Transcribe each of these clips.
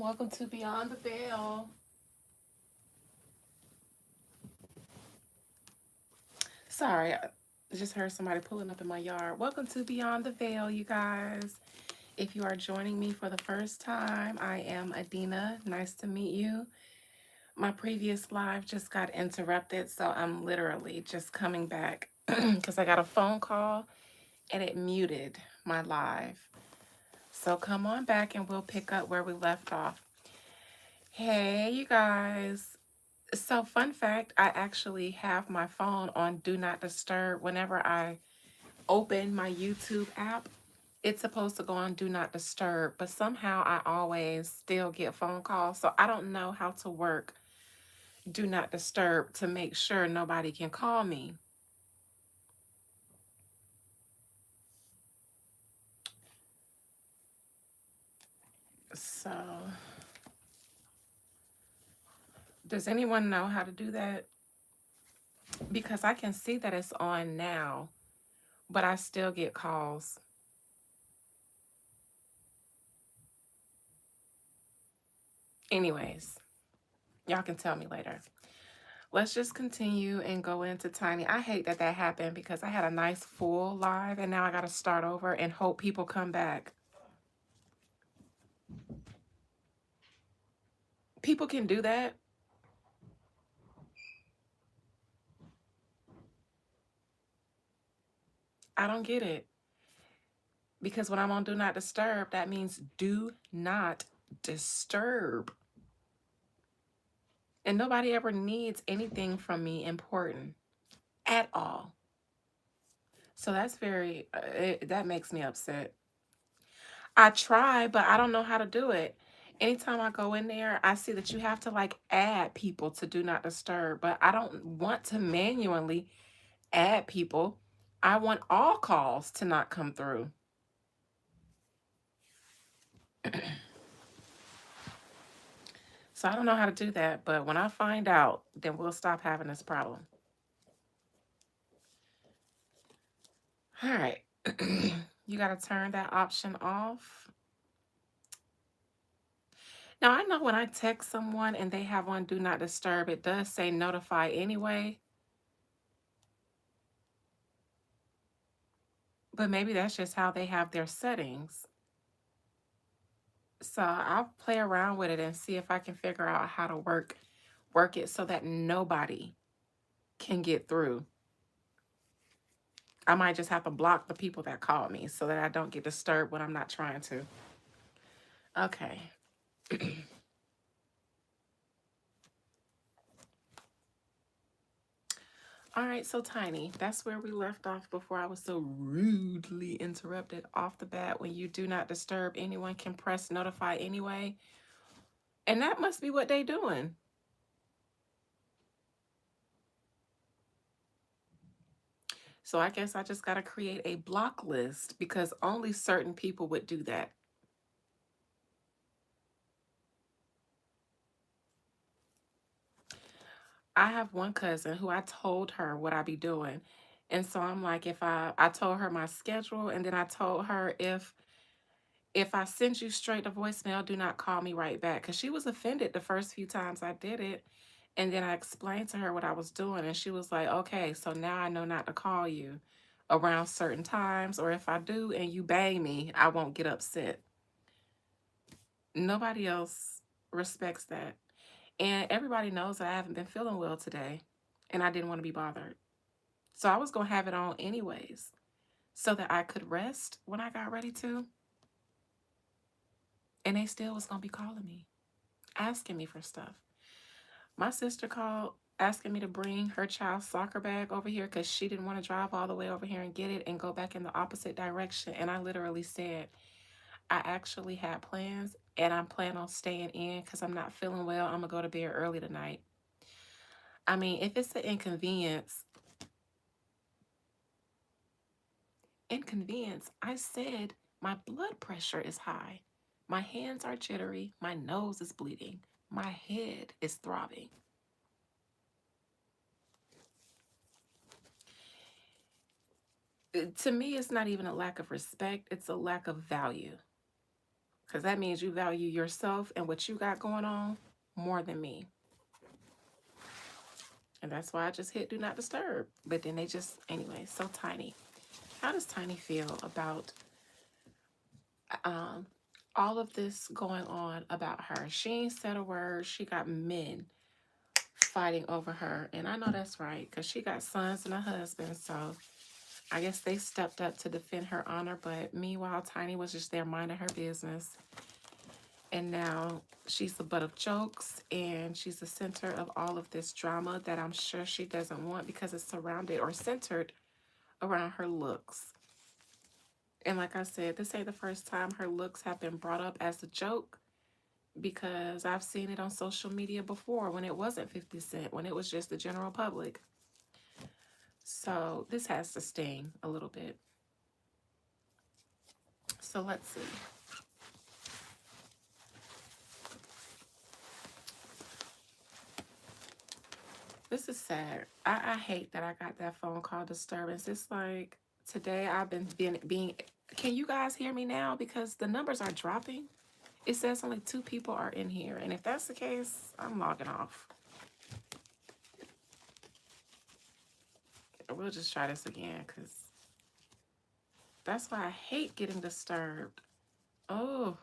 Welcome to Beyond the Veil. Sorry, I just heard somebody pulling up in my yard. Welcome to Beyond the Veil, you guys. If you are joining me for the first time, I am Adina. Nice to meet you. My previous live just got interrupted, so I'm literally just coming back because I got a phone call and it muted my live. So come on back and we'll pick up where we left off. Hey, you guys. So, fun fact, I actually have my phone on Do Not Disturb. Whenever I open my YouTube app, it's supposed to go on Do Not Disturb, but somehow I always still get phone calls. So, I don't know how to work Do Not Disturb to make sure nobody can call me. So, does anyone know how to do that? Because I can see that it's on now, but I still get calls. Anyways, y'all can tell me later. Let's just continue and go into Tiny. I hate that that happened because I had a nice full live and now I got to start over and hope people come back. People can do that. I don't get it because when I'm on Do Not Disturb, that means do not disturb. And nobody ever needs anything from me important at all. So that's that makes me upset. I try, but I don't know how to do it. Anytime I go in there, I see that you have to like add people to Do Not Disturb, but I don't want to manually add people. I want all calls to not come through. So I don't know how to do that, but when I find out, then we'll stop having this problem. All right. You got to turn that option off. Now, I know when I text someone and they have on Do Not Disturb, it does say notify anyway. But maybe that's just how they have their settings. So I'll play around with it and see if I can figure out how to work it so that nobody can get through. I might just have to block the people that call me so that I don't get disturbed when I'm not trying to. Okay. All right, so Tiny, that's where we left off before I was so rudely interrupted off the bat. When you do not disturb, anyone can press notify anyway. And that must be what they doing. So I guess I just got to create a block list because only certain people would do that. I have one cousin who I told her what I be doing. And so I'm like, if I told her my schedule and then I told her if I send you straight to voicemail, do not call me right back. Because she was offended the first few times I did it. And then I explained to her what I was doing. And she was like, okay, so now I know not to call you around certain times. Or if I do and you bang me, I won't get upset. Nobody else respects that. And everybody knows that I haven't been feeling well today. And I didn't want to be bothered. So I was going to have it on anyways so that I could rest when I got ready to. And they still was going to be calling me, asking me for stuff. My sister called asking me to bring her child's soccer bag over here because she didn't want to drive all the way over here and get it and go back in the opposite direction. And I literally said, I actually had plans and I'm planning on staying in because I'm not feeling well. I'm going to go to bed early tonight. I mean, if it's an inconvenience, I said my blood pressure is high. My hands are jittery. My nose is bleeding. My head is throbbing. To me, it's not even a lack of respect, it's a lack of value. Because that means you value yourself and what you got going on more than me. And that's why I just hit do not disturb. But then they just, anyway, so Tiny. How does Tiny feel about um, all of this going on about her? She ain't said a word. She got men fighting over her. And I know that's right because she got sons and a husband. So I guess they stepped up to defend her honor. But meanwhile, Tiny was just there minding her business. And now she's the butt of jokes and she's the center of all of this drama that I'm sure she doesn't want because it's surrounded or centered around her looks. And like I said, this ain't the first time her looks have been brought up as a joke because I've seen it on social media before when it wasn't 50 Cent, when it was just the general public. So this has to sting a little bit. So let's see. This is sad. I hate that I got that phone call disturbance. It's like today I've been being can you guys hear me now? Because the numbers are dropping. It says only 2 people are in here. And if that's the case, I'm logging off. We'll just try this again because that's why I hate getting disturbed. Oh.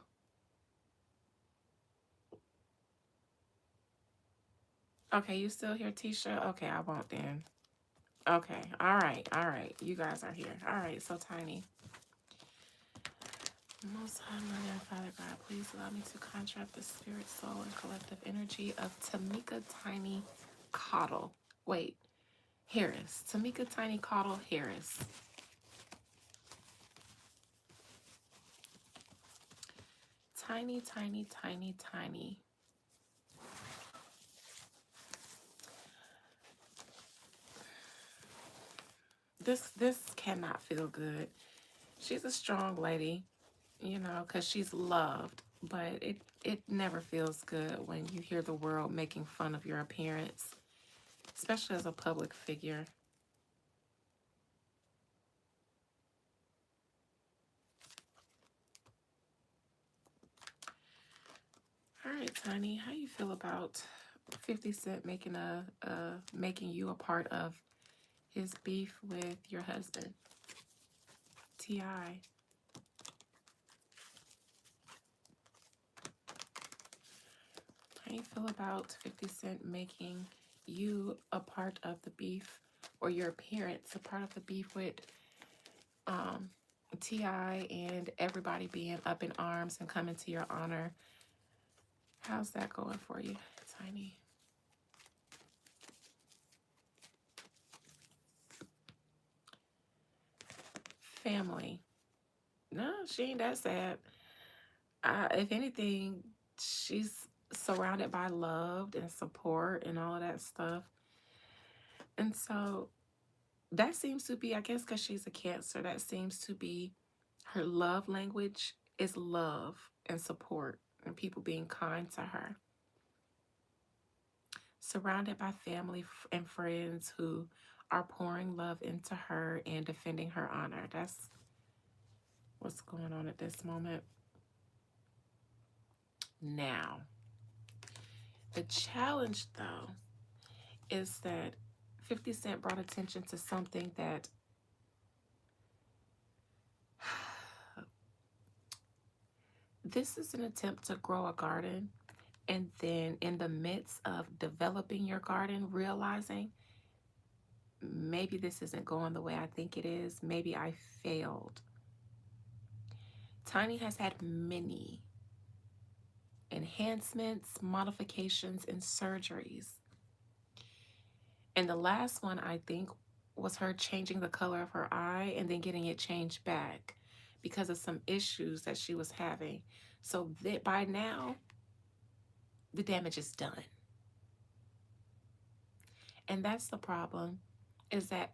Okay, you still here, Tisha? Okay, I won't then. Okay, all right, all right. You guys are here. All right, so Tiny. Most High, Mother and Father God, please allow me to contract the spirit, soul, and collective energy of Tamika Tiny Cottle. Wait, Harris. Tamika Tiny Cottle Harris. Tiny, tiny, tiny, tiny. This cannot feel good. She's a strong lady, you know, because she's loved, but it never feels good when you hear the world making fun of your appearance, especially as a public figure. All right, Tiny, how you feel about 50 Cent making you a part of his beef with your husband, T.I.? How you feel about 50 Cent making you a part of the beef, or your appearance a part of the beef with um, T.I. and everybody being up in arms and coming to your honor? How's that going for you, Tiny? Family. No, she ain't that sad. If anything, she's surrounded by love and support and all of that stuff. And so that seems to be, I guess, because she's a Cancer, that seems to be her love language is love and support and people being kind to her. Surrounded by family and friends who are pouring love into her and defending her honor. That's what's going on at this moment. Now, the challenge, though, is that 50 Cent brought attention to something that this is an attempt to grow a garden, and then in the midst of developing your garden, realizing maybe this isn't going the way I think it is. Maybe I failed. Tiny has had many enhancements, modifications, and surgeries. And the last one, I think, was her changing the color of her eye and then getting it changed back because of some issues that she was having. So that by now, the damage is done. And that's the problem, is that,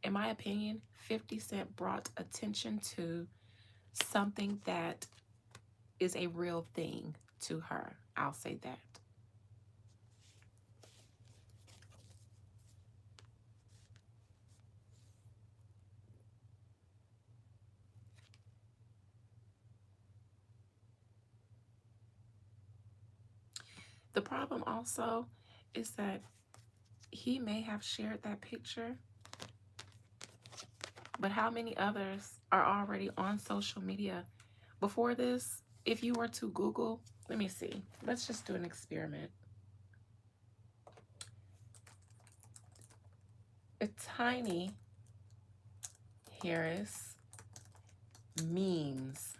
in my opinion, 50 Cent brought attention to something that is a real thing to her. I'll say that. The problem also is that he may have shared that picture, but how many others are already on social media? Before this, if you were to Google, let me see, let's just do an experiment. A Tiny Harris memes.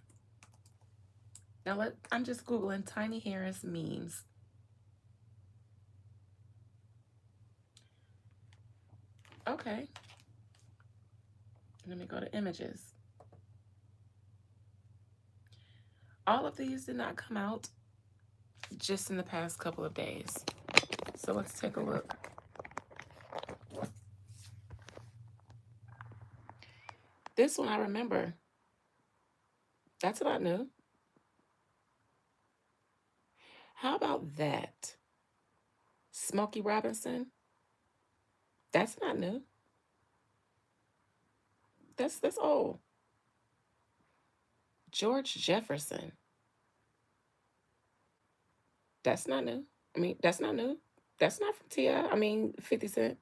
Now I'm just Googling Tiny Harris memes. Okay, let me go to images. All of these did not come out just in the past couple of days. So let's take a look. This one I remember. That's not new. How about that? Smokey Robinson. That's not new. That's old. George Jefferson. That's not new. I mean, that's not new. That's not from T.I. I mean, 50 Cent.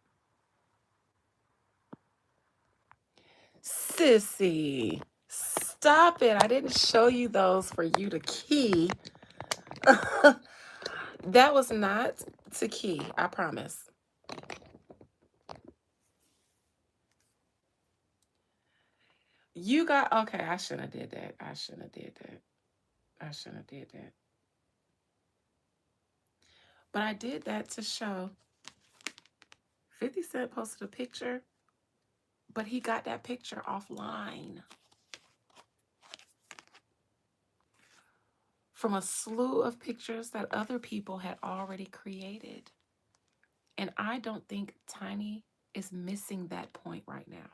Sissy, stop it. I didn't show you those for you to key. That was not to key, I promise. You got, okay, I shouldn't have did that. I shouldn't have did that. I shouldn't have did that. But I did that to show 50 Cent posted a picture, but he got that picture offline from a slew of pictures that other people had already created. And I don't think Tiny is missing that point right now.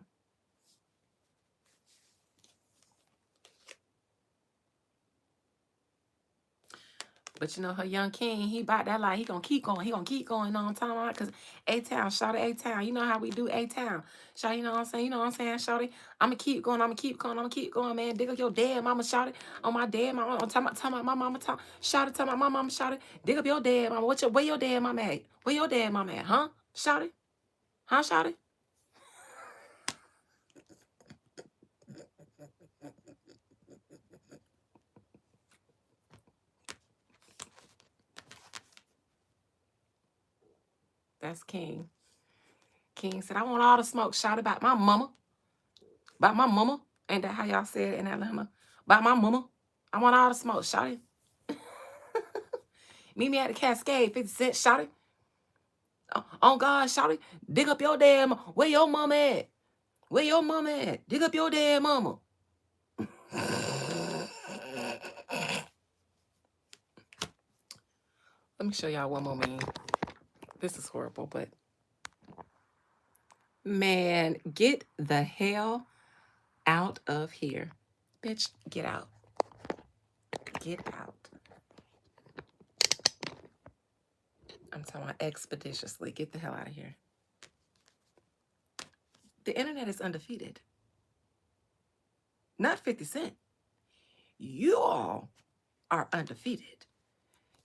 But you know, her young king, he bought that life. He gonna keep going. He gonna keep going on time. Because A-Town, shout out A-Town. You know how we do A-Town. Shout, you know what I'm saying? You know what I'm saying, shawty? I'm gonna keep going. I'm gonna keep going. I'm gonna keep going, man. Dig up your dead mama, shawty. On my dead mama. I'm talking about my mama. Shout it, tell my mama, shawty. Dig up your dead mama. Where your dead mama at? Where your dead mama at? Huh? Shawty? Huh, shawty? That's King. King said, I want all the smoke, shawty, about my mama. About my mama. Ain't that how y'all say it in Atlanta? About my mama. I want all the smoke, shawty. Meet me at the Cascade, 50 Cent, shawty. Oh God, shawty. Dig up your damn. Where your mama at? Where your mama at? Dig up your damn mama. Let me show y'all one more meme. This is horrible, but man, get the hell out of here. Bitch, get out. Get out. I'm talking about expeditiously. Get the hell out of here. The internet is undefeated. Not 50 Cent. You all are undefeated.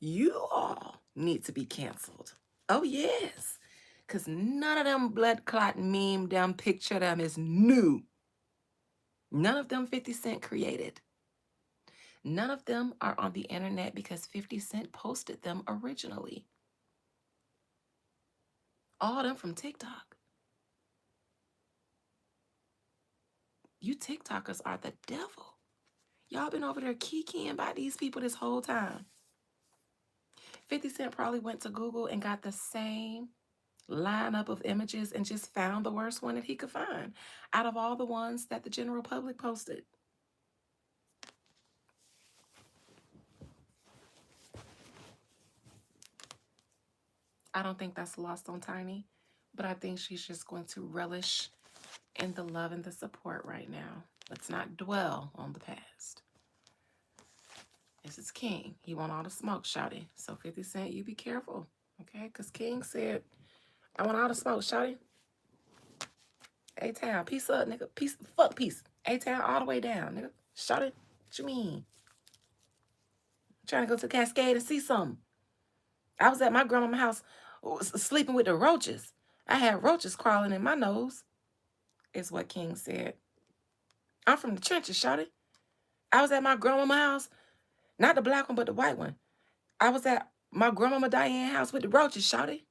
You all need to be canceled. Oh, yes. Because none of them blood clot meme, them picture them is new. None of them 50 Cent created. None of them are on the internet because 50 Cent posted them originally. All of them from TikTok. You TikTokers are the devil. Y'all been over there kikiing by these people this whole time. 50 Cent probably went to Google and got the same lineup of images and just found the worst one that he could find out of all the ones that the general public posted. I don't think that's lost on Tiny, but I think she's just going to relish in the love and the support right now. Let's not dwell on the past. This is King. He want all the smoke, shawty. So 50 Cent, you be careful, okay? Because King said, I want all the smoke, shawty. A-Town, peace up, nigga. Peace, fuck peace. A-Town all the way down, nigga. Shawty, what you mean? I'm trying to go to the Cascade and see something. I was at my grandma's house sleeping with the roaches. I had roaches crawling in my nose, is what King said. I'm from the trenches, shawty. I was at my grandma's house, not the black one, but the white one. I was at my grandmama Diane's house with the roaches, shawty.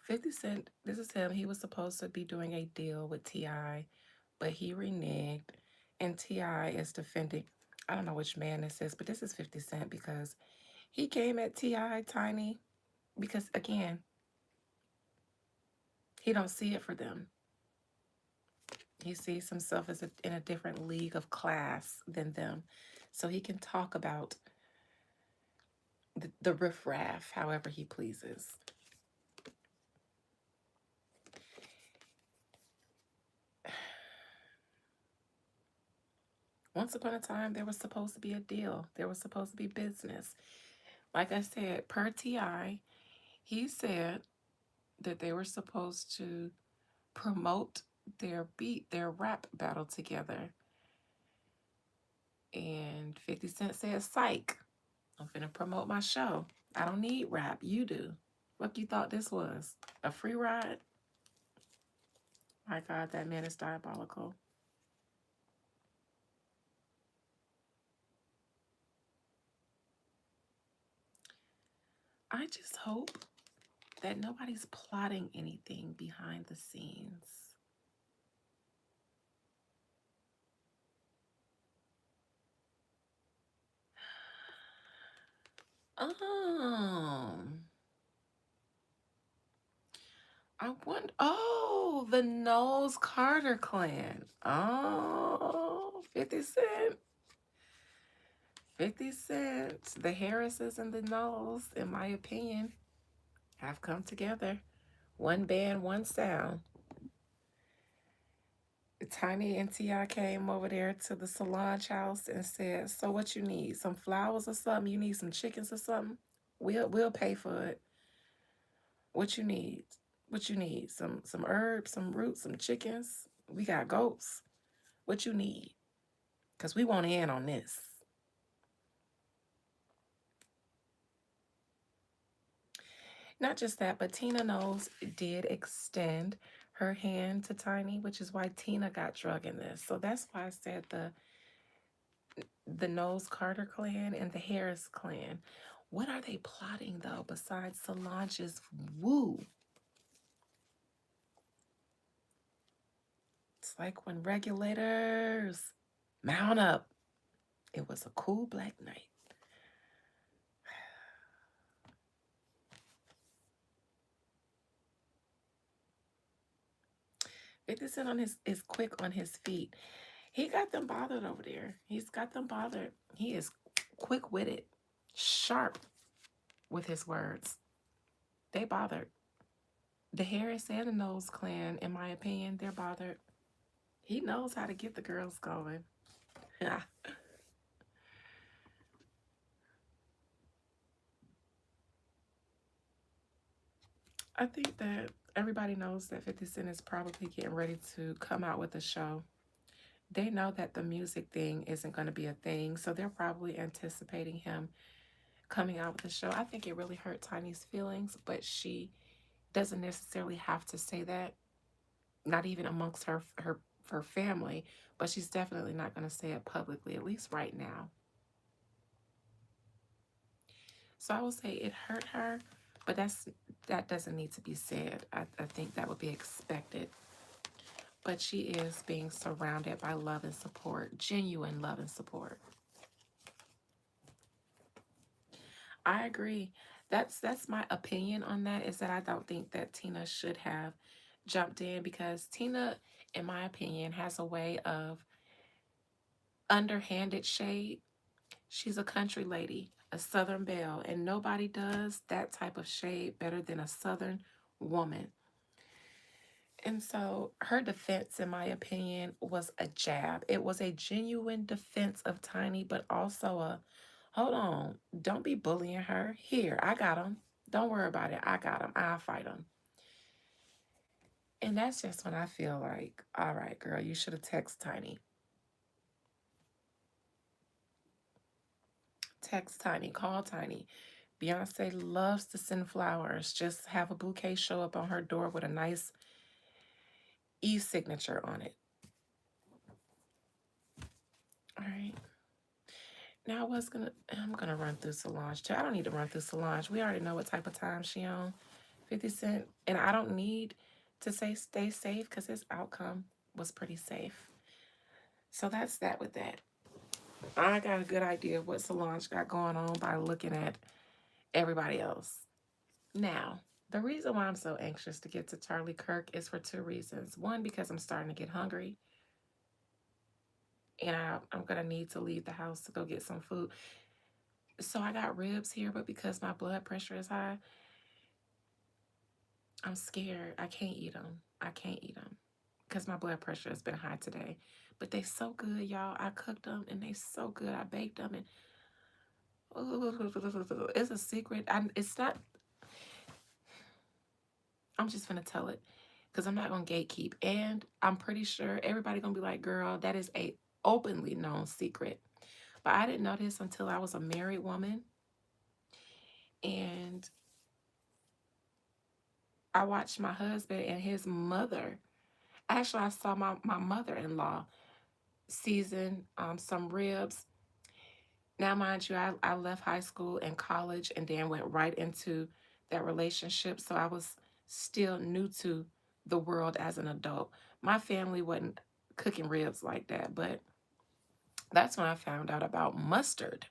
50 Cent, this is him. He was supposed to be doing a deal with T.I., but he reneged. And T.I. is defending, I don't know which man this is, but this is 50 Cent because he came at T.I. Tiny because, again, he don't see it for them. He sees himself as in a different league of class than them. So he can talk about the riffraff however he pleases. Once upon a time, there was supposed to be a deal. There was supposed to be business. Like I said, per T.I., he said that they were supposed to promote their rap battle together. And 50 Cent said, psych, I'm finna promote my show. I don't need rap. You do. What you thought this was? A free ride? My God, that man is diabolical. I just hope that nobody's plotting anything behind the scenes. Um, I wonder. Oh, the Knowles Carter clan. Oh, 50 Cent. 50 Cent. The Harrises and the Knowles, in my opinion, have come together. One band, one sound. Tiny and T.I. came over there to the Solange house and said, so what you need? Some flowers or something? You need some chickens or something? We'll pay for it. What you need? What you need? Some herbs, some roots, some chickens. We got goats. What you need? Because we want in on this. Not just that, but Tina Knowles did extend her hand to Tiny, which is why Tina got drug in this. So that's why I said the Knowles Carter clan and the Harris clan. What are they plotting though besides Solange's woo? It's like when regulators mount up. It was a cool black night. 50 Cent on his is quick on his feet. He got them bothered over there. He's got them bothered. He is quick witted, sharp with his words. They bothered. The Harris and the Knowles clan, in my opinion, they're bothered. He knows how to get the girls going. I think that everybody knows that 50 Cent is probably getting ready to come out with a show. They know that the music thing isn't going to be a thing, so they're probably anticipating him coming out with a show. I think it really hurt Tiny's feelings, but she doesn't necessarily have to say that, not even amongst her family, but she's definitely not going to say it publicly, at least right now. So I will say it hurt her, but that doesn't need to be said. I think that would be expected. But she is being surrounded by love and support, genuine love and support. I agree. That's my opinion on that, is that I don't think that Tina should have jumped in, because Tina, in my opinion, has a way of underhanded shade. She's a country lady, a Southern belle, and nobody does that type of shade better than a Southern woman. And so her defense, in my opinion, was a jab. It was a genuine defense of Tiny, but also a Hold on. Don't be bullying her. Here, I got him. Don't worry about it. I got him. I'll fight him. And that's just when I feel like, all right, girl, you should have texted Tiny. Text Tiny. Call Tiny. Beyonce loves to send flowers. Just have a bouquet show up on her door with a nice e-signature on it. All right. Now I'm gonna run through Solange too. I don't need to run through Solange. We already know what type of time she on. 50 Cent. And I don't need to say stay safe because his outcome was pretty safe. So that's that with that. I got a good idea of what Solange got going on by looking at everybody else. Now, the reason why I'm so anxious to get to Charlie Kirk is for two reasons. One, because I'm starting to get hungry and I'm going to need to leave the house to go get some food. So I got ribs here, but because my blood pressure is high, I'm scared. I can't eat them. I can't eat them because my blood pressure has been high today. But they so good, y'all. I cooked them and they so good. I baked them and it's a secret. It's not. I'm just gonna tell it because I'm not gonna gatekeep. And I'm pretty sure everybody gonna be like, "Girl, that is a openly known secret." But I didn't know this until I was a married woman, and I watched my husband and his mother. Actually, I saw my mother-in-law season some ribs. Now, mind you, I left high school and college and then went right into that relationship. So I was still new to the world as an adult. My family wasn't cooking ribs like that, but that's when I found out about mustard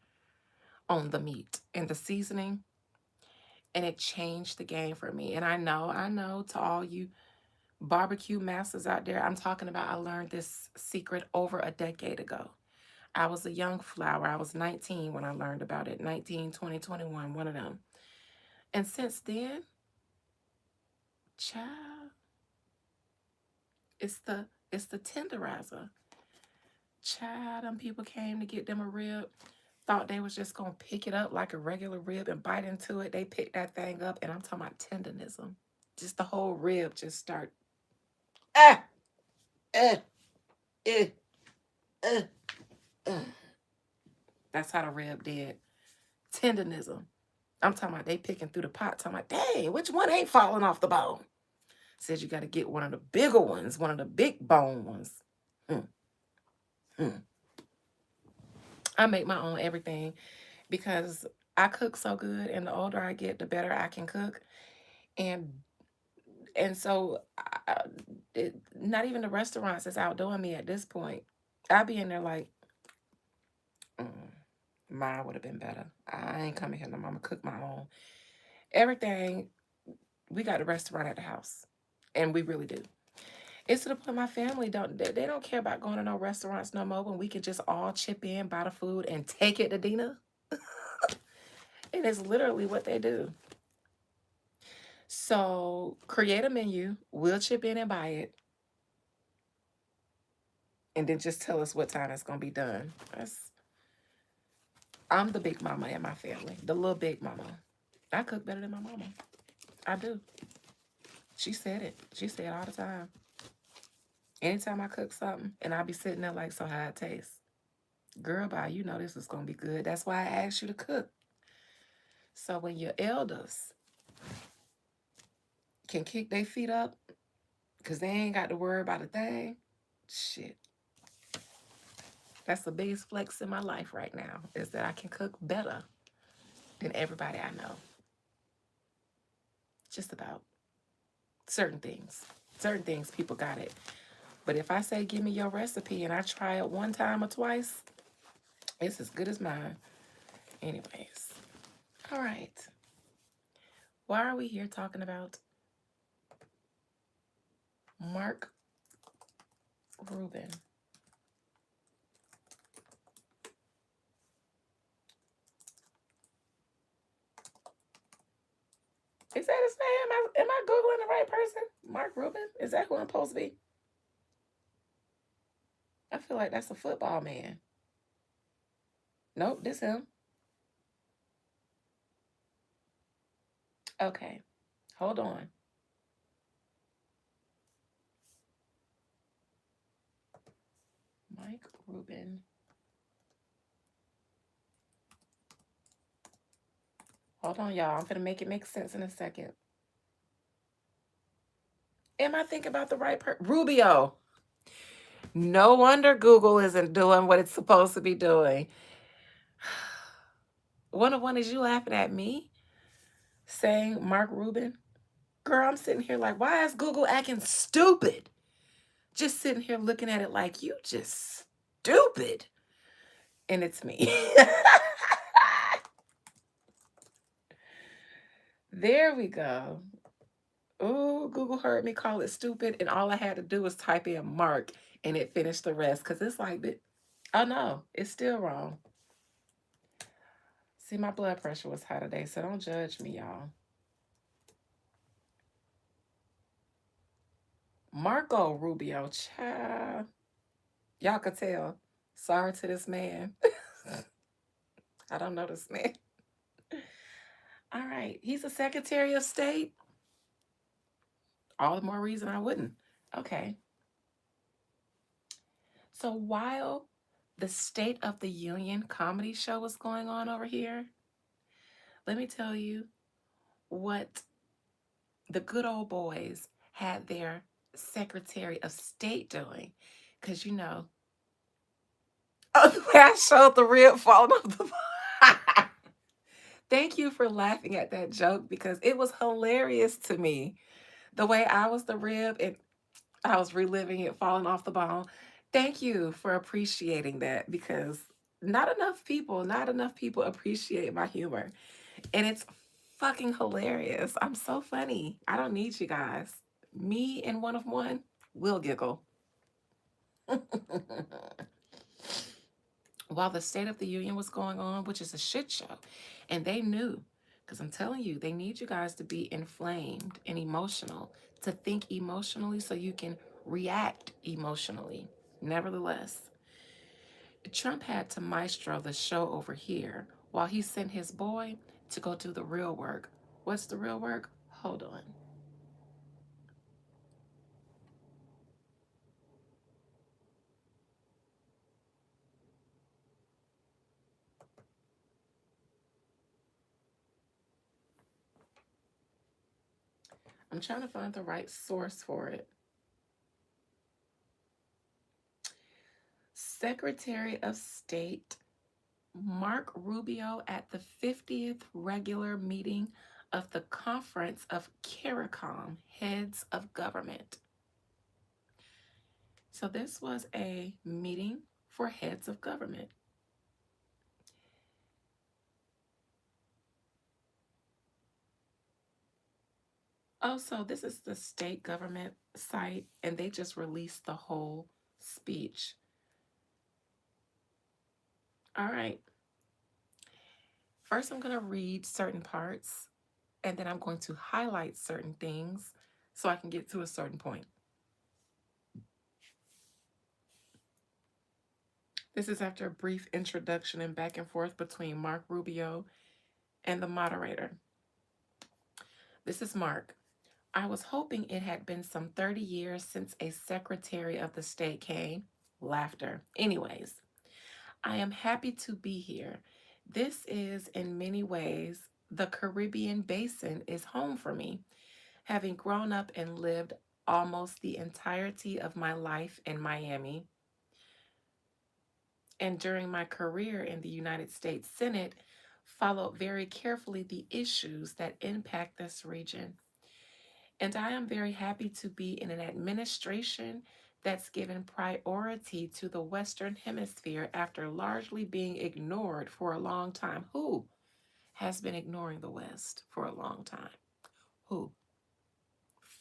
on the meat and the seasoning, and it changed the game for me. And I know to all you barbecue masters out there, I'm talking about I learned this secret over a decade ago. I was a young flower. I was 19 when I learned about it. 19, 20, 21, one of them. And since then, child, it's the tenderizer. Child, them people came to get them a rib, thought they was just gonna pick it up like a regular rib and bite into it. They picked that thing up, and I'm talking about tendonism. Just the whole rib just start ah eh eh uh, uh. That's how the rib did. Tendonism. I'm talking about they picking through the pot, talking about, dang, which one ain't falling off the bone? Says you got to get one of the bigger ones, one of the big bone ones. Hmm. Hmm. I make my own everything because I cook so good, and the older I get, the better I can cook. And so, not even the restaurants is outdoing me at this point. I be in there like, mm, mine would have been better. I ain't coming here no more. I'm gonna cook my own. Everything, we got a restaurant at the house, and we really do. It's to the point my family they don't care about going to no restaurants no more when we can just all chip in, buy the food, and take it to dinner. And it's literally what they do. So create a menu, we'll chip in and buy it, and then just tell us what time it's gonna be done. I'm the big mama in my family, the little big mama. I cook better than my mama. I do. She said it. She said it all the time. Anytime I cook something, and I be sitting there like, so how it tastes? Girl, bye, you know this is gonna be good. That's why I asked you to cook. So when your elders can kick their feet up because they ain't got to worry about a thing, shit. That's the biggest flex in my life right now is that I can cook better than everybody I know. Just about certain things. Certain things people got it. But if I say give me your recipe and I try it one time or twice, it's as good as mine. Anyways. All right. Why are we here talking about Mark Rubin? Is that his name? Am I Googling the right person? Mark Rubin? Is that who I'm supposed to be? I feel like that's a football man. Nope, this him. Okay, hold on. Mike Rubin. Hold on, y'all. I'm gonna make it make sense in a second. Am I thinking about the right person? Rubio. No wonder Google isn't doing what it's supposed to be doing. One is you laughing at me saying Mark Rubin? Girl, I'm sitting here like, why is Google acting stupid? Just sitting here looking at it like you just stupid. And it's me. There we go. Oh, Google heard me call it stupid, and all I had to do was type in Mark and it finished the rest. Cause it's like, oh no, it's still wrong. See, my blood pressure was high today, so don't judge me, y'all. Marco Rubio, child. Y'all could tell. Sorry to this man. I don't know this man. All right. He's a Secretary of State. All the more reason I wouldn't. Okay. So while the State of the Union comedy show was going on over here, let me tell you what the good old boys had their Secretary of State doing. Because, oh, the way I showed the rib falling off the Thank you for laughing at that joke because it was hilarious to me. The way I was the rib and I was reliving it falling off the bone. Thank you for appreciating that because not enough people appreciate my humor. And it's fucking hilarious. I'm so funny. I don't need you guys. Me and one of one will giggle. While the State of the Union was going on, which is a shit show. And they knew, because I'm telling you, they need you guys to be inflamed and emotional, to think emotionally so you can react emotionally. Nevertheless, Trump had to maestro the show over here while he sent his boy to go do the real work. What's the real work? Hold on. I'm trying to find the right source for it. Secretary of State Mark Rubio at the 50th regular meeting of the Conference of CARICOM, Heads of Government. So this was a meeting for heads of government. Also, this is the state government site, and they just released the whole speech. All right. First, I'm going to read certain parts, and then I'm going to highlight certain things so I can get to a certain point. This is after a brief introduction and back and forth between Mark Rubio and the moderator. This is Mark. I was hoping it had been some 30 years since a Secretary of the State came. Laughter. Anyways, I am happy to be here. This is, in many ways, the Caribbean basin is home for me, having grown up and lived almost the entirety of my life in Miami. And during my career in the United States Senate, followed very carefully the issues that impact this region. And I am very happy to be in an administration that's given priority to the Western Hemisphere after largely being ignored for a long time. Who has been ignoring the West for a long time? Who?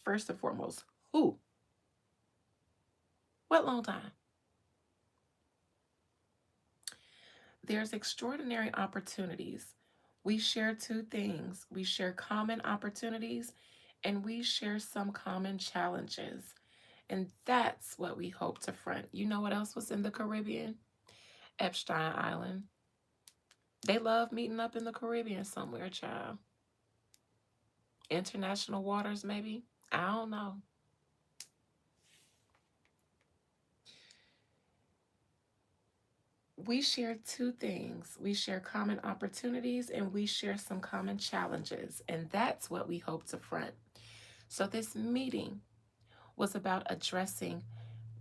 First and foremost, who? What long time? There's extraordinary opportunities. We share two things. We share common opportunities and we share some common challenges. And that's what we hope to front. You know what else was in the Caribbean? Epstein Island. They love meeting up in the Caribbean somewhere, child. International waters, maybe. I don't know. We share two things. We share common opportunities and we share some common challenges. And that's what we hope to front. So, this meeting was about addressing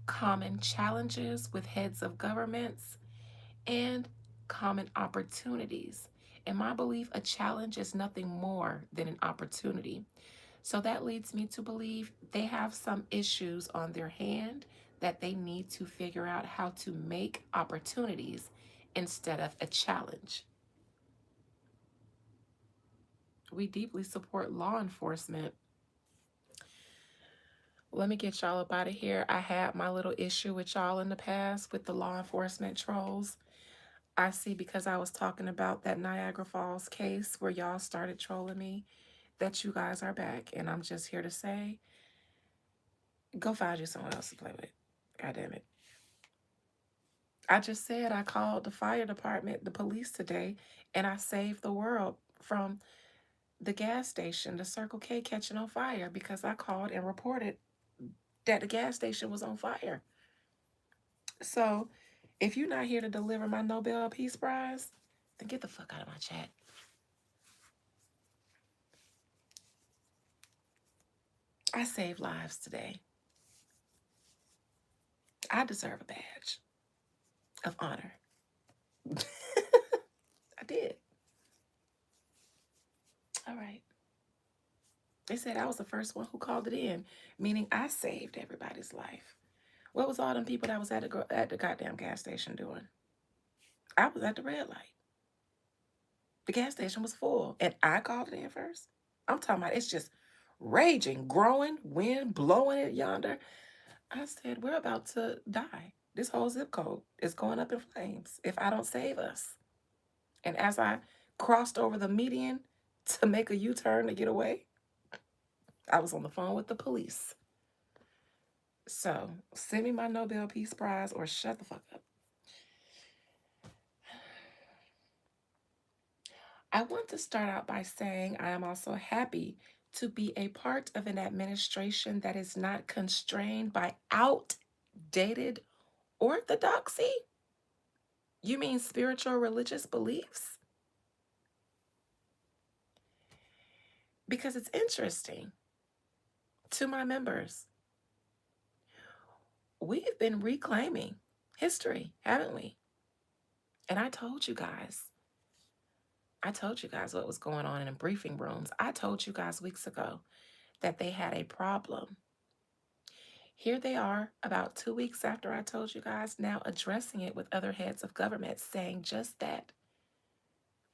common challenges with heads of governments and common opportunities. In my belief, a challenge is nothing more than an opportunity. So that leads me to believe they have some issues on their hand that they need to figure out how to make opportunities instead of a challenge. We deeply support law enforcement. Let me get y'all up out of here. I had my little issue with y'all in the past with the law enforcement trolls. I see because I was talking about that Niagara Falls case where y'all started trolling me that you guys are back. And I'm just here to say, go find you someone else to play with. God damn it. I just said I called the fire department, the police today, and I saved the world from the gas station, the Circle K catching on fire because I called and reported that the gas station was on fire. So if you're not here to deliver my Nobel Peace Prize, then get the fuck out of my chat. I saved lives today. I deserve a badge of honor. I did. All right. They said I was the first one who called it in, meaning I saved everybody's life. What was all them people that was at the goddamn gas station doing? I was at the red light. The gas station was full, and I called it in first. I'm talking about it's just raging, growing, wind blowing it yonder. I said, we're about to die. This whole zip code is going up in flames if I don't save us. And as I crossed over the median to make a U-turn to get away, I was on the phone with the police. So send me my Nobel Peace Prize or shut the fuck up. I want to start out by saying I am also happy to be a part of an administration that is not constrained by outdated orthodoxy. You mean spiritual religious beliefs? Because it's interesting to my members. We've been reclaiming history, haven't we? And I told you guys what was going on in the briefing rooms. I told you guys weeks ago that they had a problem. Here they are, about 2 weeks after I told you guys, now addressing it with other heads of government, saying just that.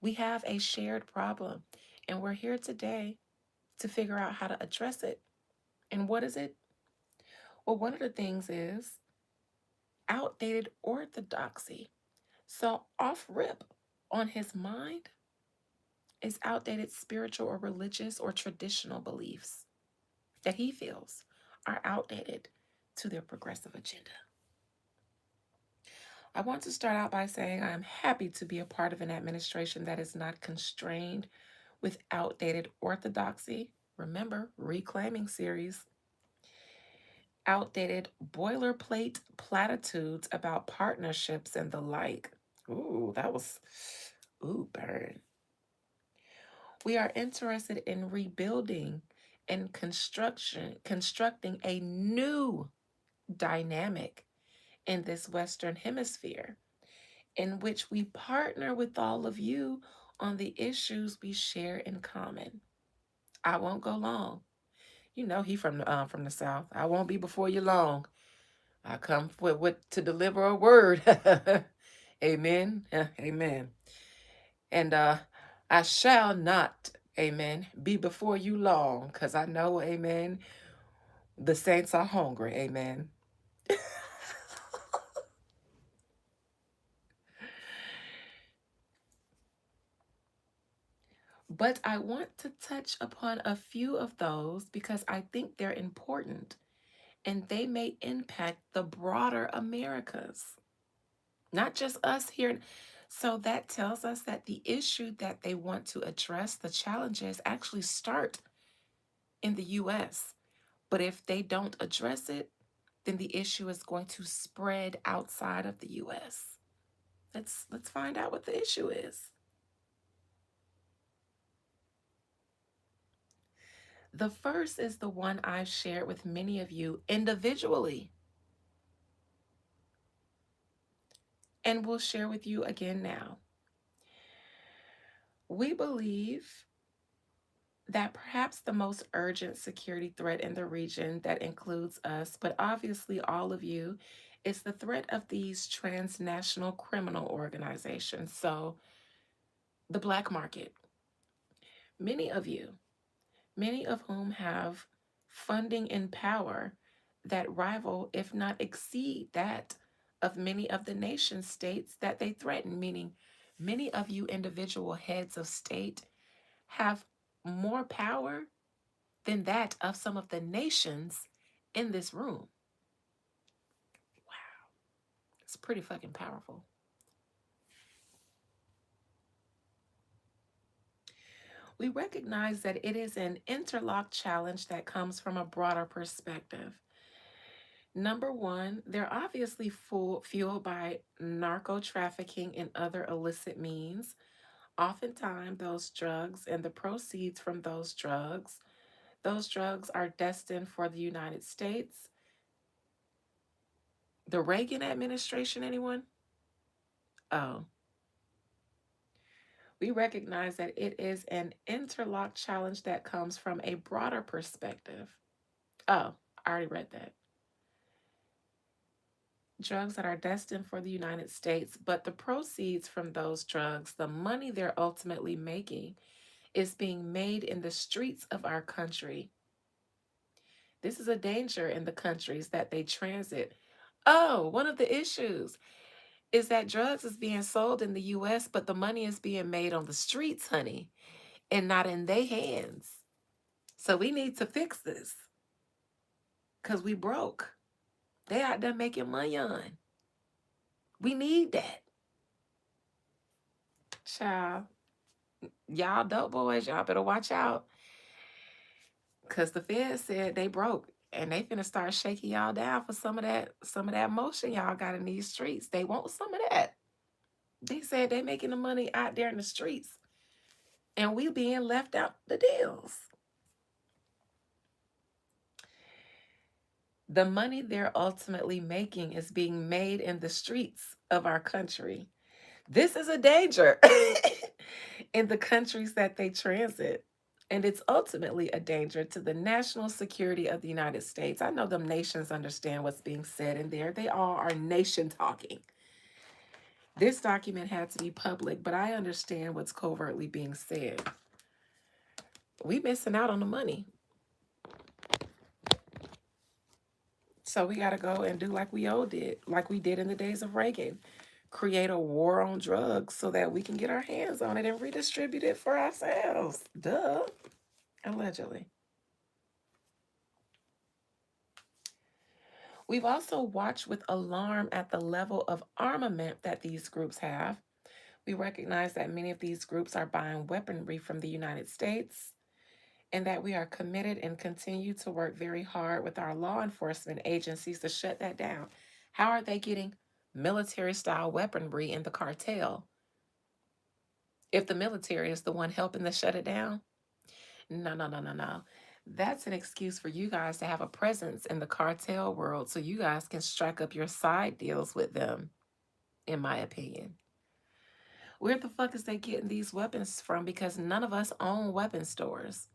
We have a shared problem, and we're here today to figure out how to address it. And what is it? Well, one of the things is outdated orthodoxy. So, off rip on his mind is outdated spiritual or religious or traditional beliefs that he feels are outdated to their progressive agenda. I want to start out by saying I am happy to be a part of an administration that is not constrained with outdated orthodoxy. Remember, reclaiming series, outdated boilerplate platitudes about partnerships and the like. Ooh, that was, ooh, burn. We are interested in rebuilding and constructing a new dynamic in this Western Hemisphere in which we partner with all of you on the issues we share in common. I won't go long. You know he from the South. I won't be before you long. I come with to deliver a word. Amen. Amen. And I shall not, amen, be before you long, because I know, amen, the saints are hungry, amen. But I want to touch upon a few of those because I think they're important and they may impact the broader Americas, not just us here. So that tells us that the issue that they want to address, the challenges, actually start in the US. But if they don't address it, then the issue is going to spread outside of the US. Let's find out what the issue is. The first is the one I've shared with many of you individually and will share with you again now. We believe that perhaps the most urgent security threat in the region that includes us, but obviously all of you, is the threat of these transnational criminal organizations. So, the black market. Many of you, many of whom have funding and power that rival, if not exceed, that of many of the nation states that they threaten, meaning many of you individual heads of state have more power than that of some of the nations in this room. Wow, it's pretty fucking powerful. We recognize that it is an interlocked challenge that comes from a broader perspective. Number one, they're obviously fueled by narco trafficking and other illicit means. Oftentimes, those drugs and the proceeds from those drugs are destined for the United States. The Reagan administration, anyone? Oh, we recognize that it is an interlocked challenge that comes from a broader perspective. Oh, I already read that. Drugs that are destined for the United States, but the proceeds from those drugs, the money they're ultimately making, is being made in the streets of our country. This is a danger in the countries that they transit. Oh, one of the issues is that drugs is being sold in the US, but the money is being made on the streets, honey, and not in their hands. So we need to fix this because we broke. They out there making money on. We need that. Child, y'all dope boys, y'all better watch out. Cause the Fed said they broke and they finna start shaking y'all down for some of that motion y'all got in these streets. They want some of that. They said they making the money out there in the streets and we being left out the deals. The money they're ultimately making is being made in the streets of our country. This is a danger in the countries that they transit. And it's ultimately a danger to the national security of the United States. I know them nations understand what's being said in there. They all are nation talking. This document had to be public, but I understand what's covertly being said. We missing out on the money. So we got to go and do like we all did, like we did in the days of Reagan. Create a war on drugs so that we can get our hands on it and redistribute it for ourselves. Duh. Allegedly. We've also watched with alarm at the level of armament that these groups have. We recognize that many of these groups are buying weaponry from the United States and that we are committed and continue to work very hard with our law enforcement agencies to shut that down. How are they getting military style weaponry in the cartel if the military is the one helping to shut it down? No, no, no, no, no. That's an excuse for you guys to have a presence in the cartel world so you guys can strike up your side deals with them, in my opinion. Where the fuck is they getting these weapons from? Because none of us own weapon stores.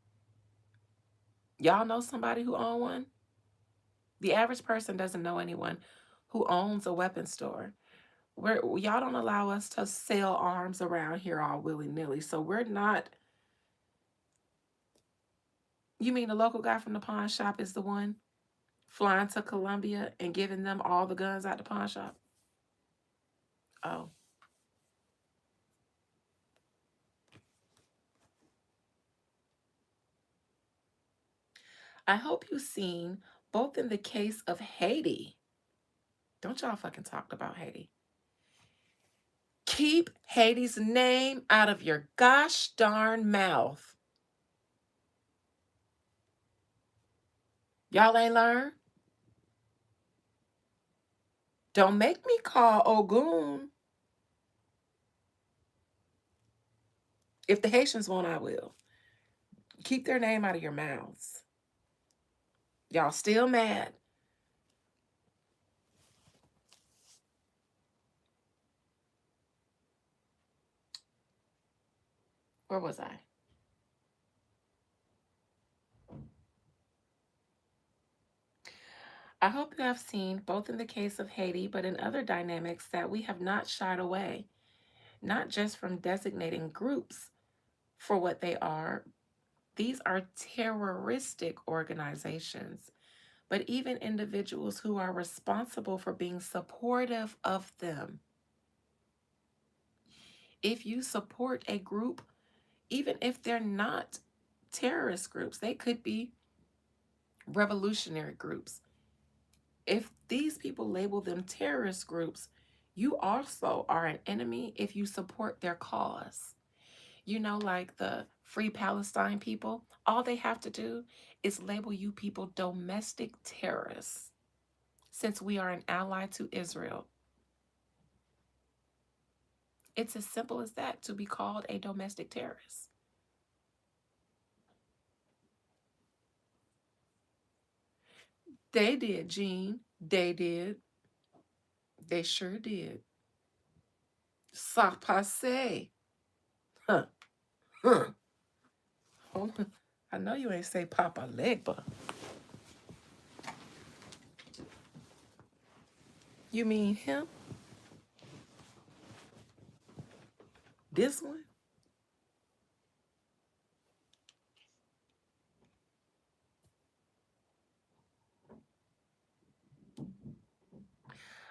Y'all know somebody who own one? The average person doesn't know anyone who owns a weapon store. Y'all don't allow us to sell arms around here all willy-nilly. So we're not. You mean the local guy from the pawn shop is the one flying to Colombia and giving them all the guns at the pawn shop? Oh. I hope you've seen both in the case of Haiti. Don't y'all fucking talk about Haiti. Keep Haiti's name out of your gosh darn mouth. Y'all ain't learned? Don't make me call Ogun. If the Haitians won't, I will. Keep their name out of your mouths. Y'all still mad? Where was I? I hope you have seen, both in the case of Haiti but in other dynamics, that we have not shied away, not just from designating groups for what they are. These are terroristic organizations, but even individuals who are responsible for being supportive of them. If you support a group, even if they're not terrorist groups, they could be revolutionary groups. If these people label them terrorist groups, you also are an enemy if you support their cause. You know, like the Free Palestine people, all they have to do is label you people domestic terrorists. Since we are an ally to Israel, it's as simple as that to be called a domestic terrorist. They did, Gene. They did. They sure did. Ça passe. Huh. Huh. Hold on. I know you ain't say Papa Legba. You mean him? This one?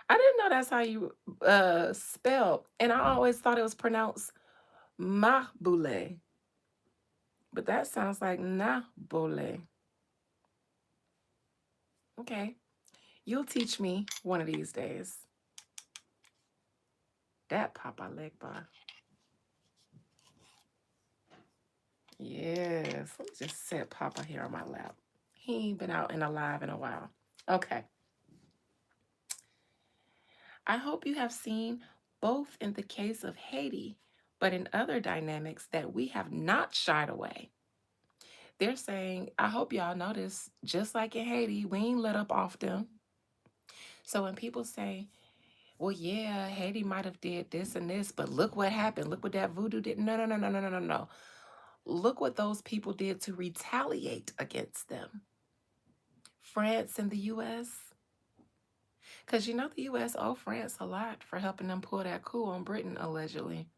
I didn't know that's how you spell. And I always thought it was pronounced Mahboule. But that sounds like Nahbole. Okay. You'll teach me one of these days. That Papa Legba. Yes. Let me just set Papa here on my lap. He ain't been out and alive in a while. Okay. I hope you have seen, both in the case of Haiti, but in other dynamics, that we have not shied away. They're saying, I hope y'all notice, just like in Haiti, we ain't let up off them. So when people say, well, yeah, Haiti might have did this and this, but look what happened. Look what that voodoo did. No, no, no, no, no, no, no, no. Look what those people did to retaliate against them. France and the U.S. Because you know the U.S. owe France a lot for helping them pull that coup on Britain, allegedly.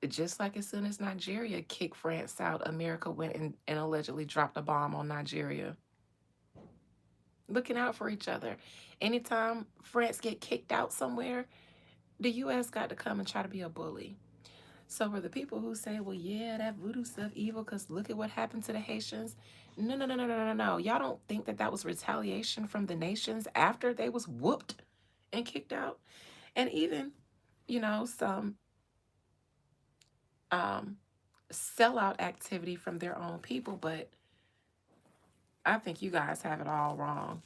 Just like as soon as Nigeria kicked France out, America went and allegedly dropped a bomb on Nigeria. Looking out for each other. Anytime France get kicked out somewhere, the U.S. got to come and try to be a bully. So for the people who say, well, yeah, that voodoo stuff evil because look at what happened to the Haitians. No, no, no, no, no, no, no. Y'all don't think that that was retaliation from the nations after they was whooped and kicked out? And even, some um, sellout activity from their own people. But I think you guys have it all wrong.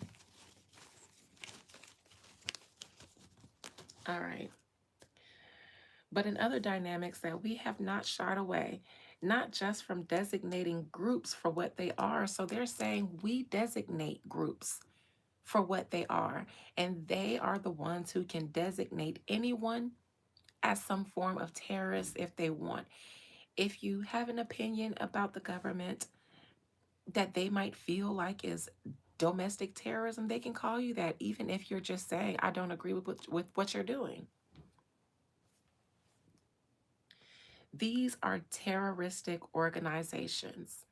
All right. But in other dynamics that we have not shied away, not just from designating groups for what they are. So they're saying we designate groups for what they are, and they are the ones who can designate anyone as some form of terrorist if they want. If you have an opinion about the government that they might feel like is domestic terrorism, they can call you that, even if you're just saying, I don't agree with what you're doing. These are terroristic organizations.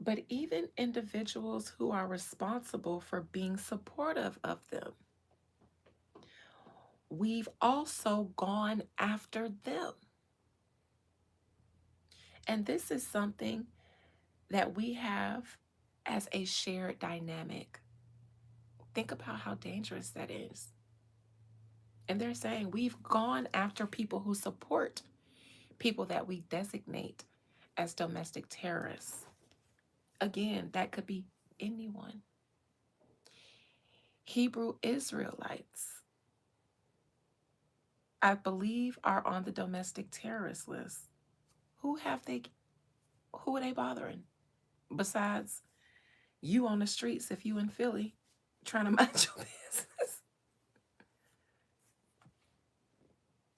But even individuals who are responsible for being supportive of them, we've also gone after them. And this is something that we have as a shared dynamic. Think about how dangerous that is. And they're saying we've gone after people who support people that we designate as domestic terrorists. Again, that could be anyone. Hebrew Israelites, I believe, are on the domestic terrorist list. Who have they who are they bothering? Besides you on the streets if you in Philly trying to mind your business.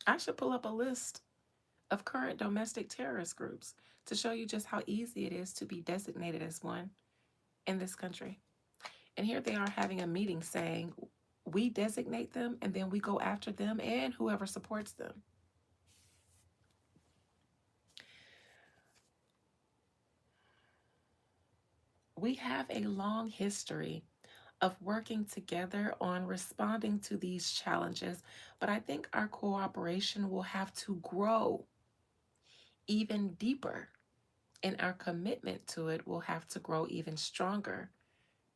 I should pull up a list of current domestic terrorist groups to show you just how easy it is to be designated as one in this country. And here they are having a meeting saying, we designate them and then we go after them and whoever supports them. We have a long history of working together on responding to these challenges, but I think our cooperation will have to grow even deeper, and our commitment to it will have to grow even stronger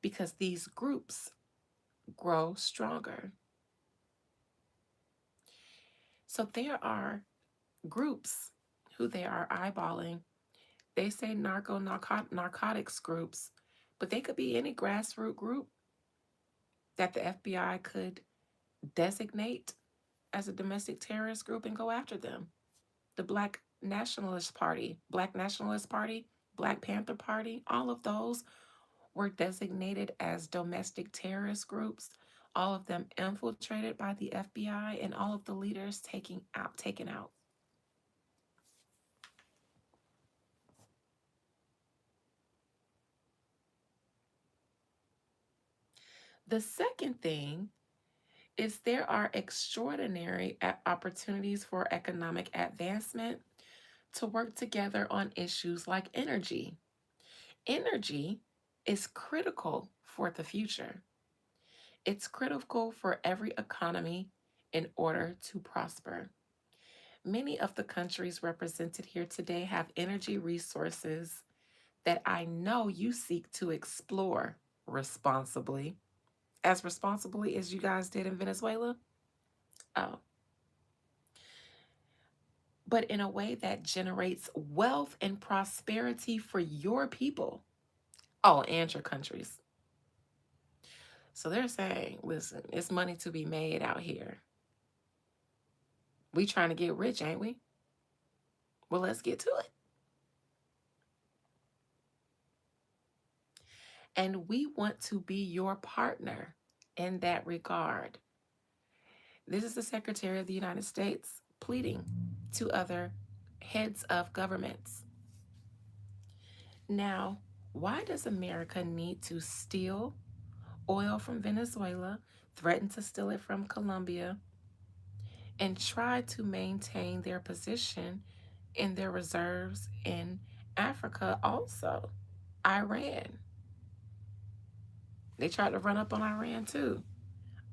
because these groups grow stronger. So there are groups who they are eyeballing. They say narcotics groups, but they could be any grassroots group that the FBI could designate as a domestic terrorist group and go after them. The Black Nationalist Party, Black Panther Party, all of those were designated as domestic terrorist groups, all of them infiltrated by the FBI and all of the leaders taken out. The second thing is there are extraordinary opportunities for economic advancement to work together on issues like energy. Energy is critical for the future. It's critical for every economy in order to prosper. Many of the countries represented here today have energy resources that I know you seek to explore responsibly, as responsibly as you guys did in Venezuela. Oh, but in a way that generates wealth and prosperity for your people. Oh, and your countries. So they're saying, listen, it's money to be made out here. We trying to get rich, ain't we? Well, let's get to it. And we want to be your partner in that regard. This is the Secretary of the United States pleading to other heads of governments. Now, why does America need to steal oil from Venezuela, threaten to steal it from Colombia, and try to maintain their position in their reserves in Africa also? Iran. They tried to run up on Iran too.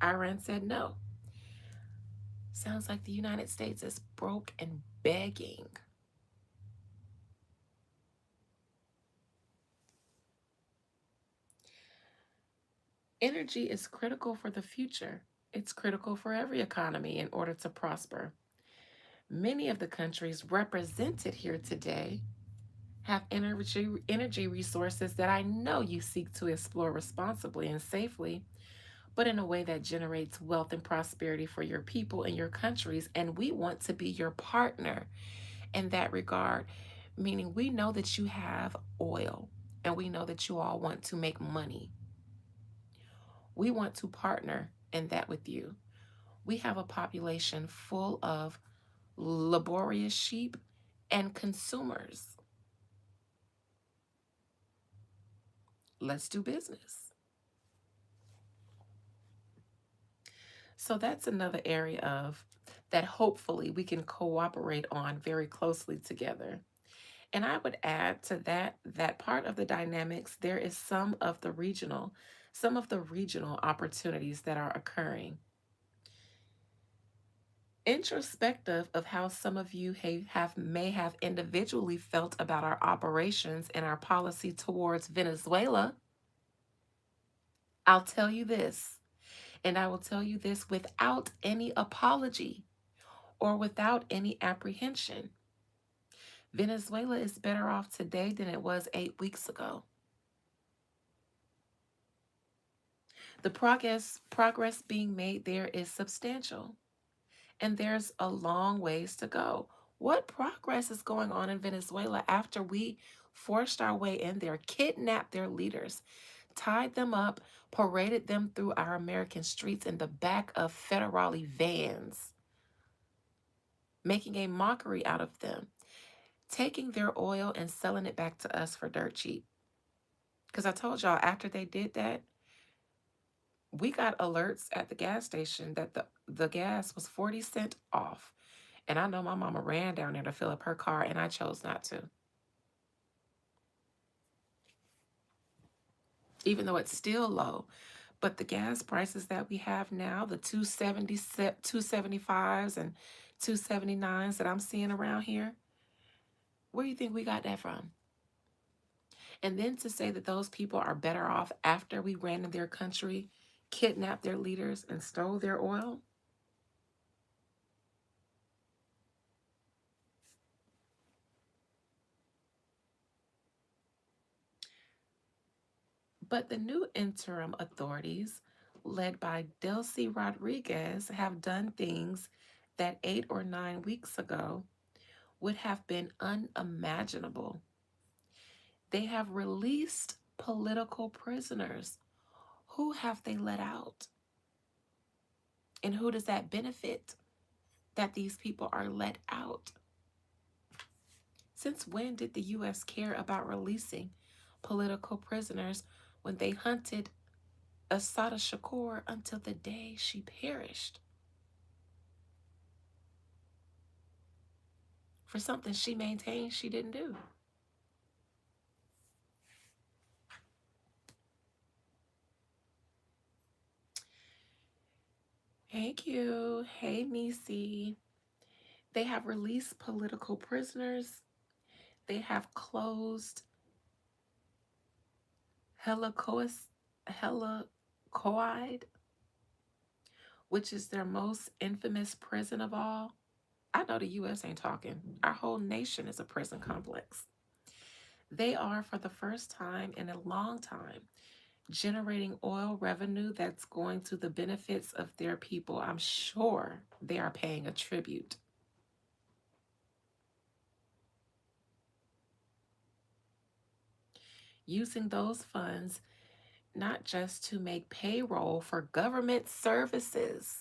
Iran said no. Sounds like the United States is broke and begging. Energy is critical for the future. It's critical for every economy in order to prosper. Many of the countries represented here today have energy resources that I know you seek to explore responsibly and safely, but in a way that generates wealth and prosperity for your people and your countries. And we want to be your partner in that regard, meaning we know that you have oil and we know that you all want to make money. We want to partner in that with you. We have a population full of laborious sheep and consumers. Let's do business. So that's another area of that hopefully we can cooperate on very closely together. And I would add to that part of the dynamics, there is some of the regional opportunities that are occurring. Introspective of how some of you may have individually felt about our operations and our policy towards Venezuela, I'll tell you this, and I will tell you this without any apology or without any apprehension. Venezuela is better off today than it was 8 weeks ago. The progress being made there is substantial, and there's a long ways to go. What progress is going on in Venezuela after we forced our way in there, kidnapped their leaders, tied them up, paraded them through our American streets in the back of federale vans, making a mockery out of them, taking their oil and selling it back to us for dirt cheap? Because I told y'all after they did that, we got alerts at the gas station that the gas was 40 cents off. And I know my mama ran down there to fill up her car, and I chose not to. Even though it's still low. But the gas prices that we have now, the 275s and 279s that I'm seeing around here, where do you think we got that from? And then to say that those people are better off after we ran in their country, kidnapped their leaders, and stole their oil? But the new interim authorities, led by Delcy Rodriguez, have done things that 8 or 9 weeks ago would have been unimaginable. They have released political prisoners. Who have they let out? And who does that benefit that these people are let out? Since when did the U.S. care about releasing political prisoners when they hunted Assata Shakur until the day she perished for something she maintained she didn't do? Thank you. Hey, Nisi. They have released political prisoners. They have closed Helicoide, which is their most infamous prison of all. I know the U.S. ain't talking. Our whole nation is a prison complex. They are, for the first time in a long time, generating oil revenue that's going to the benefits of their people. I'm sure they are paying a tribute. Using those funds not just to make payroll for government services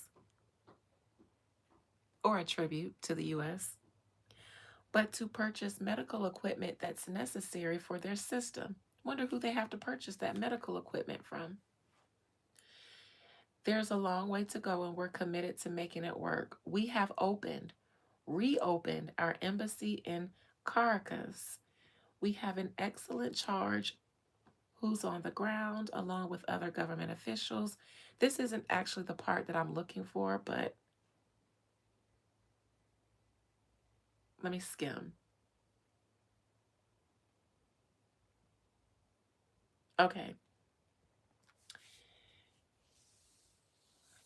or a tribute to the U.S., but to purchase medical equipment that's necessary for their system. Wonder who they have to purchase that medical equipment from. There's a long way to go, and we're committed to making it work. We have reopened our embassy in Caracas. We have an excellent charge who's on the ground along with other government officials. This isn't actually the part that I'm looking for, but let me skim. Okay.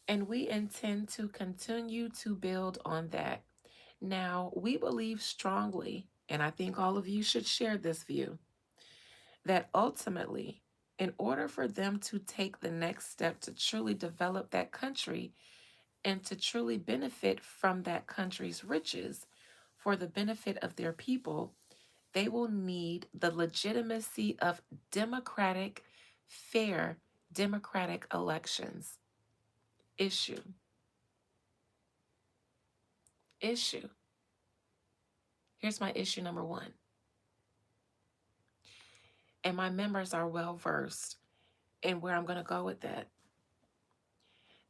And we intend to continue to build on that. Now, we believe strongly, and I think all of you should share this view, that ultimately, in order for them to take the next step to truly develop that country and to truly benefit from that country's riches for the benefit of their people, they will need the legitimacy of democratic, fair, democratic elections. Issue. Issue. Here's my issue number one. And my members are well versed in where I'm going to go with that.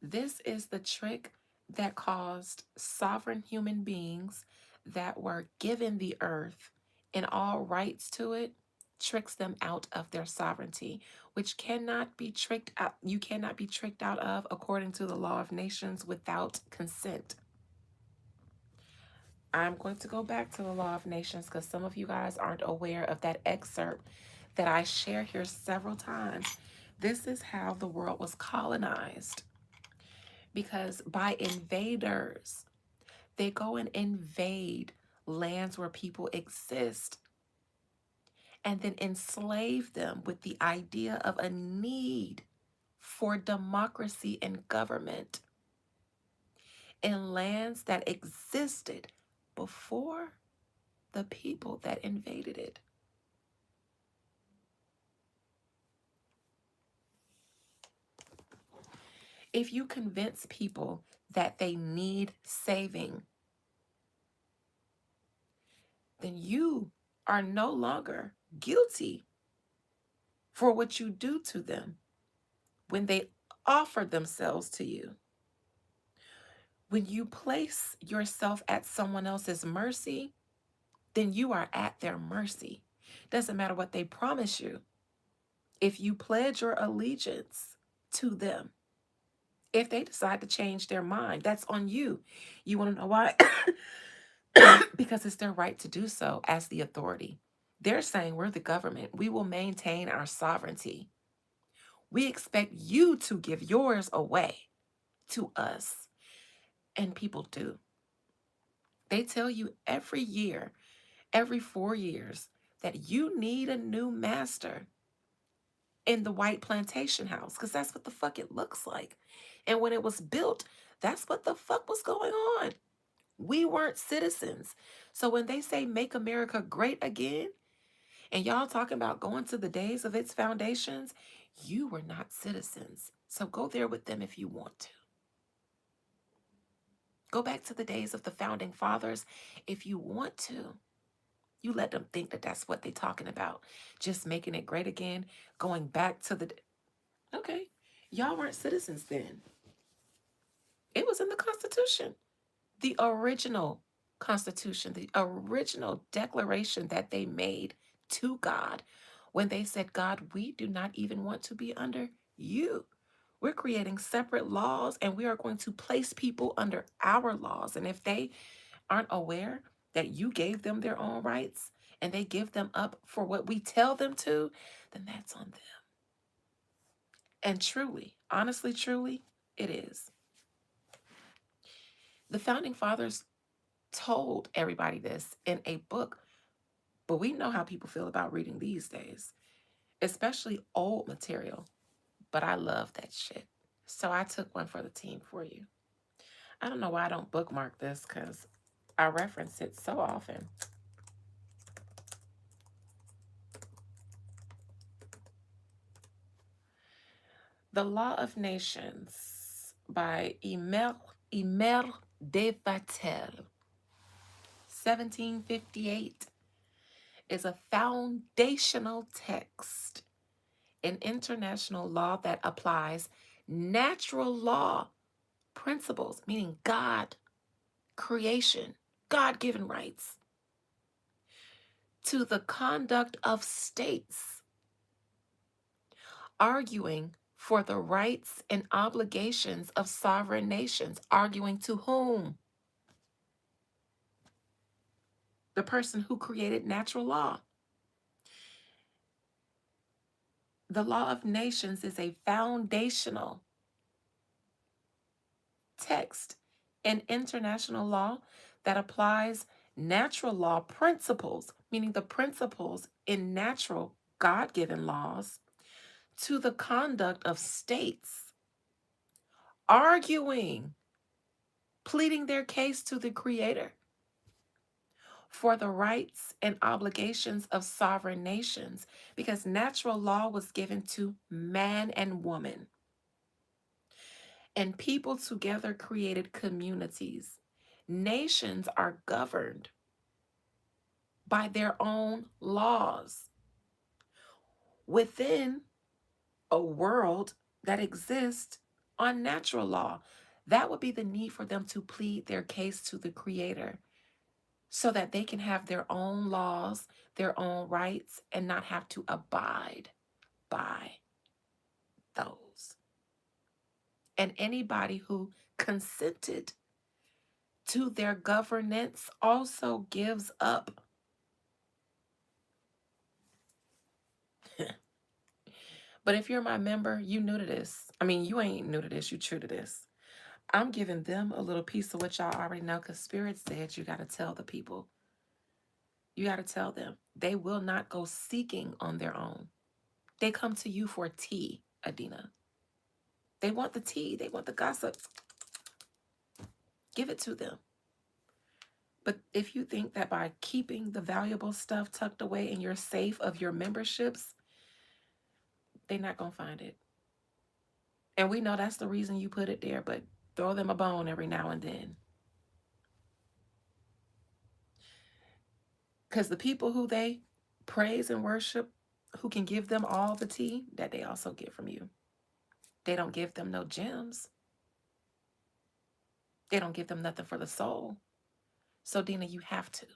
This is the trick that caused sovereign human beings that were given the earth and all rights to it, tricks them out of their sovereignty, which cannot be tricked out. You cannot be tricked out of according to the law of nations without consent. I'm going to go back to the law of nations because some of you guys aren't aware of that excerpt that I share here several times. This is how the world was colonized, because by invaders, they go and invade lands where people exist and then enslave them with the idea of a need for democracy and government in lands that existed before the people that invaded it. If you convince people that they need saving, then you are no longer guilty for what you do to them when they offer themselves to you. When you place yourself at someone else's mercy, then you are at their mercy. Doesn't matter what they promise you. If you pledge your allegiance to them, if they decide to change their mind, that's on you. You want to know why? Because it's their right to do so as the authority. They're saying, we're the government. We will maintain our sovereignty. We expect you to give yours away to us. And people do. They tell you every year, every 4 years, that you need a new master in the white plantation house, because that's what the fuck it looks like. And when it was built, that's what the fuck was going on. We weren't citizens. So when they say make America great again, and y'all talking about going to the days of its foundations, you were not citizens. So go there with them if you want to. Go back to the days of the founding fathers if you want to. You let them think that that's what they're talking about. Just making it great again, going back to the... Okay, y'all weren't citizens then. It was in the Constitution. The original Constitution, the original declaration that they made to God when they said, God, we do not even want to be under you. We're creating separate laws and we are going to place people under our laws. And if they aren't aware that you gave them their own rights and they give them up for what we tell them to, then that's on them. And truly, honestly, truly, it is. The founding fathers told everybody this in a book, but we know how people feel about reading these days, especially old material. But I love that shit. So I took one for the team for you. I don't know why I don't bookmark this because I reference it so often. The Law of Nations by Emer de Vattel, 1758, is a foundational text in international law that applies natural law principles, meaning God, creation, God-given rights, to the conduct of states, arguing for the rights and obligations of sovereign nations. Arguing to whom? The person who created natural law. The Law of Nations is a foundational text in international law that applies natural law principles, meaning the principles in natural God-given laws, to the conduct of states, arguing, pleading their case to the Creator for the rights and obligations of sovereign nations, because natural law was given to man and woman. And people together created communities. Nations are governed by their own laws within a world that exists on natural law. That would be the need for them to plead their case to the Creator so that they can have their own laws, their own rights, and not have to abide by those. And anybody who consented to their governance also gives up But if you're my member, you new to this. I mean, you ain't new to this, you true to this. I'm giving them a little piece of what y'all already know because Spirit said you got to tell the people. You got to tell them. They will not go seeking on their own. They come to you for tea, Adina. They want the tea. They want the gossip. Give it to them. But if you think that by keeping the valuable stuff tucked away in your safe of your memberships, they're not going to find it. And we know that's the reason you put it there, but throw them a bone every now and then. Because the people who they praise and worship, who can give them all the tea, that they also get from you. They don't give them no gems. They don't give them nothing for the soul. So, Dina, you have to.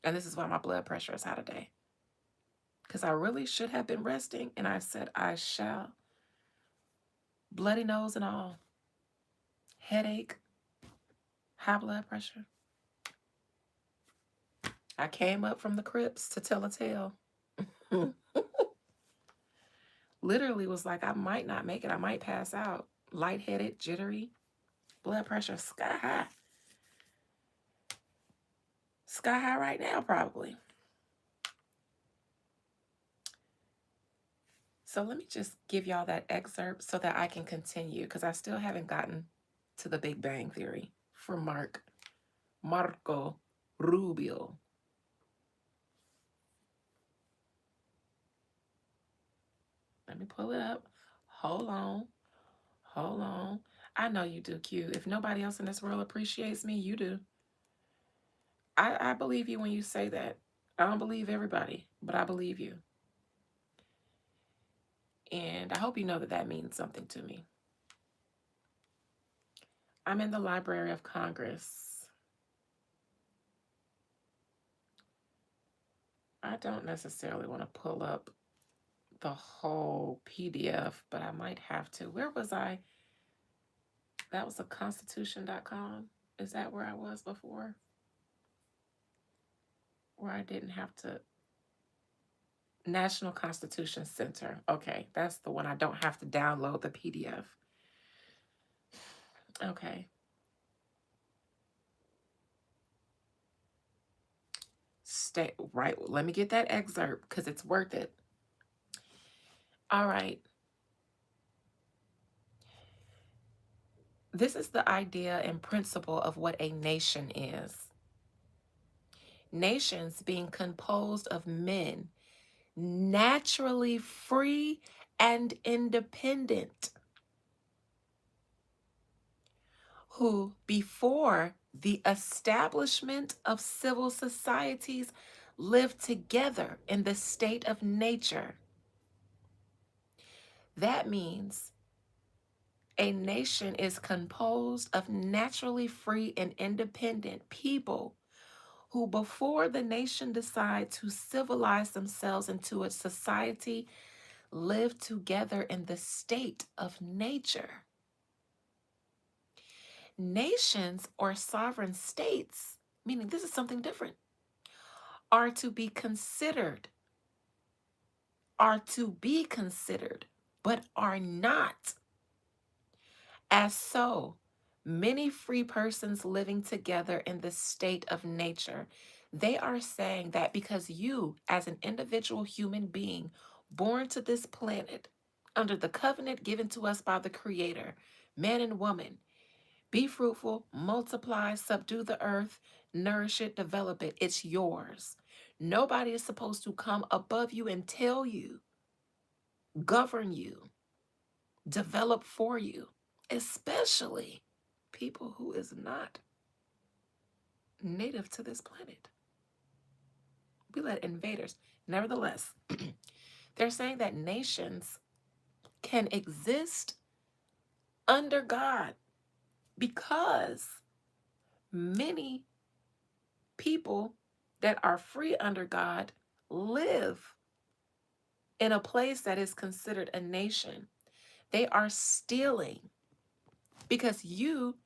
And this is why my blood pressure is high today. Because I really should have been resting, and I said, I shall. Bloody nose and all. Headache. High blood pressure. I came up from the crypts to tell a tale. Literally was like, I might not make it. I might pass out. Lightheaded, jittery, blood pressure sky high. Sky high right now, probably. So let me just give y'all that excerpt so that I can continue because I still haven't gotten to the Big Bang Theory from Marco Rubio. Let me pull it up. Hold on. Hold on. I know you do, Q. If nobody else in this world appreciates me, you do. I believe you when you say that. I don't believe everybody, but I believe you. And I hope you know that that means something to me. I'm in the Library of Congress. I don't necessarily want to pull up the whole PDF, but I might have to. Where was I? That was a constitution.com. Is that where I was before? Where I didn't have to. National Constitution Center. Okay, that's the one I don't have to download the PDF. Okay. Stay right. Let me get that excerpt because it's worth it. All right. This is the idea and principle of what a nation is. Nations being composed of men naturally free and independent, who, before the establishment of civil societies, lived together in the state of nature. That means a nation is composed of naturally free and independent people who, before the nation decide to civilize themselves into a society, live together in the state of nature. Nations or sovereign states, meaning this is something different, are to be considered, but are not. As so, many free persons living together in the state of nature, they are saying that because you, as an individual human being, born to this planet, under the covenant given to us by the Creator, man and woman, be fruitful, multiply, subdue the earth, nourish it, develop it. It's yours. Nobody is supposed to come above you and tell you, govern you, develop for you, especially people who is not native to this planet. We let invaders. Nevertheless, they're saying that nations can exist under God because many people that are free under God live in a place that is considered a nation. They are stealing because you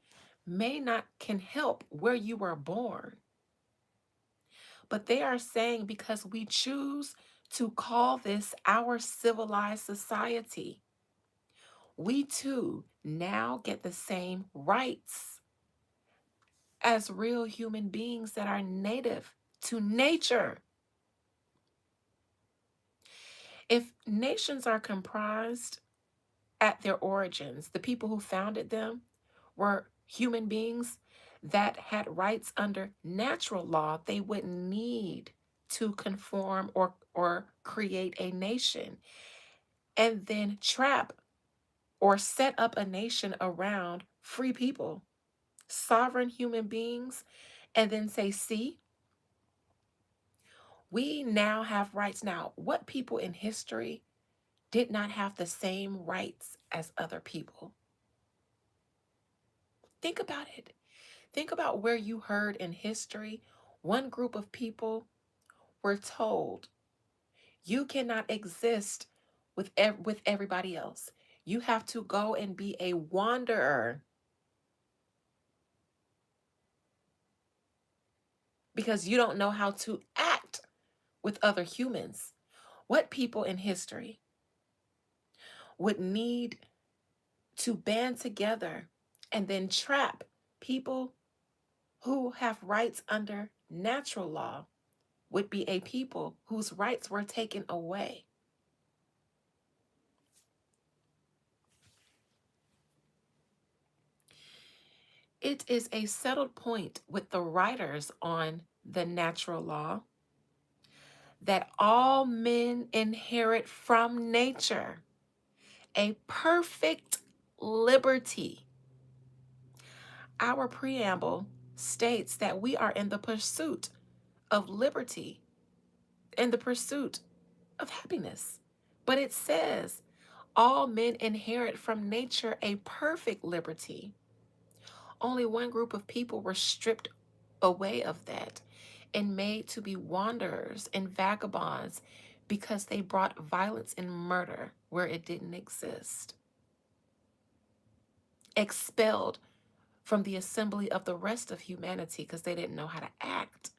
may not can help where you were born. But they are saying because we choose to call this our civilized society. We too now get the same rights as real human beings that are native to nature. If nations are comprised at their origins, the people who founded them were human beings that had rights under natural law, they wouldn't need to conform or create a nation and then trap or set up a nation around free people, sovereign human beings, and then say, see, we now have rights. Now, what people in history did not have the same rights as other people? Think about it. Think about where you heard in history one group of people were told, you cannot exist with everybody else. You have to go and be a wanderer because you don't know how to act with other humans. What people in history would need to band together and then trap people who have rights under natural law would be a people whose rights were taken away. It is a settled point with the writers on the natural law that all men inherit from nature a perfect liberty. Our preamble states that we are in the pursuit of liberty, in the pursuit of happiness. But it says all men inherit from nature a perfect liberty. Only one group of people were stripped away of that and made to be wanderers and vagabonds because they brought violence and murder where it didn't exist. Expelled from the assembly of the rest of humanity because they didn't know how to act.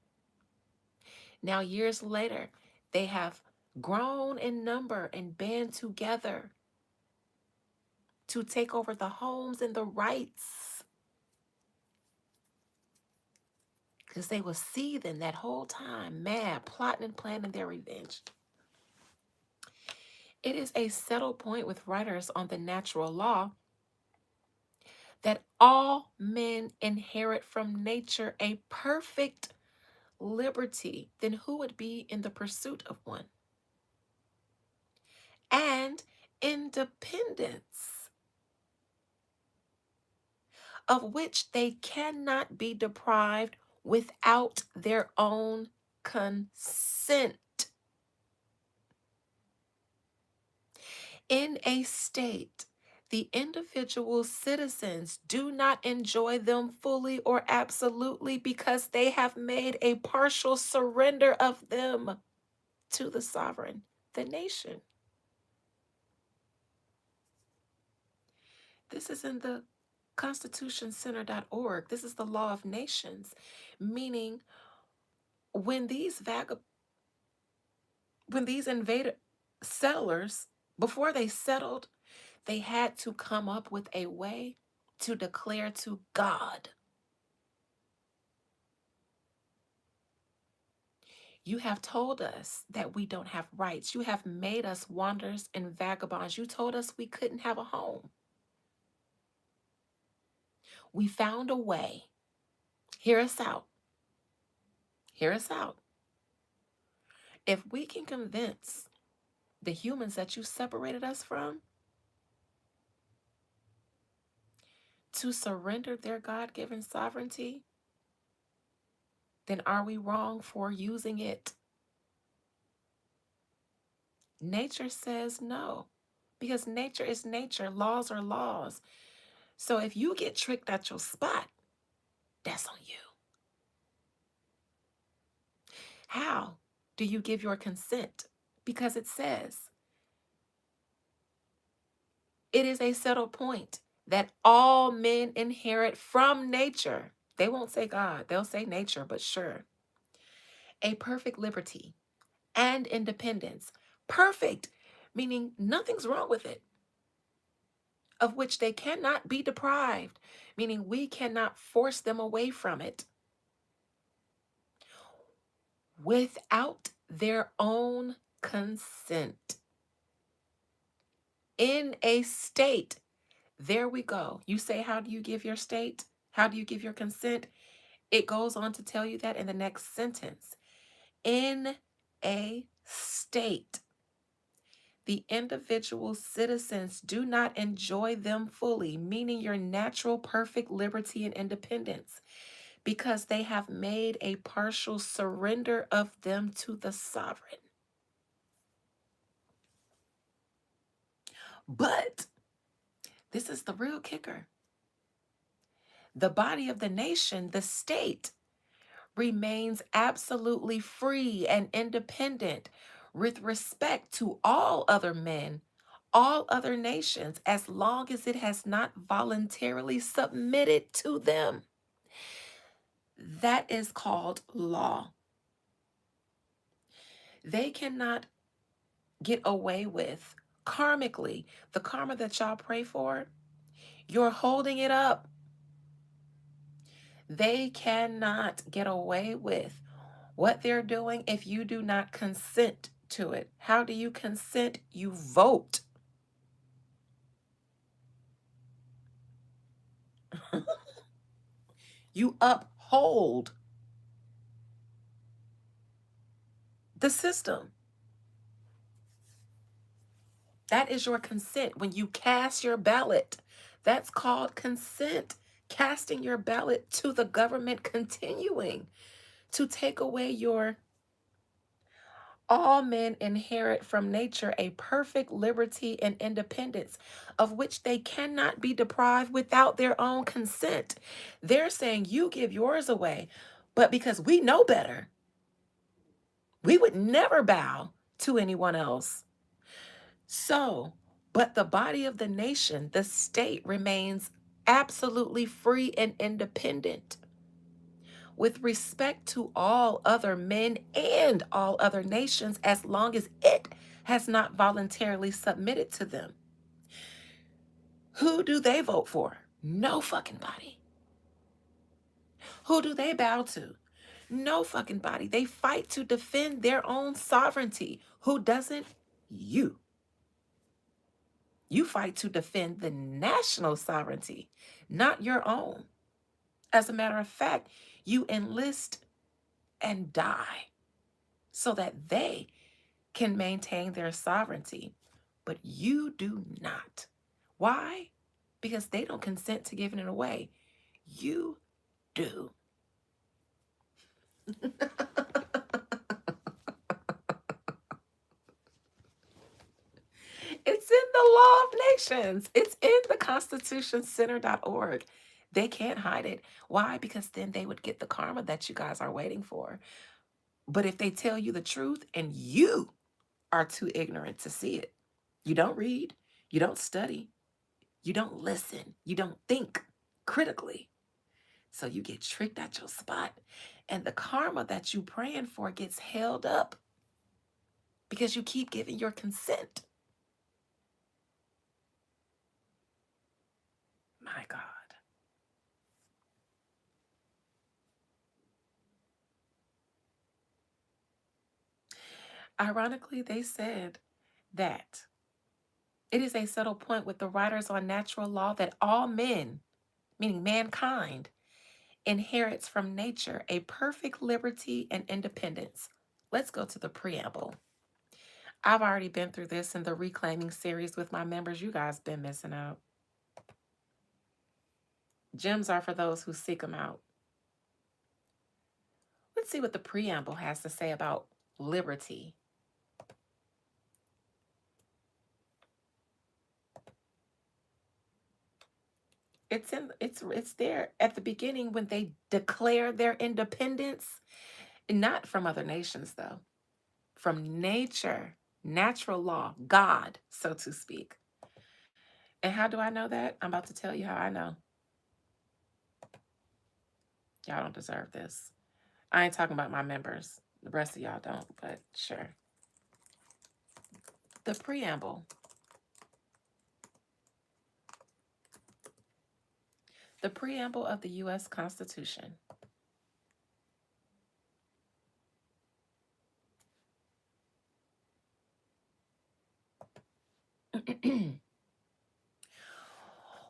Now, years later, they have grown in number and band together to take over the homes and the rights because they were seething that whole time, mad, plotting and planning their revenge. It is a settled point with writers on the natural law that all men inherit from nature a perfect liberty. Then who would be in the pursuit of one? And independence, of which they cannot be deprived without their own consent. In a state, the individual citizens do not enjoy them fully or absolutely because they have made a partial surrender of them to the sovereign, the nation. This is in the constitutioncenter.org. This is the law of nations, meaning when these invader settlers, before they settled, they had to come up with a way to declare to God, you have told us that we don't have rights. You have made us wanderers and vagabonds. You told us we couldn't have a home. We found a way. Hear us out. Hear us out. If we can convince the humans that you separated us from to surrender their God-given sovereignty, then are we wrong for using it? Nature says no, because nature is nature. Laws are laws. So if you get tricked at your spot, that's on you. How do you give your consent? Because it says it is a settled point that all men inherit from nature. They won't say God, they'll say nature, but sure. A perfect liberty, and independence. Perfect, meaning nothing's wrong with it, of which they cannot be deprived, meaning we cannot force them away from it without their own consent. In a state, there we go. You say, how do you give your state? How do you give your consent? It goes on to tell you that in the next sentence. In a state, the individual citizens do not enjoy them fully, meaning your natural perfect liberty and independence, because they have made a partial surrender of them to the sovereign. But this is the real kicker. The body of the nation, the state, remains absolutely free and independent with respect to all other men, all other nations, as long as it has not voluntarily submitted to them. That is called law. They cannot get away with karmically the karma that y'all pray for. You're holding it up. They cannot get away with what they're doing if you do not consent to it. How do you consent? You vote. You uphold the system. That is your consent. When you cast your ballot, that's called consent. Casting your ballot to the government continuing to take away your all men inherit from nature a perfect liberty and independence, of which they cannot be deprived without their own consent. They're saying you give yours away, but because we know better, we would never bow to anyone else. So, but the body of the nation, the state, remains absolutely free and independent with respect to all other men and all other nations, as long as it has not voluntarily submitted to them. Who do they vote for? No fucking body. Who do they bow to? No fucking body. They fight to defend their own sovereignty. Who doesn't? You. You fight to defend the national sovereignty, not your own. As a matter of fact, you enlist and die so that they can maintain their sovereignty, but you do not. Why? Because they don't consent to giving it away. You do. It's in the Law of Nations. It's in the constitutioncenter.org. They can't hide it. Why? Because then they would get the karma that you guys are waiting for. But if they tell you the truth and you are too ignorant to see it, you don't read, you don't study, you don't listen, you don't think critically. So you get tricked at your spot. And the karma that you praying for gets held up because you keep giving your consent. My God. Ironically, they said that it is a settled point with the writers on natural law that all men, meaning mankind, inherits from nature a perfect liberty and independence. Let's go to the preamble. I've already been through this in the Reclaiming series with my members. You guys been missing out. Gems are for those who seek them out. Let's see what the preamble has to say about liberty. It's there at the beginning when they declare their independence, not from other nations though, from nature, natural law, God, so to speak. And how do I know that? I'm about to tell you how I know. Y'all don't deserve this. I ain't talking about my members. The rest of y'all don't, but sure. The preamble. The preamble of the U.S. Constitution.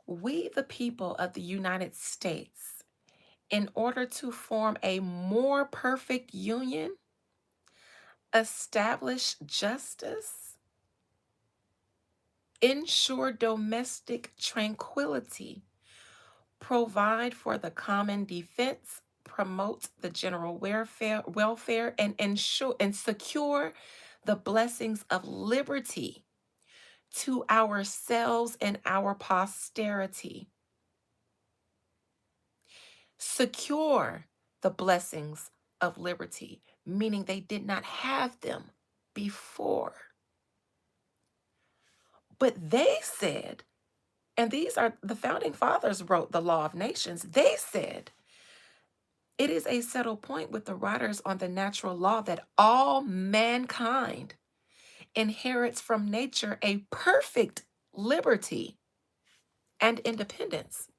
We, the people of the United States, in order to form a more perfect union, establish justice, ensure domestic tranquility, provide for the common defense, promote the general welfare, and ensure and secure the blessings of liberty to ourselves and our posterity. Secure the blessings of liberty, meaning they did not have them before. But they said, and these are the founding fathers wrote the Law of Nations, they said, it is a settled point with the writers on the natural law that all mankind inherits from nature a perfect liberty and independence.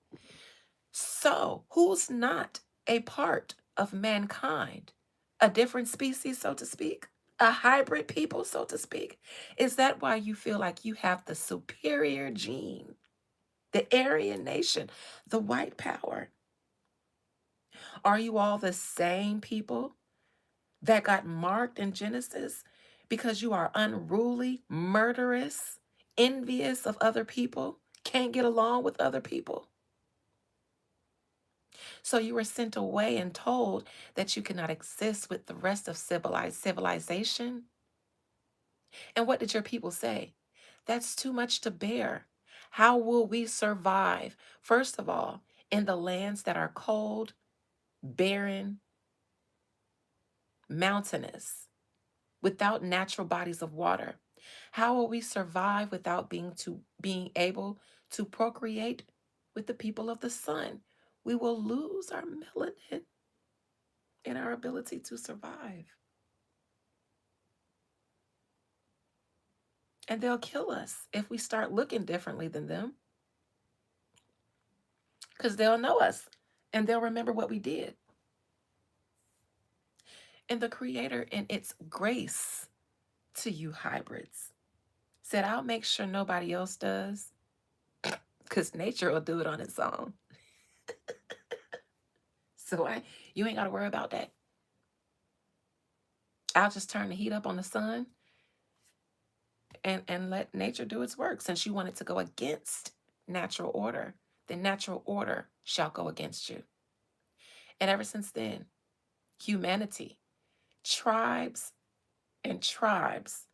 So, who's not a part of mankind? A different species, so to speak? A hybrid people, so to speak? Is that why you feel like you have the superior gene, the Aryan nation, the white power? Are you all the same people that got marked in Genesis because you are unruly, murderous, envious of other people, can't get along with other people? So you were sent away and told that you cannot exist with the rest of civilization. And what did your people say? That's too much to bear. How will we survive? First of all, in the lands that are cold, barren, mountainous, without natural bodies of water. How will we survive without being able to procreate with the people of the sun? We will lose our melanin and our ability to survive. And they'll kill us if we start looking differently than them, because they'll know us and they'll remember what we did. And the Creator, in its grace to you hybrids, said, I'll make sure nobody else does, because nature will do it on its own. So you ain't got to worry about that. I'll just turn the heat up on the sun and let nature do its work. Since you wanted to go against natural order, then natural order shall go against you. And ever since then, humanity, tribes and tribes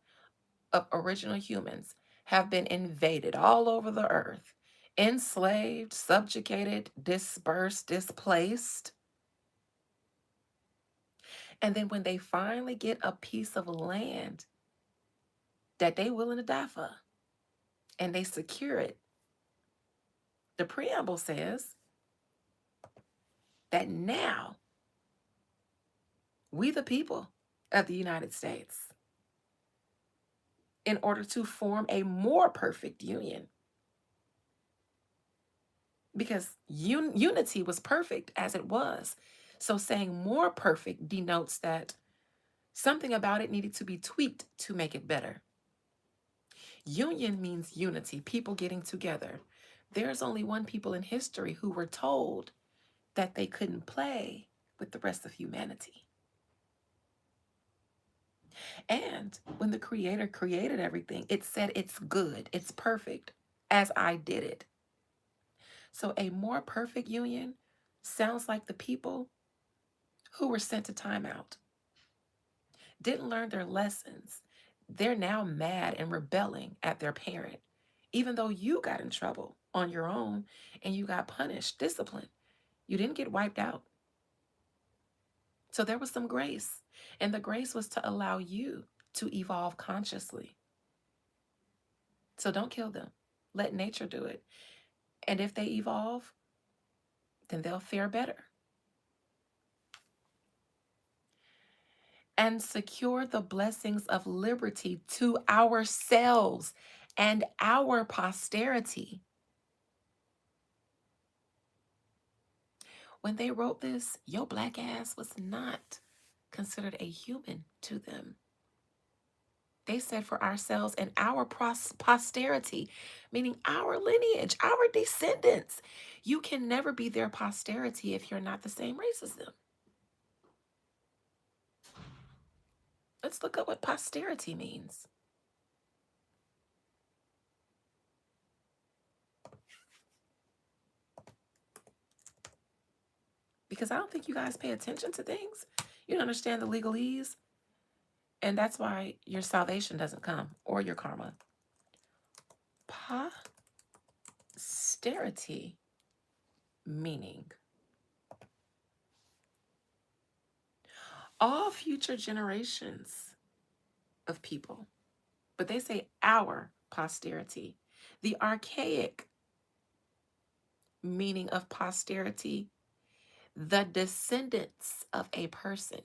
of original humans have been invaded all over the earth, enslaved, subjugated, dispersed, displaced. And then when they finally get a piece of land that they willing to die for, and they secure it, the preamble says that now we, the people of the United States, in order to form a more perfect union, because unity was perfect as it was. So saying more perfect denotes that something about it needed to be tweaked to make it better. Union means unity, people getting together. There's only one people in history who were told that they couldn't play with the rest of humanity. And when the Creator created everything, it said it's good, it's perfect, as I did it. So a more perfect union sounds like the people who were sent to timeout, didn't learn their lessons. They're now mad and rebelling at their parent, even though you got in trouble on your own and you got punished, disciplined. You didn't get wiped out. So there was some grace, and the grace was to allow you to evolve consciously. So don't kill them. Let nature do it. And if they evolve, then they'll fare better. and secure the blessings of liberty to ourselves and our posterity. When they wrote this, your black ass was not considered a human to them. They said for ourselves and our posterity, meaning our lineage, our descendants. You can never be their posterity if you're not the same race as them. Let's look up what posterity means. Because I don't think you guys pay attention to things. You don't understand the legalese. And that's why your salvation doesn't come or your karma. Posterity meaning all future generations of people, but they say our posterity. The archaic meaning of posterity, the descendants of a person.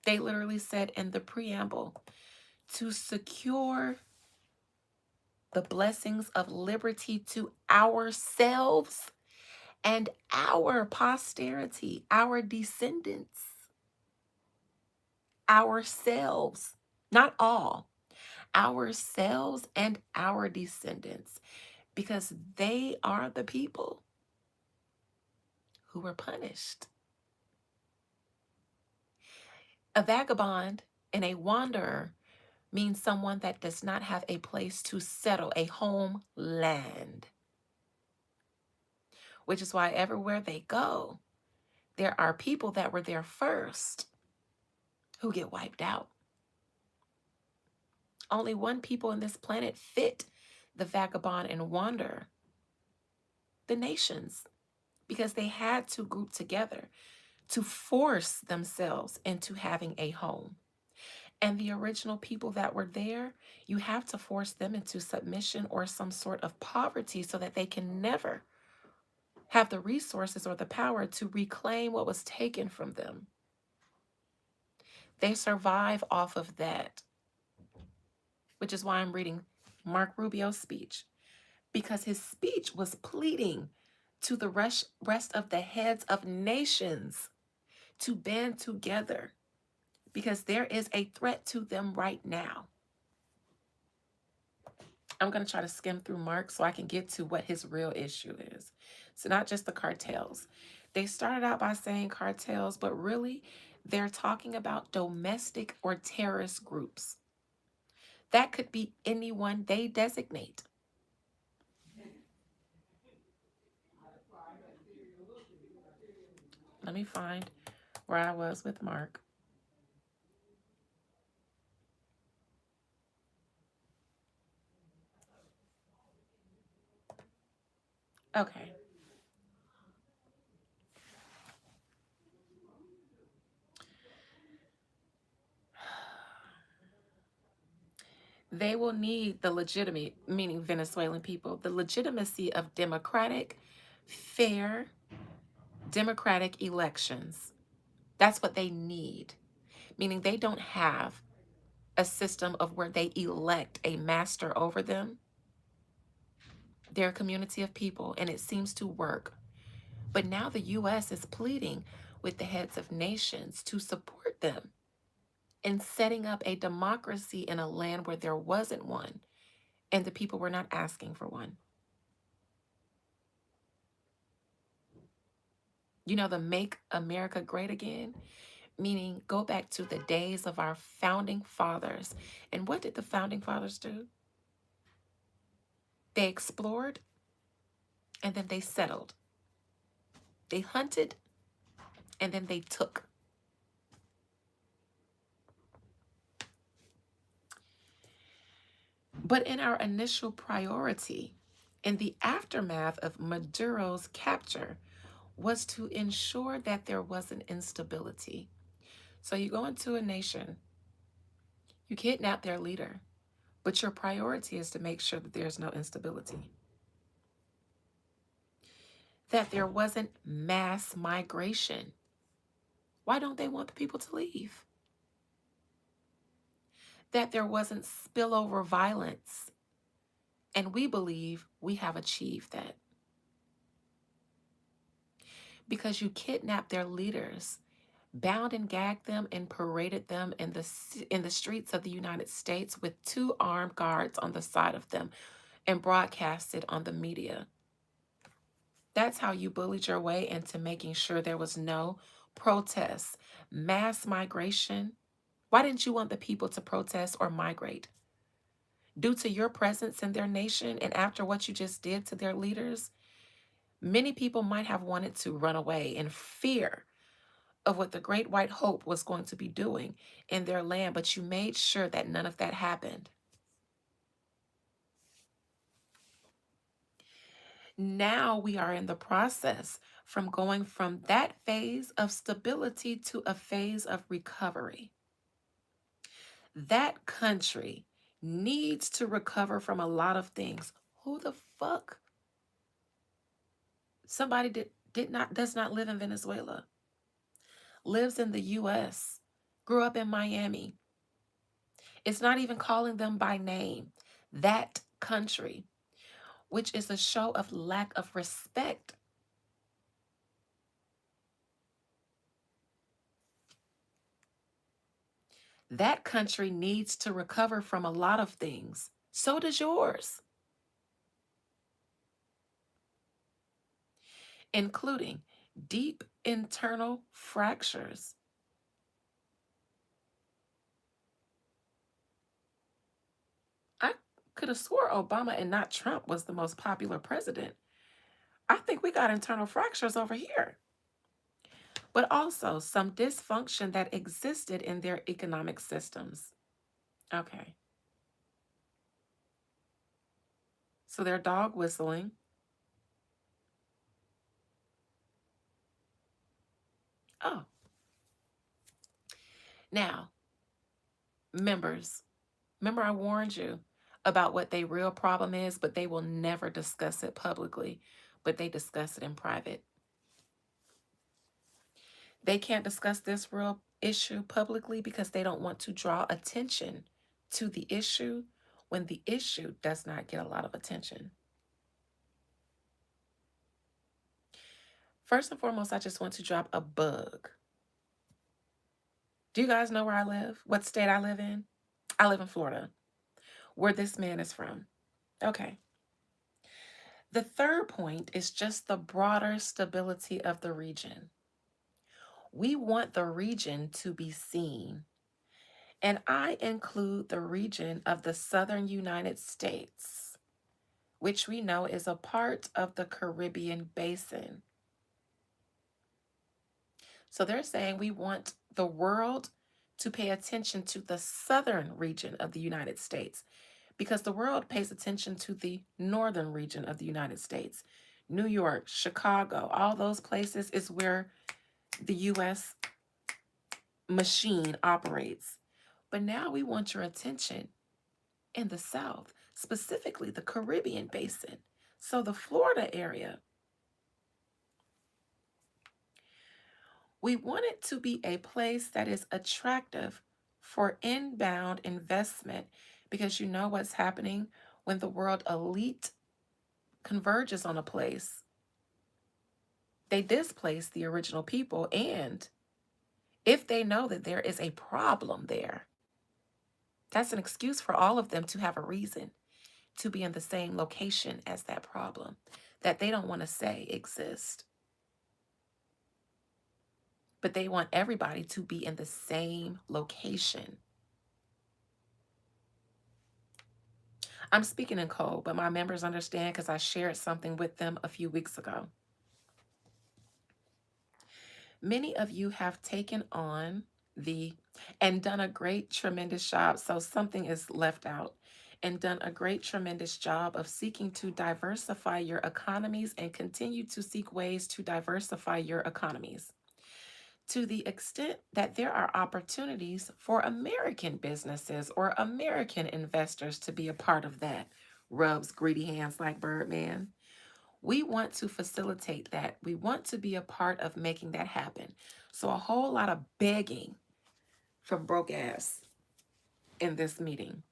They literally said in the preamble, to secure the blessings of liberty to ourselves and our posterity, our descendants, ourselves, not all, ourselves and our descendants, because they are the people who were punished. A vagabond and a wanderer means someone that does not have a place to settle, a homeland, which is why everywhere they go, there are people that were there first who get wiped out. Only one people on this planet fit the vagabond and wanderer, the nations, because they had to group together to force themselves into having a home. And the original people that were there, you have to force them into submission or some sort of poverty so that they can never have the resources or the power to reclaim what was taken from them. They survive off of that, which is why I'm reading Mark Rubio's speech, because his speech was pleading to the rest of the heads of nations to band together because there is a threat to them right now. I'm going to try to skim through Mark so I can get to what his real issue is. So not just the cartels. They started out by saying cartels, but really they're talking about domestic or terrorist groups. That could be anyone they designate. Let me find where I was with Mark. Okay. They will need the legitimate, meaning Venezuelan people, the legitimacy of fair, democratic elections. That's what they need, meaning they don't have a system of where they elect a master over them. They're a community of people, and it seems to work. But now the U.S. is pleading with the heads of nations to support them in setting up a democracy in a land where there wasn't one, and the people were not asking for one. You know, the Make America Great Again, meaning go back to the days of our founding fathers. And what did the founding fathers do? They explored and then they settled. They hunted and then they took. But in our initial priority, in the aftermath of Maduro's capture, was to ensure that there wasn't instability. So you go into a nation, you kidnap their leader, but your priority is to make sure that there's no instability. That there wasn't mass migration. Why don't they want the people to leave? That there wasn't spillover violence. And we believe we have achieved that because you kidnapped their leaders, bound and gagged them, and paraded them in the streets of the United States with two armed guards on the side of them and broadcasted on the media. That's how you bullied your way into making sure there was no protests, mass migration. Why didn't you want the people to protest or migrate? Due to your presence in their nation and after what you just did to their leaders, many people might have wanted to run away in fear of what the Great White Hope was going to be doing in their land, but you made sure that none of that happened. Now we are in the process from going from that phase of stability to a phase of recovery. That country needs to recover from a lot of things. Who the fuck? Somebody does not live in Venezuela, lives in the US, grew up in Miami. It's not even calling them by name. That country, which is a show of lack of respect. That country needs to recover from a lot of things. So does yours, including deep internal fractures. I could have swore Obama and not Trump was the most popular president. I think we got internal fractures over here, but also some dysfunction that existed in their economic systems. Okay, so they're dog whistling. Oh, now, members, remember I warned you about what their real problem is, but they will never discuss it publicly, but they discuss it in private. They can't discuss this real issue publicly because they don't want to draw attention to the issue when the issue does not get a lot of attention. First and foremost, I just want to drop a bug. Do you guys know where I live? What state I live in? I live in Florida, where this man is from. Okay. The third point is just the broader stability of the region. We want the region to be seen, and I include the region of the southern United States, which we know is a part of the Caribbean basin. So they're saying we want the world to pay attention to the southern region of the United States because the world pays attention to the northern region of the United States. New York, Chicago, all those places is where the US machine operates. But now we want your attention in the South, specifically the Caribbean basin. So the Florida area, we want it to be a place that is attractive for inbound investment because you know what's happening when the world elite converges on a place. They displace the original people, and if they know that there is a problem there, that's an excuse for all of them to have a reason to be in the same location as that problem that they don't want to say exists. But they want everybody to be in the same location. I'm speaking in code, but my members understand because I shared something with them a few weeks ago. Many of you have taken on and done a great, tremendous job. So something is left out and done a great, tremendous job of seeking to diversify your economies and continue to seek ways to diversify your economies to the extent that there are opportunities for American businesses or American investors to be a part of that. Rubs greedy hands like Birdman. We want to facilitate that. We want to be a part of making that happen. So, a whole lot of begging from broke ass in this meeting.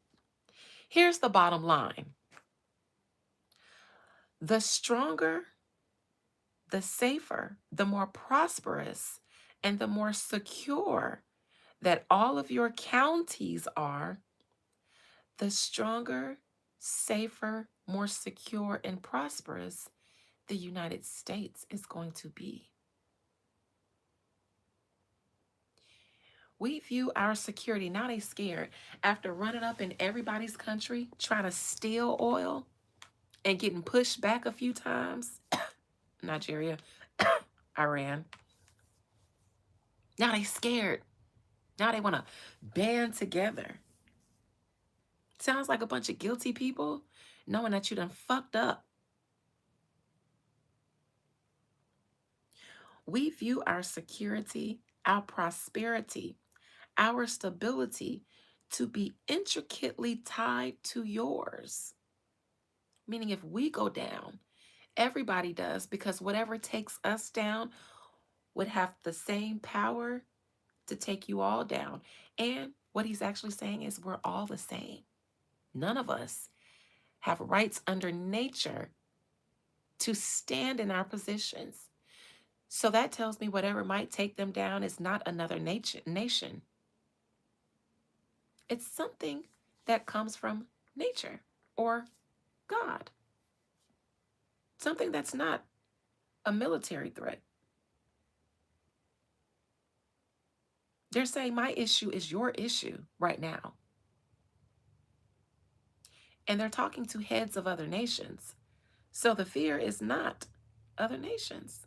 Here's the bottom line: the stronger, the safer, the more prosperous, and the more secure that all of your counties are, the stronger, safer, more secure, and prosperous the United States is going to be. We view our security, now they scared, after running up in everybody's country, trying to steal oil and getting pushed back a few times. Nigeria, Iran. Now they scared. Now they want to band together. Sounds like a bunch of guilty people knowing that you done fucked up. We view our security, our prosperity, our stability to be intricately tied to yours. Meaning, if we go down, everybody does, because whatever takes us down would have the same power to take you all down. And what he's actually saying is we're all the same. None of us have rights under nature to stand in our positions. So that tells me whatever might take them down is not another nation. It's something that comes from nature or God. Something that's not a military threat. They're saying my issue is your issue right now. And they're talking to heads of other nations. So the fear is not other nations.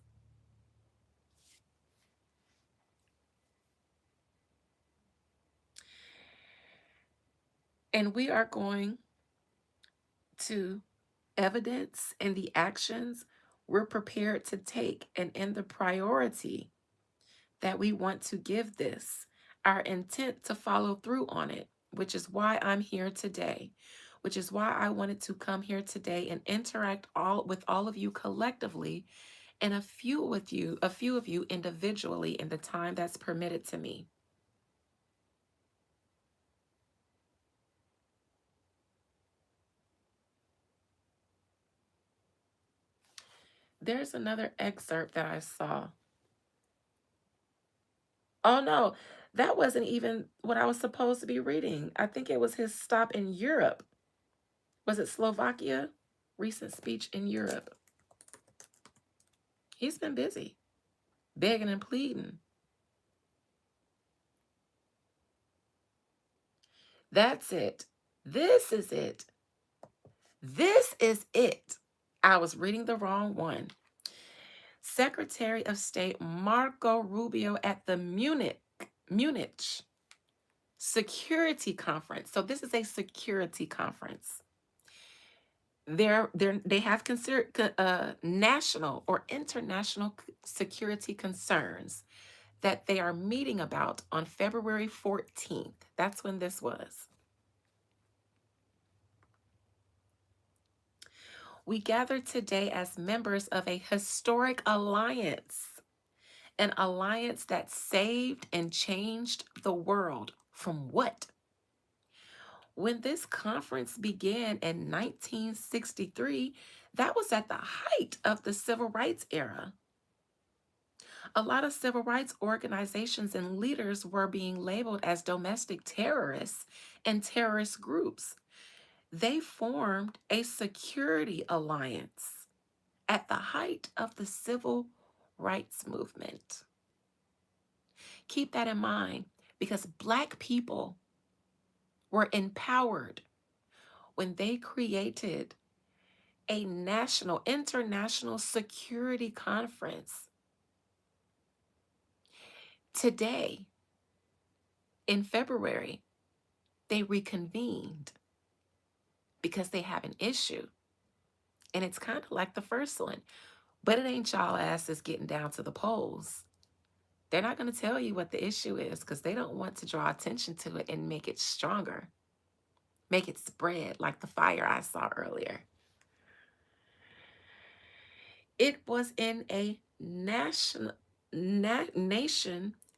And we are going to evidence in the actions we're prepared to take and in the priority that we want to give this, our intent to follow through on it, which is why I'm here today, which is why I wanted to come here today and interact with all of you collectively and a few of you individually in the time that's permitted to me. There's another excerpt that I saw. Oh no, that wasn't even what I was supposed to be reading. I think it was his stop in Europe. Was it Slovakia? Recent speech in Europe. He's been busy, begging and pleading. That's it. This is it. This is it. I was reading the wrong one. Secretary of State Marco Rubio at the Munich Security Conference. So this is a security conference. They have considered national or international security concerns that they are meeting about on February 14th. That's when this was. We gather today as members of a historic alliance, an alliance that saved and changed the world from what? When this conference began in 1963, that was at the height of the civil rights era. A lot of civil rights organizations and leaders were being labeled as domestic terrorists and terrorist groups. They formed a security alliance at the height of the civil rights movement. Keep that in mind, because Black people were empowered when they created a national, international security conference. Today, in February, they reconvened because they have an issue. And it's kind of like the first one, but it ain't y'all asses getting down to the polls. They're not going to tell you what the issue is because they don't want to draw attention to it and make it stronger, make it spread like the fire I saw earlier. It was in a nation,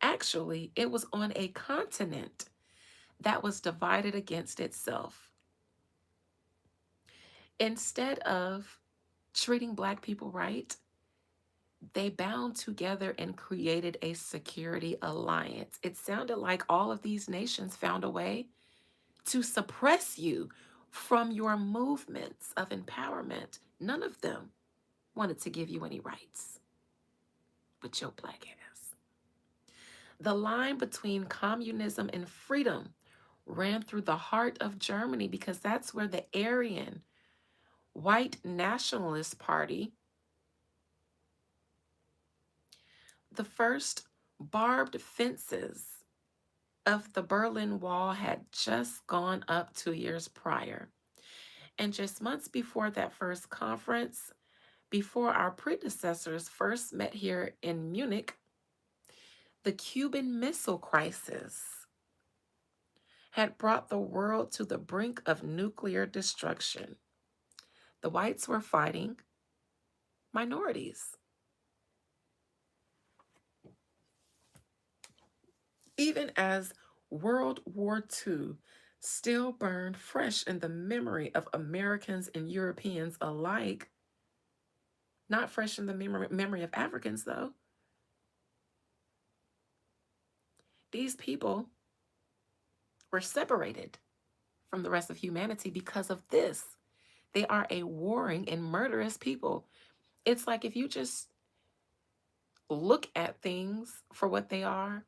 actually, it was on a continent that was divided against itself. Instead of treating Black people right, they bound together and created a security alliance. It sounded like all of these nations found a way to suppress you from your movements of empowerment. None of them wanted to give you any rights, but your Black ass. The line between communism and freedom ran through the heart of Germany because that's where the Aryan white nationalist party, the first barbed fences of the Berlin Wall had just gone up 2 years prior. And just months before that first conference, before our predecessors first met here in Munich, the Cuban Missile Crisis had brought the world to the brink of nuclear destruction. The whites were fighting minorities. Even as World War II still burned fresh in the memory of Americans and Europeans alike, not fresh in the memory of Africans, though, these people were separated from the rest of humanity because of this. They are a warring and murderous people. It's like if you just look at things for what they are,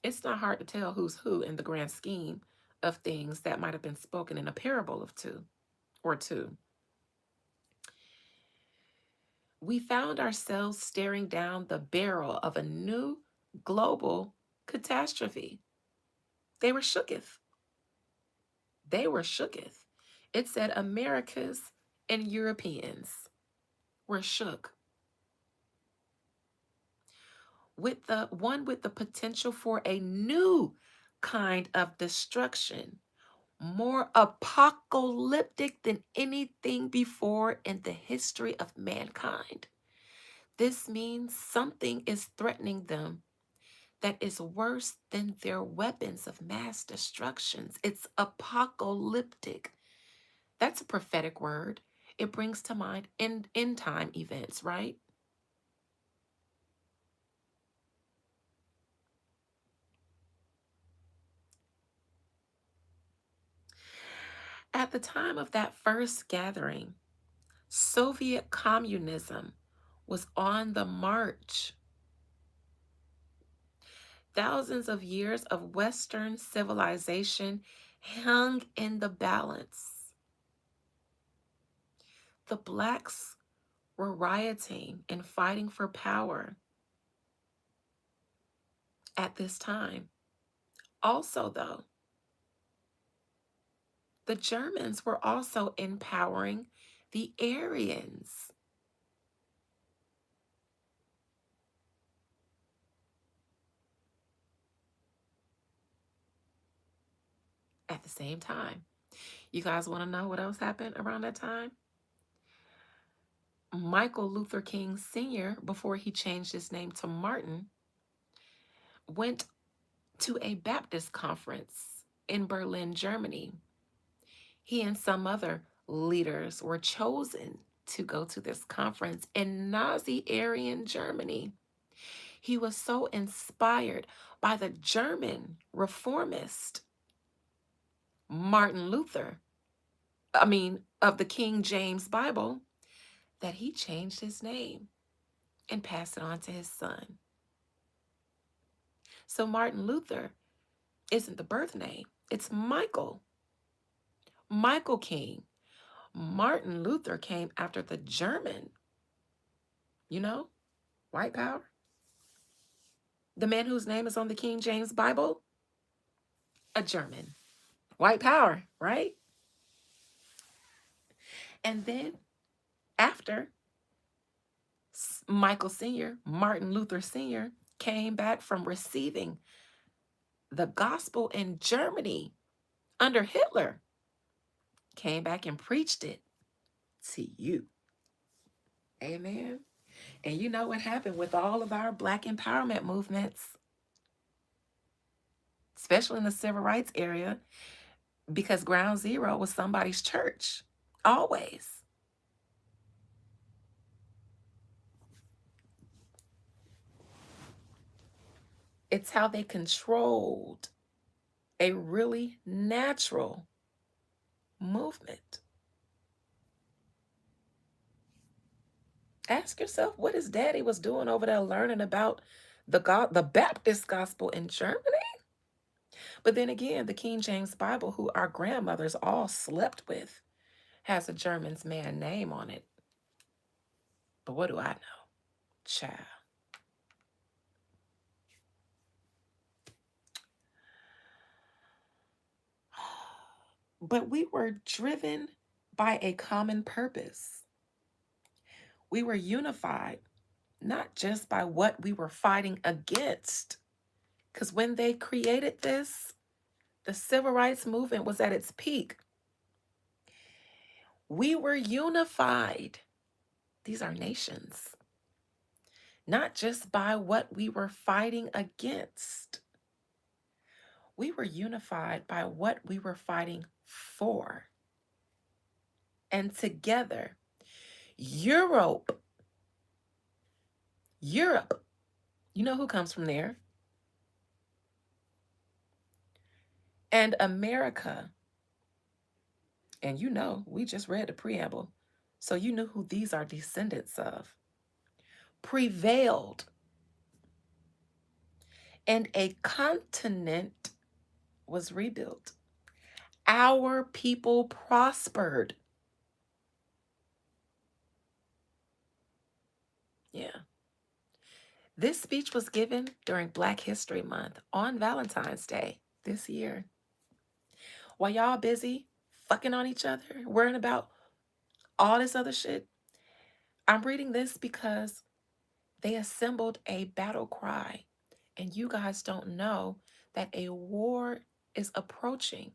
it's not hard to tell who's who in the grand scheme of things that might have been spoken in a parable of two or two. We found ourselves staring down the barrel of a new global catastrophe. They were shooketh. They were shooketh. It said Americas and Europeans were shook. With the potential for a new kind of destruction, more apocalyptic than anything before in the history of mankind. This means something is threatening them that is worse than their weapons of mass destructions. It's apocalyptic. That's a prophetic word. It brings to mind end time events, right? At the time of that first gathering, Soviet communism was on the march. Thousands of years of Western civilization hung in the balance. The Blacks were rioting and fighting for power at this time. Also, though, the Germans were also empowering the Aryans. At the same time. You guys want to know what else happened around that time? Michael Luther King Sr., before he changed his name to Martin, went to a Baptist conference in Berlin, Germany. He and some other leaders were chosen to go to this conference in Nazi Aryan Germany. He was so inspired by the German reformist Martin Luther, of the King James Bible, that he changed his name and passed it on to his son. So Martin Luther isn't the birth name, it's Michael. Michael King. Martin Luther came after the German, white power. The man whose name is on the King James Bible, a German. White power, right? And then after Michael Sr., Martin Luther Sr., came back from receiving the gospel in Germany under Hitler, came back and preached it to you. Amen. And you know what happened with all of our Black empowerment movements, especially in the civil rights area, because ground zero was somebody's church. Always. It's how they controlled a really natural movement. Ask yourself what his daddy was doing over there learning about the Baptist gospel in Germany. But then again, the King James Bible, who our grandmothers all slept with, has a German's man name on it. But what do I know? Child. But we were driven by a common purpose. We were unified, not just by what we were fighting against. Because when they created this, the civil rights movement was at its peak. We were unified. These are nations, not just by what we were fighting against. We were unified by what we were fighting for. And together, Europe, you know who comes from there? And America, and you know, we just read the preamble, so you knew who these are descendants of, prevailed, and a continent was rebuilt. Our people prospered. Yeah. This speech was given during Black History Month on Valentine's Day this year. While y'all busy fucking on each other, worrying about all this other shit, I'm reading this because they assembled a battle cry. And you guys don't know that a war is approaching.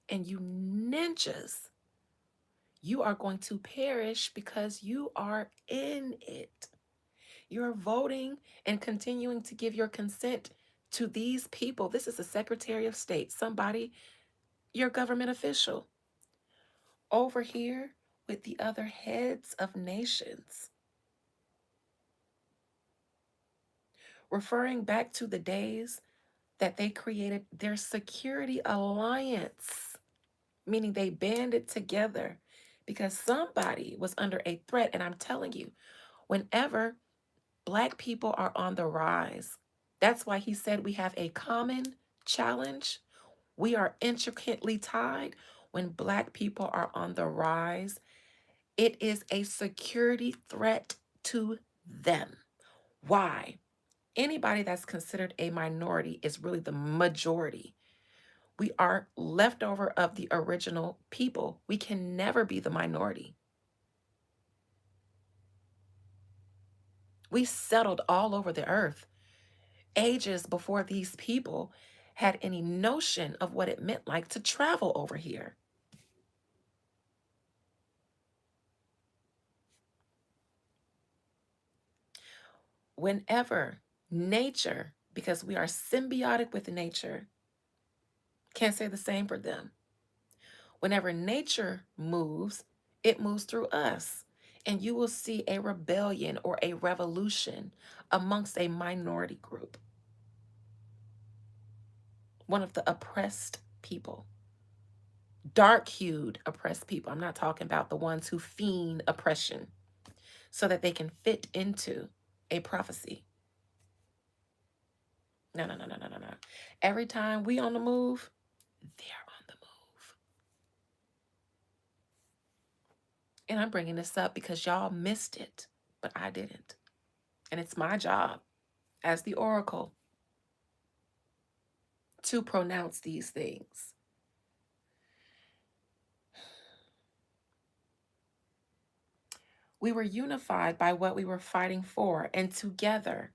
And you ninjas, you are going to perish because you are in it. You're voting and continuing to give your consent to these people. This is a Secretary of State, somebody, your government official, over here with the other heads of nations, referring back to the days that they created their security alliance, meaning they banded together because somebody was under a threat. And I'm telling you, whenever Black people are on the rise, that's why he said we have a common challenge. We are intricately tied. When Black people are on the rise, it is a security threat to them. Why? Anybody that's considered a minority is really the majority. We are leftover of the original people. We can never be the minority. We settled all over the earth ages before these people had any notion of what it meant like to travel over here. Whenever nature, because we are symbiotic with nature, can't say the same for them. Whenever nature moves, it moves through us. And you will see a rebellion or a revolution amongst a minority group, one of the oppressed people, dark hued oppressed people. I'm not talking about the ones who fiend oppression so that they can fit into a prophecy. No, no, no, no, no, no, no. Every time we on the move, they're on the move. And I'm bringing this up because y'all missed it, but I didn't. And it's my job as the oracle to pronounce these things. We were unified by what we were fighting for, and together,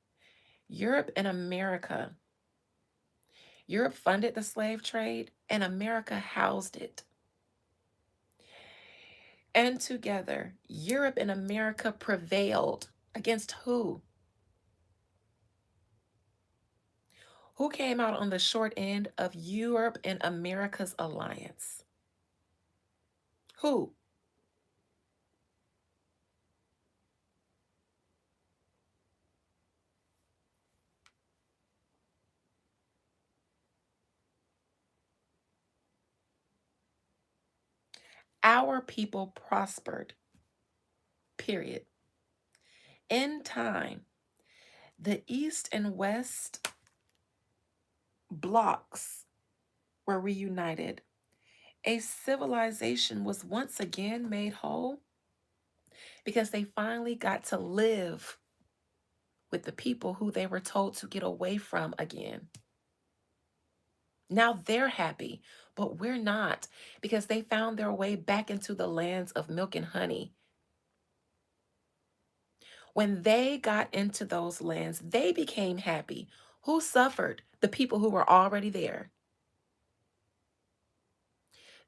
Europe and America. Europe funded the slave trade, and America housed it. And together, Europe and America prevailed against who? Who came out on the short end of Europe and America's alliance? Who? Our people prospered, period. In time, the East and West blocks were reunited. A civilization was once again made whole because they finally got to live with the people who they were told to get away from again. Now they're happy, but we're not because they found their way back into the lands of milk and honey. When they got into those lands, they became happy. Who suffered? The people who were already there.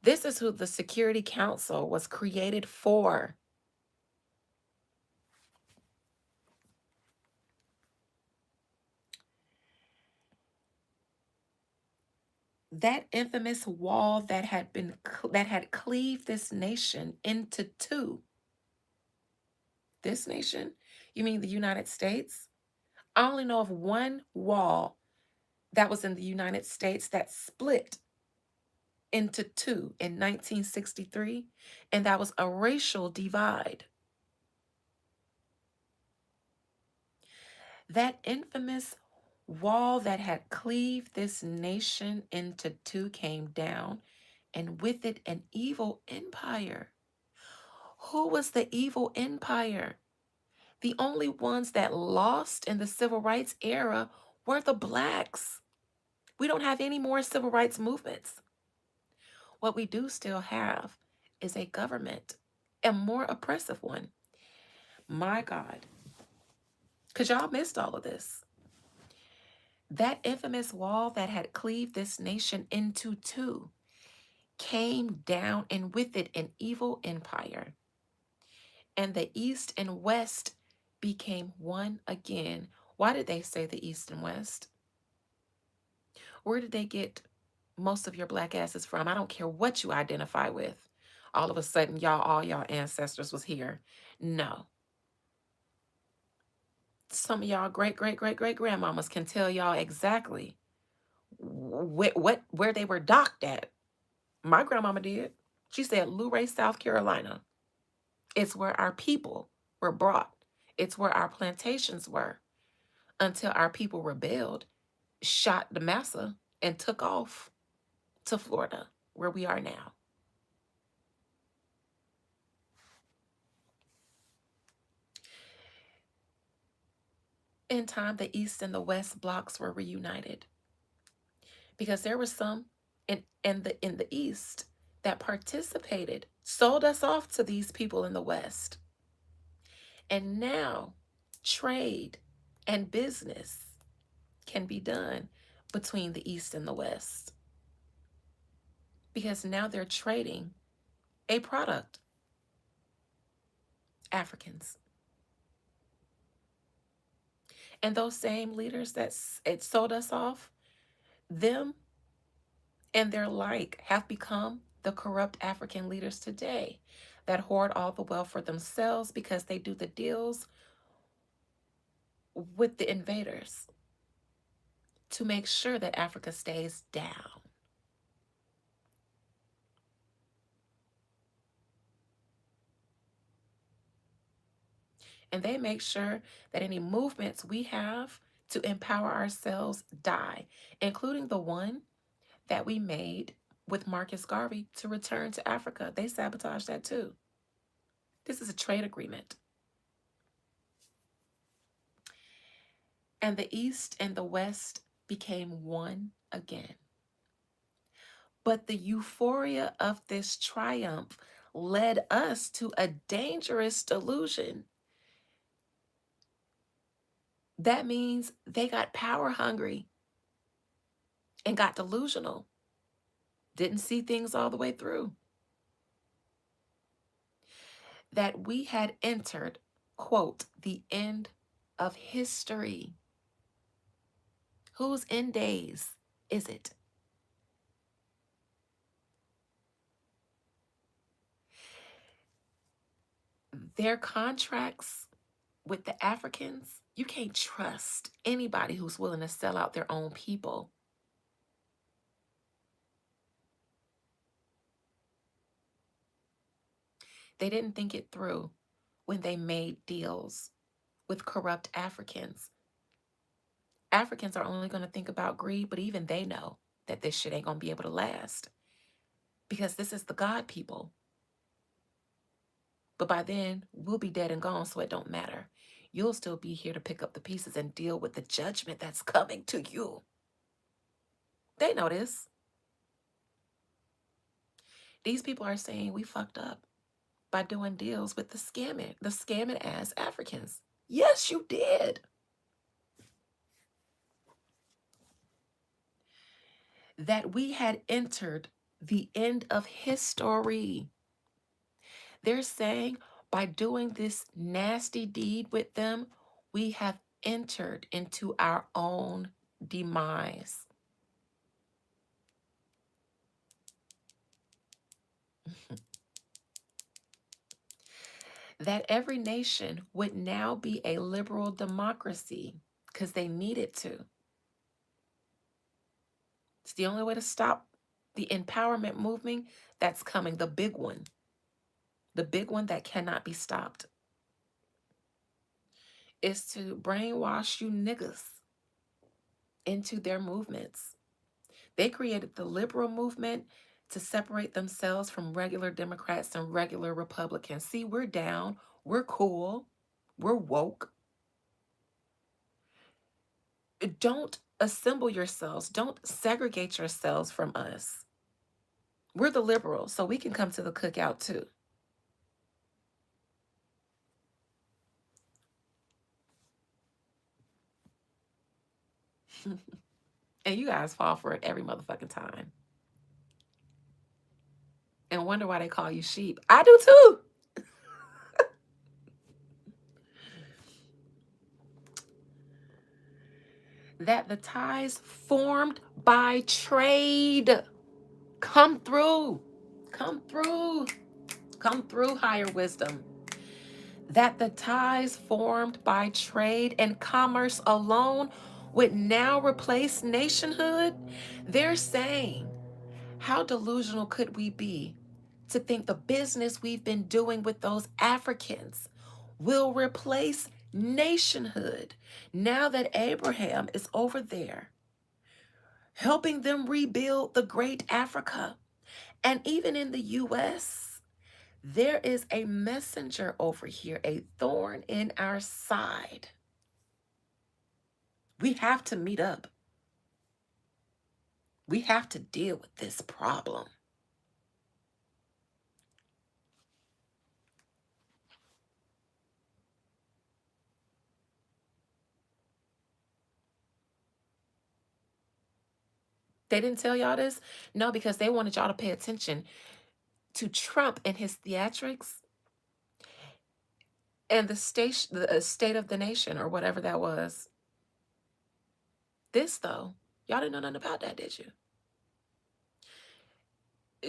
This is who the Security Council was created for. That infamous wall that had cleaved this nation into two. This nation? You mean the United States? I only know of one wall that was in the United States that split into two in 1963, and that was a racial divide. That infamous wall that had cleaved this nation into two came down, and with it, an evil empire. Who was the evil empire? The only ones that lost in the civil rights era were the blacks. We don't have any more civil rights movements. What we do still have is a government, a more oppressive one. My God, because y'all missed all of this. That infamous wall that had cleaved this nation into two came down, and with it, an evil empire. And the East and West became one again. Why did they say the East and West? Where did they get most of your black asses from? I don't care what you identify with. All of a sudden, all y'all ancestors was here. No. Some of y'all great, great, great, great grandmamas can tell y'all exactly where they were docked at. My grandmama did. She said Luray, South Carolina. It's where our people were brought. It's where our plantations were until our people rebelled, shot the massa, and took off to Florida, where we are now. In time, the East and the West blocks were reunited because there were some in the East that participated, sold us off to these people in the West. And now trade and business can be done between the East and the West because now they're trading a product, Africans. And those same leaders that it sold us off, them and their like have become the corrupt African leaders today that hoard all the wealth for themselves because they do the deals with the invaders to make sure that Africa stays down. And they make sure that any movements we have to empower ourselves die, including the one that we made with Marcus Garvey to return to Africa. They sabotaged that too. This is a trade agreement. And the East and the West became one again. But the euphoria of this triumph led us to a dangerous delusion. That means they got power hungry and got delusional, didn't see things all the way through. that we had entered, quote, the end of history. Whose end days is it? Their contracts with the Africans, you can't trust anybody who's willing to sell out their own people. They didn't think it through when they made deals with corrupt Africans. Africans are only going to think about greed, but even they know that this shit ain't going to be able to last because this is the God people. But by then, we'll be dead and gone, so it don't matter. You'll still be here to pick up the pieces and deal with the judgment that's coming to you. They know this. These people are saying we fucked up by doing deals with the scamming ass Africans. Yes, you did. That we had entered the end of history. They're saying by doing this nasty deed with them, we have entered into our own demise. That every nation would now be a liberal democracy because they need it to. It's the only way to stop the empowerment movement that's coming, the big one that cannot be stopped, is to brainwash you niggas into their movements. They created the liberal movement to separate themselves from regular Democrats and regular Republicans. See, we're down, we're cool, we're woke. Don't assemble yourselves, don't segregate yourselves from us. We're the liberals, so we can come to the cookout too. And you guys fall for it every motherfucking time. And wonder why they call you sheep. I do too. That the ties formed by trade come through. Come through. Come through, higher wisdom. That the ties formed by trade and commerce alone would now replace nationhood. They're saying, how delusional could we be to think the business we've been doing with those Africans will replace nationhood now that Abraham is over there helping them rebuild the great Africa? And even in the US, there is a messenger over here, a thorn in our side. We have to meet up. We have to deal with this problem. They didn't tell y'all this? No, because they wanted y'all to pay attention to Trump and his theatrics and the state of the nation or whatever that was. This though, y'all didn't know nothing about that, did you?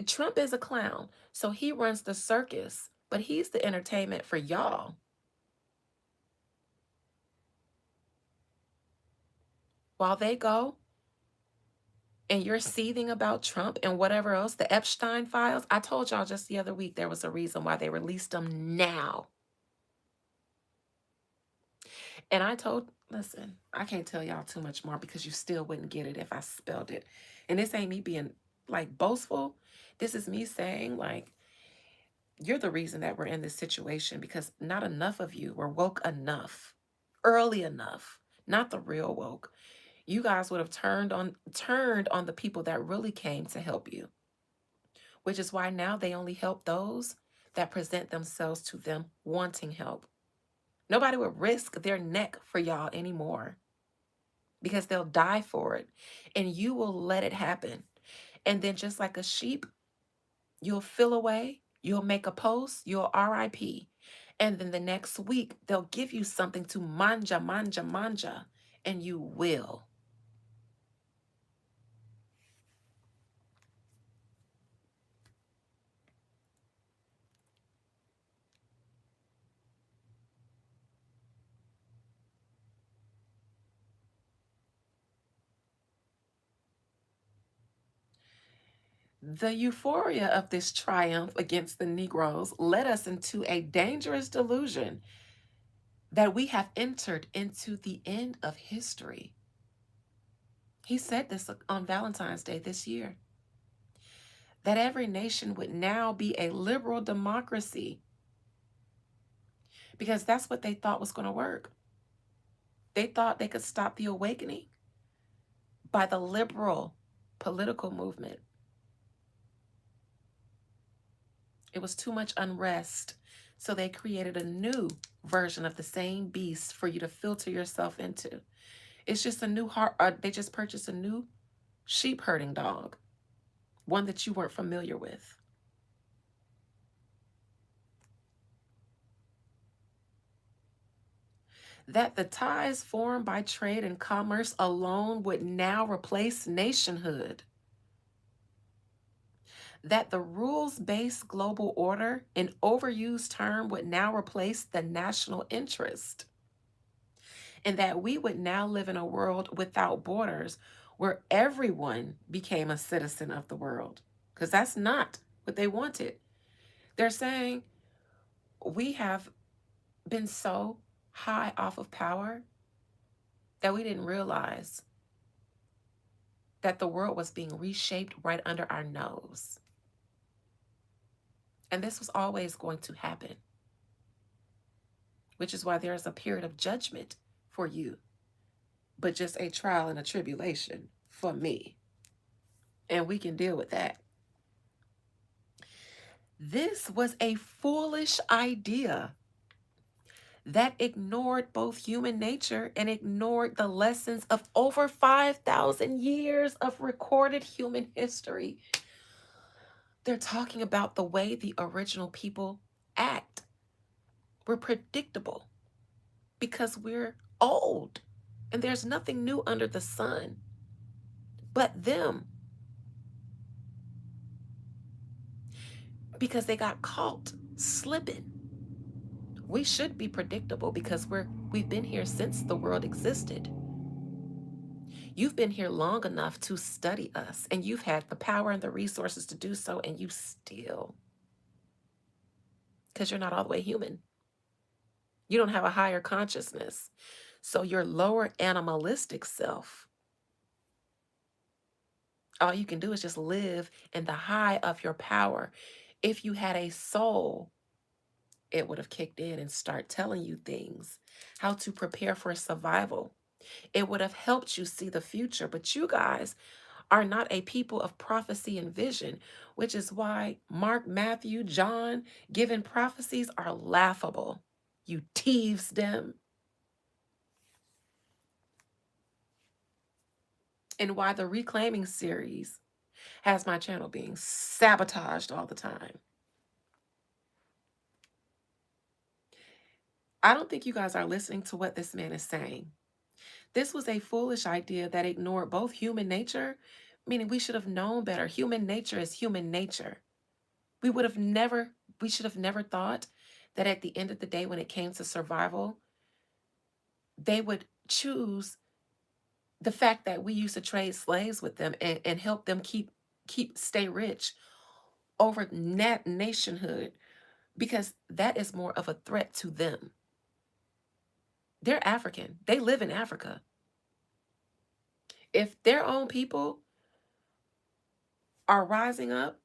Trump is a clown, so he runs the circus, but he's the entertainment for y'all. While they go and you're seething about Trump and whatever else, the Epstein files, I told y'all just the other week there was a reason why they released them now. And listen, I can't tell y'all too much more because you still wouldn't get it if I spelled it. And this ain't me being like boastful. This is me saying like, you're the reason that we're in this situation because not enough of you were woke enough, early enough, not the real woke. You guys would have turned on the people that really came to help you, which is why now they only help those that present themselves to them wanting help. Nobody would risk their neck for y'all anymore because they'll die for it. And you will let it happen. And then just like a sheep, you'll fill away, you'll make a post, you'll RIP. And then the next week, they'll give you something to manja, manja, manja, and you will. The euphoria of this triumph against the Negroes led us into a dangerous delusion that we have entered into the end of history. He said this on Valentine's Day this year, that every nation would now be a liberal democracy because that's what they thought was going to work. They thought they could stop the awakening by the liberal political movement. It was too much unrest. So they created a new version of the same beast for you to filter yourself into. It's just a new heart. They just purchased a new sheep herding dog, one that you weren't familiar with. That the ties formed by trade and commerce alone would now replace nationhood. That the rules-based global order, an overused term, would now replace the national interest. And that we would now live in a world without borders where everyone became a citizen of the world. Because that's not what they wanted. They're saying we have been so high off of power that we didn't realize that the world was being reshaped right under our nose. And this was always going to happen, which is why there is a period of judgment for you, but just a trial and a tribulation for me. And we can deal with that. This was a foolish idea that ignored both human nature and ignored the lessons of over 5,000 years of recorded human history. They're talking about the way the original people act. We're predictable because we're old and there's nothing new under the sun but them, because they got caught slipping. We should be predictable because we've been here since the world existed. You've been here long enough to study us, and you've had the power and the resources to do so, and you still, because you're not all the way human. You don't have a higher consciousness. So your lower animalistic self, all you can do is just live in the high of your power. If you had a soul, it would have kicked in and start telling you things, how to prepare for survival. It would have helped you see the future. But you guys are not a people of prophecy and vision, which is why Mark, Matthew, John given prophecies are laughable. You thieves them. And why the Reclaiming series has my channel being sabotaged all the time. I don't think you guys are listening to what this man is saying. This was a foolish idea that ignored both human nature, meaning we should have known better. Human nature is human nature. We should have never thought that at the end of the day, when it came to survival, they would choose the fact that we used to trade slaves with them and help them stay rich over nationhood, because that is more of a threat to them. They're African. They live in Africa. If their own people are rising up,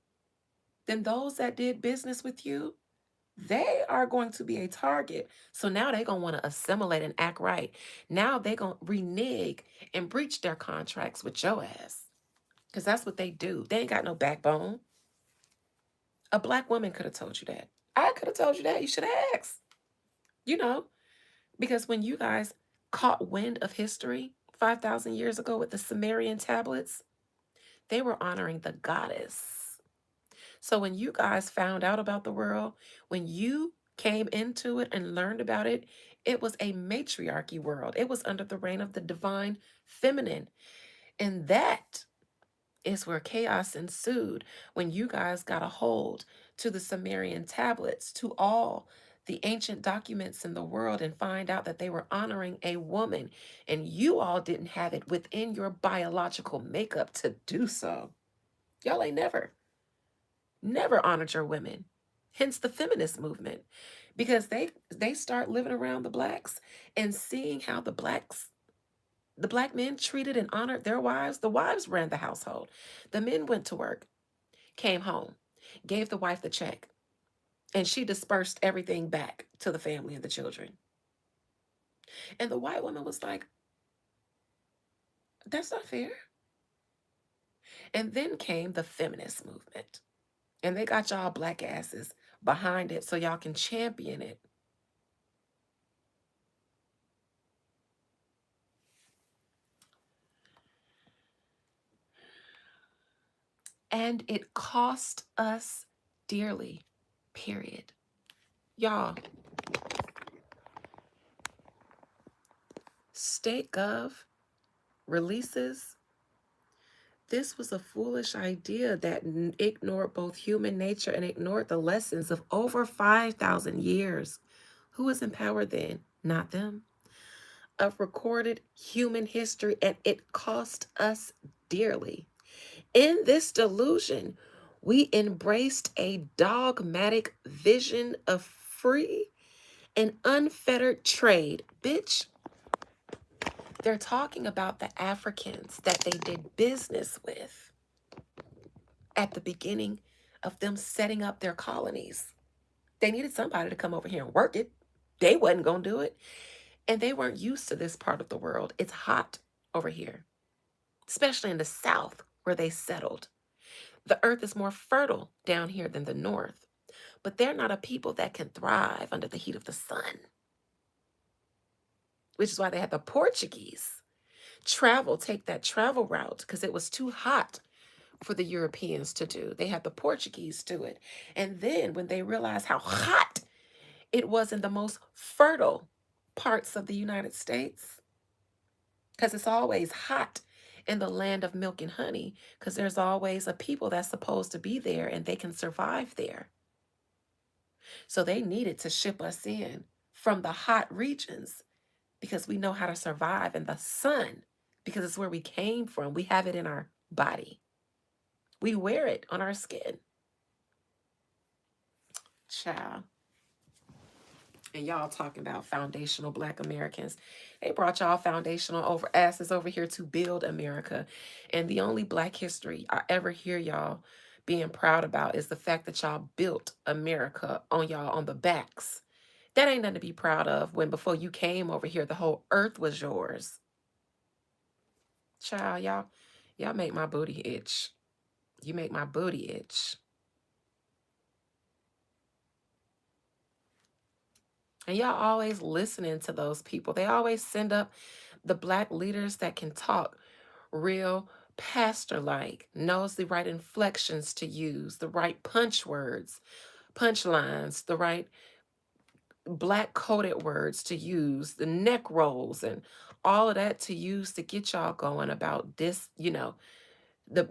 then those that did business with you, they are going to be a target. So now they're going to want to assimilate and act right. Now they're going to renege and breach their contracts with your ass. Because that's what they do. They ain't got no backbone. A black woman could have told you that. I could have told you that. You should have asked. You know, because when you guys caught wind of history 5,000 years ago with the Sumerian tablets, they were honoring the goddess. So when you guys found out about the world, when you came into it and learned about it, it was a matriarchy world. It was under the reign of the divine feminine. And that is where chaos ensued when you guys got a hold to the Sumerian tablets, to all the ancient documents in the world, and find out that they were honoring a woman, and you all didn't have it within your biological makeup to do so. Y'all ain't never honored your women. Hence the feminist movement, because they start living around the blacks and seeing how the black men treated and honored their wives. The wives ran the household. The men went to work, came home, gave the wife the check, and she dispersed everything back to the family and the children. And the white woman was like, that's not fair. And then came the feminist movement. And they got y'all black asses behind it so y'all can champion it. And it cost us dearly, period. Y'all, state gov releases, this was a foolish idea that ignored both human nature and ignored the lessons of over 5,000 years. Who was in power then? Not them. Of recorded human history, and it cost us dearly. In this delusion, we embraced a dogmatic vision of free and unfettered trade. Bitch, they're talking about the Africans that they did business with at the beginning of them setting up their colonies. They needed somebody to come over here and work it. They wasn't going to do it. And they weren't used to this part of the world. It's hot over here, especially in the South where they settled. The earth is more fertile down here than the North, but they're not a people that can thrive under the heat of the sun, which is why they had the Portuguese take that travel route because it was too hot for the Europeans to do. They had the Portuguese do it. And then when they realized how hot it was in the most fertile parts of the United States, because it's always hot in the land of milk and honey, because there's always a people that's supposed to be there and they can survive there. So they needed to ship us in from the hot regions because we know how to survive in the sun, because it's where we came from. We have it in our body. We wear it on our skin. Child. And y'all talking about foundational Black Americans. They brought y'all foundational asses over here to build America. And the only Black history I ever hear y'all being proud about is the fact that y'all built America on the backs. That ain't nothing to be proud of when before you came over here, the whole earth was yours. Child, y'all make my booty itch. You make my booty itch. And y'all always listening to those people. They always send up the Black leaders that can talk real pastor-like, knows the right inflections to use, the right punch words, punchlines, the right Black coded words to use, the neck rolls and all of that to use to get y'all going about this, the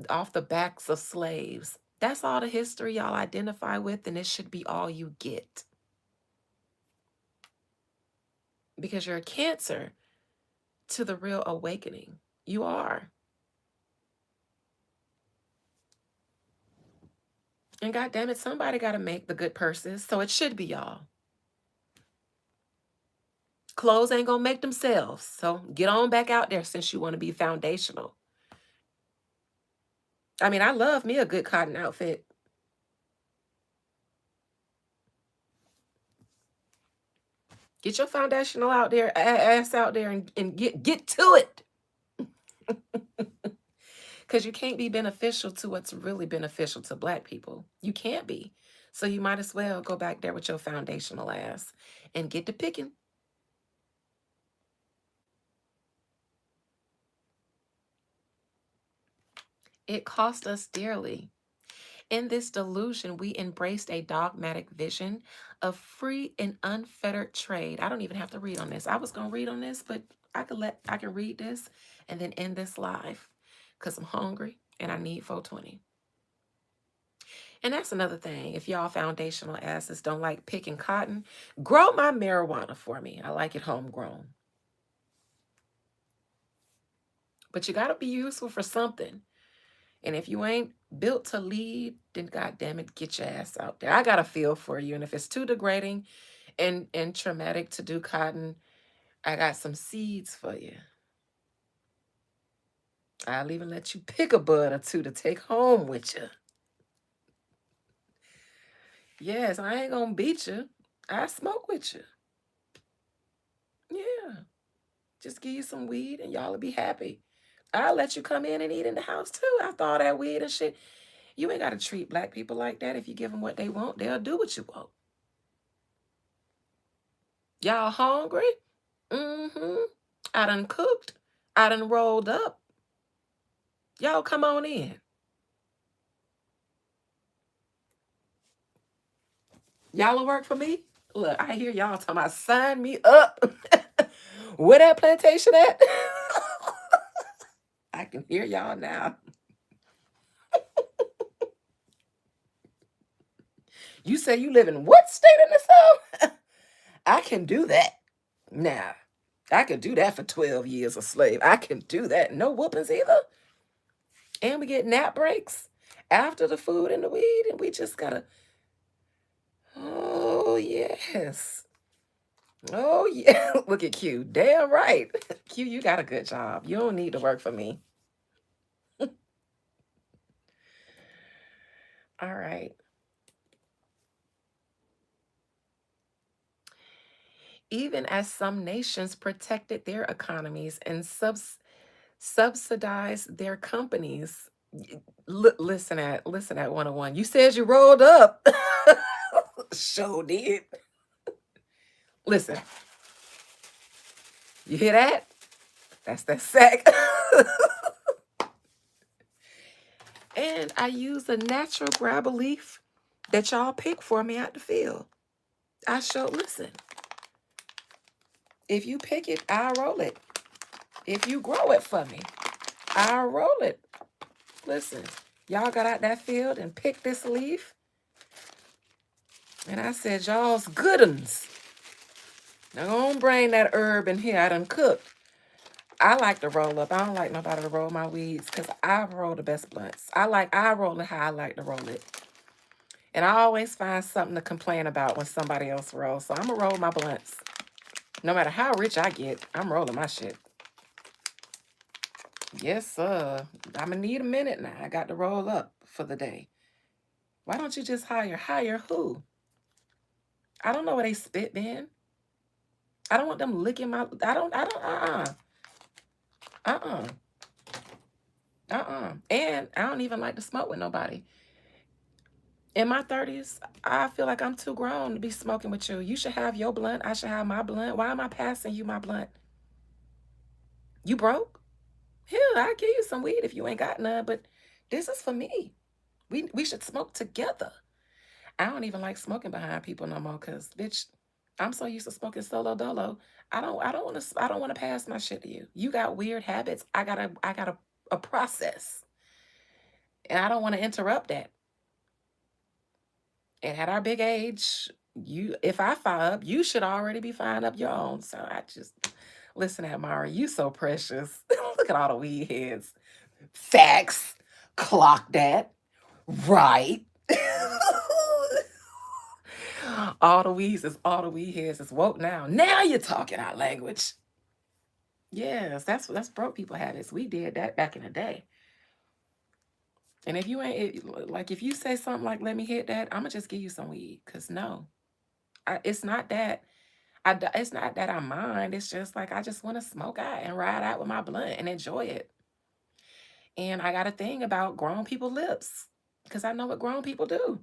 off the backs of slaves. That's all the history y'all identify with, and it should be all you get. Because you're a cancer to the real awakening. You are. And God damn it, somebody got to make the good purses, so it should be y'all. Clothes ain't gonna make themselves, so get on back out there since you want to be foundational. I mean, I love me a good cotton outfit. Get your foundational out there, ass out there, and get to it. Because you can't be beneficial to what's really beneficial to Black people. You can't be. So you might as well go back there with your foundational ass and get to picking. It cost us dearly. In this delusion, we embraced a dogmatic vision of free and unfettered trade. I don't even have to read on this. I was gonna read on this, but I can read this and then end this live because I'm hungry and I need 420. And that's another thing. If y'all foundational asses don't like picking cotton, grow my marijuana for me. I like it homegrown. But you gotta be useful for something. And if you ain't built to lead, then goddamn it, get your ass out there. I got a feel for you. And if it's too degrading and traumatic to do cotton, I got some seeds for you. I'll even let you pick a bud or two to take home with you. Yes, I ain't gonna beat you. I smoke with you. Yeah. Just give you some weed and y'all will be happy. I'll let you come in and eat in the house too after all that weed and shit. You ain't gotta treat black people like that. If you give them what they want, they'll do what you want. Y'all hungry? Mm-hmm. I done cooked. I done rolled up. Y'all come on in. Y'all will work for me? Look, I hear y'all talking about sign me up. Where that plantation at? I can hear y'all now. You say you live in what state in the South? I can do that. Nah, I could do that for 12 years a slave. I can do that. No whoopings either. And we get nap breaks after the food and the weed, and we just gotta. Oh, yes. Oh, yeah. Look at Q. Damn right. Q, you got a good job. You don't need to work for me. All right. Even as some nations protected their economies and subsidized their companies. Listen at 101. You said you rolled up. Sure did. Listen, you hear that? That's that sack. And I use a natural grab leaf that y'all pick for me out the field. I show, listen, if you pick it, I'll roll it. If you grow it for me, I'll roll it. Listen, y'all got out that field and picked this leaf. And I said, y'all's good uns. Now don't bring that herb in here I done cooked. I like to roll up. I don't like nobody to roll my weeds because I roll the best blunts. I roll it how I like to roll it. And I always find something to complain about when somebody else rolls. So I'm going to roll my blunts. No matter how rich I get, I'm rolling my shit. Yes, sir. I'm going to need a minute now. I got to roll up for the day. Why don't you just hire? Hire who? I don't know where they spit, man. I don't want them licking my... Uh-uh. And I don't even like to smoke with nobody. In my 30s, I feel like I'm too grown to be smoking with you. You should have your blunt. I should have my blunt. Why am I passing you my blunt? You broke? Here, I'll give you some weed if you ain't got none, but this is for me. We should smoke together. I don't even like smoking behind people no more because, bitch, I'm so used to smoking solo dolo. I don't want to pass my shit to you. You got weird habits. I got a process. And I don't want to interrupt that. And at our big age, if I fire up, you should already be firing up your own. So I just listen at Mara. You so precious. Look at all the weed heads. Facts. Clock that. Right. All the weeds is all the weed heads is woke now. Now you're talking our language. Yes, that's broke people habits. We did that back in the day. And if you ain't like if you say something like let me hit that, I'm gonna just give you some weed. Cause no. It's not that it's not that I mind. It's just like I just want to smoke out and ride out with my blunt and enjoy it. And I got a thing about grown people lips because I know what grown people do.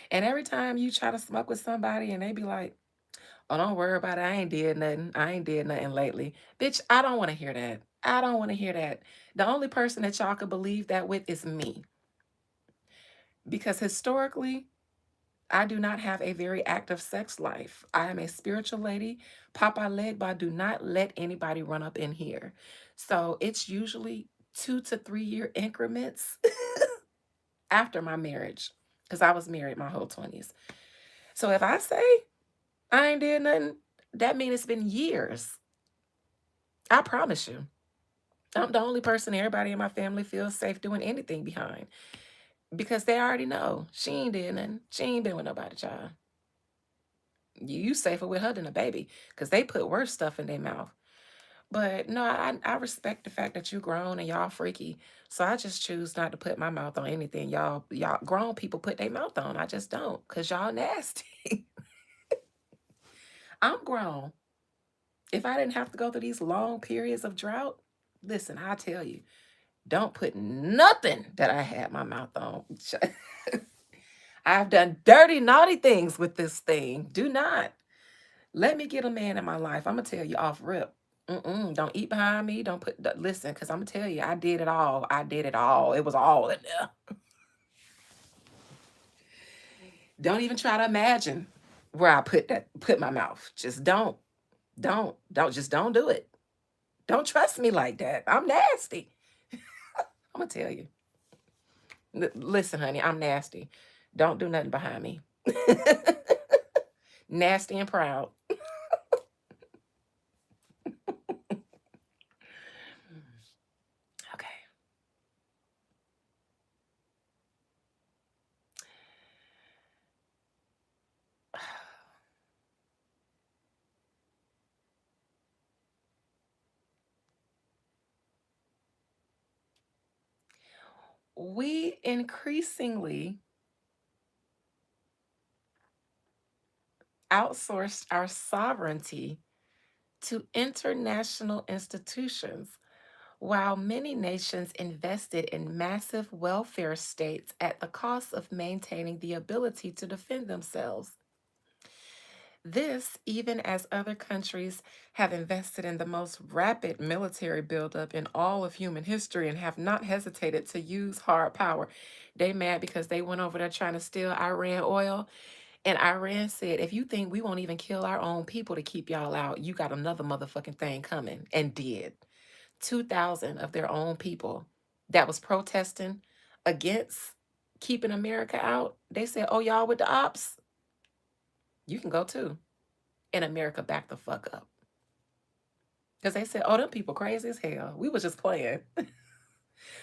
And every time you try to smoke with somebody and they be like, oh, don't worry about it. I ain't did nothing. I ain't did nothing lately. Bitch, I don't want to hear that. I don't want to hear that. The only person that y'all could believe that with is me. Because historically, I do not have a very active sex life. I am a spiritual lady. Papa Legba, do not let anybody run up in here. So it's usually 2 to 3 year increments after my marriage, because I was married my whole 20s. So if I say I ain't did nothing, that means it's been years. I promise you. I'm the only person everybody in my family feels safe doing anything behind, because they already know she ain't did nothing. She ain't been with nobody, child. You safer with her than a baby, because they put worse stuff in their mouth. But no, I respect the fact that you grown and y'all freaky. So I just choose not to put my mouth on anything y'all grown people put their mouth on. I just don't, because y'all nasty. I'm grown. If I didn't have to go through these long periods of drought, listen, I tell you, don't put nothing that I had my mouth on. I've done dirty, naughty things with this thing. Do not let me get a man in my life. I'm gonna tell you off rip. Don't eat behind me. Don't put. Listen, because I'm gonna tell you, I did it all. I did it all. It was all in there. Don't even try to imagine where I put my mouth. Just don't. Just don't do it. Don't trust me like that. I'm nasty. I'm gonna tell you. Listen, honey, I'm nasty. Don't do nothing behind me. Nasty and proud. Okay. We increasingly outsourced our sovereignty to international institutions, while many nations invested in massive welfare states at the cost of maintaining the ability to defend themselves. This, even as other countries have invested in the most rapid military buildup in all of human history and have not hesitated to use hard power. They mad because they went over there trying to steal Iran oil. And Iran said, if you think we won't even kill our own people to keep y'all out, you got another motherfucking thing coming. And did. 2,000 of their own people that was protesting against keeping America out. They said, oh, y'all with the ops? You can go too. And America backed the fuck up. Because they said, oh, them people crazy as hell. We was just playing.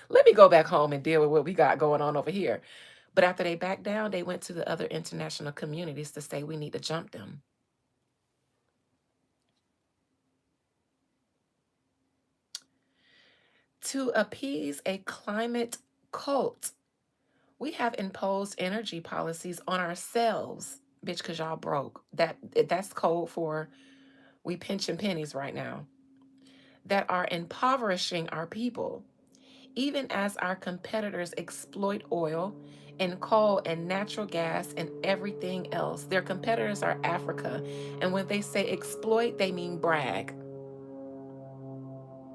Let me go back home and deal with what we got going on over here. But after they backed down, they went to the other international communities to say we need to jump them. To appease a climate cult, we have imposed energy policies on ourselves, bitch, because y'all broke. That's code for we pinching pennies right now. That are impoverishing our people. Even as our competitors exploit oil and coal and natural gas and everything else. Their competitors are Africa. And when they say exploit, they mean brag.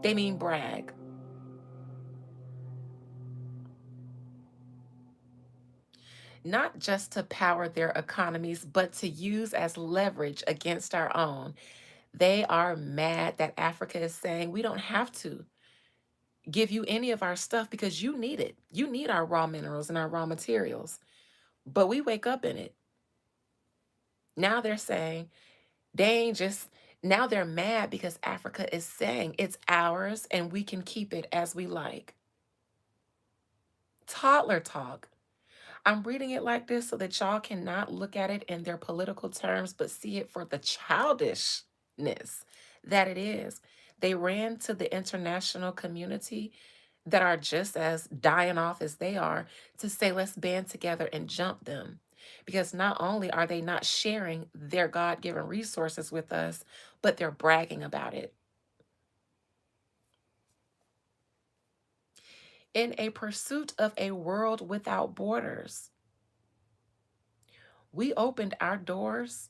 They mean brag. Not just to power their economies, but to use as leverage against our own. They are mad that Africa is saying we don't have to give you any of our stuff because you need it. You need our raw minerals and our raw materials. But we wake up in it. Now they're saying they ain't just, now they're mad because Africa is saying it's ours and we can keep it as we like. Toddler talk. I'm reading it like this so that y'all cannot look at it in their political terms, but see it for the childishness that it is. They ran to the international community that are just as dying off as they are to say, let's band together and jump them. Because not only are they not sharing their God given resources with us, but they're bragging about it. In a pursuit of a world without borders, we opened our doors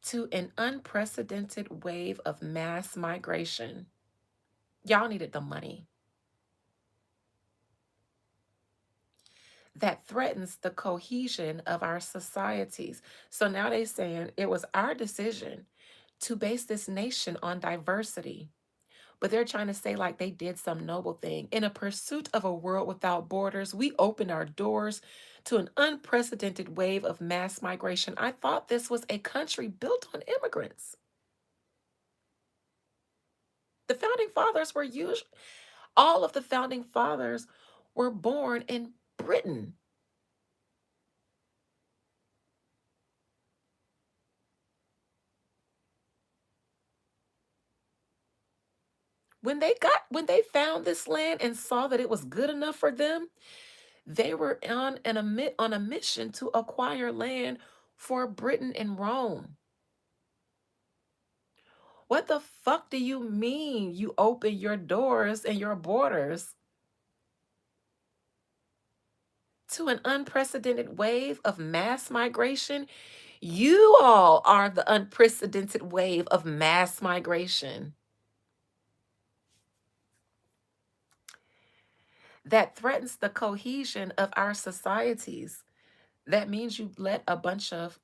to an unprecedented wave of mass migration. Y'all needed the money. That threatens the cohesion of our societies. So now they're saying it was our decision to base this nation on diversity. But they're trying to say like they did some noble thing. In a pursuit of a world without borders, we opened our doors to an unprecedented wave of mass migration. I thought this was a country built on immigrants. The founding fathers were usually, all of the founding fathers were born in Britain. When they found this land and saw that it was good enough for them, they were on a mission to acquire land for Britain and Rome. What the fuck do you mean you open your doors and your borders to an unprecedented wave of mass migration? You all are the unprecedented wave of mass migration that threatens the cohesion of our societies. That means you let a bunch of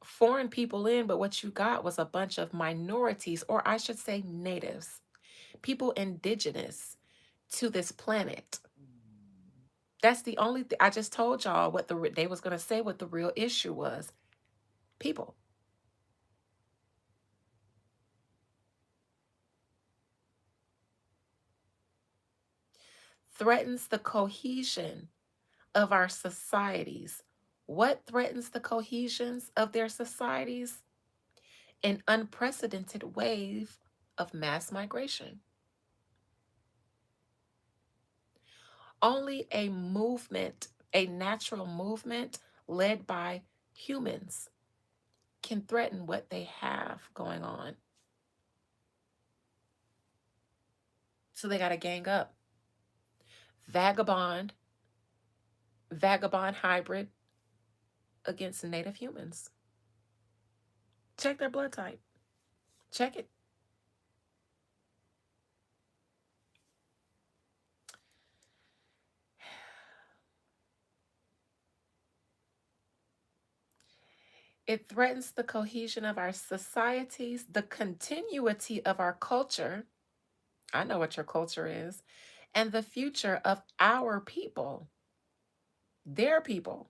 foreign people in, but what you got was a bunch of minorities, or I should say natives, people indigenous to this planet. That's the only thing. I just told y'all what they was going to say what the real issue was. People. Threatens the cohesion of our societies. What threatens the cohesions of their societies? An unprecedented wave of mass migration. Only a movement, a natural movement led by humans, can threaten what they have going on. So they got to gang up. Vagabond, vagabond hybrid against native humans. Check their blood type. Check it. It threatens the cohesion of our societies, the continuity of our culture. I know what your culture is, and the future of our people, their people.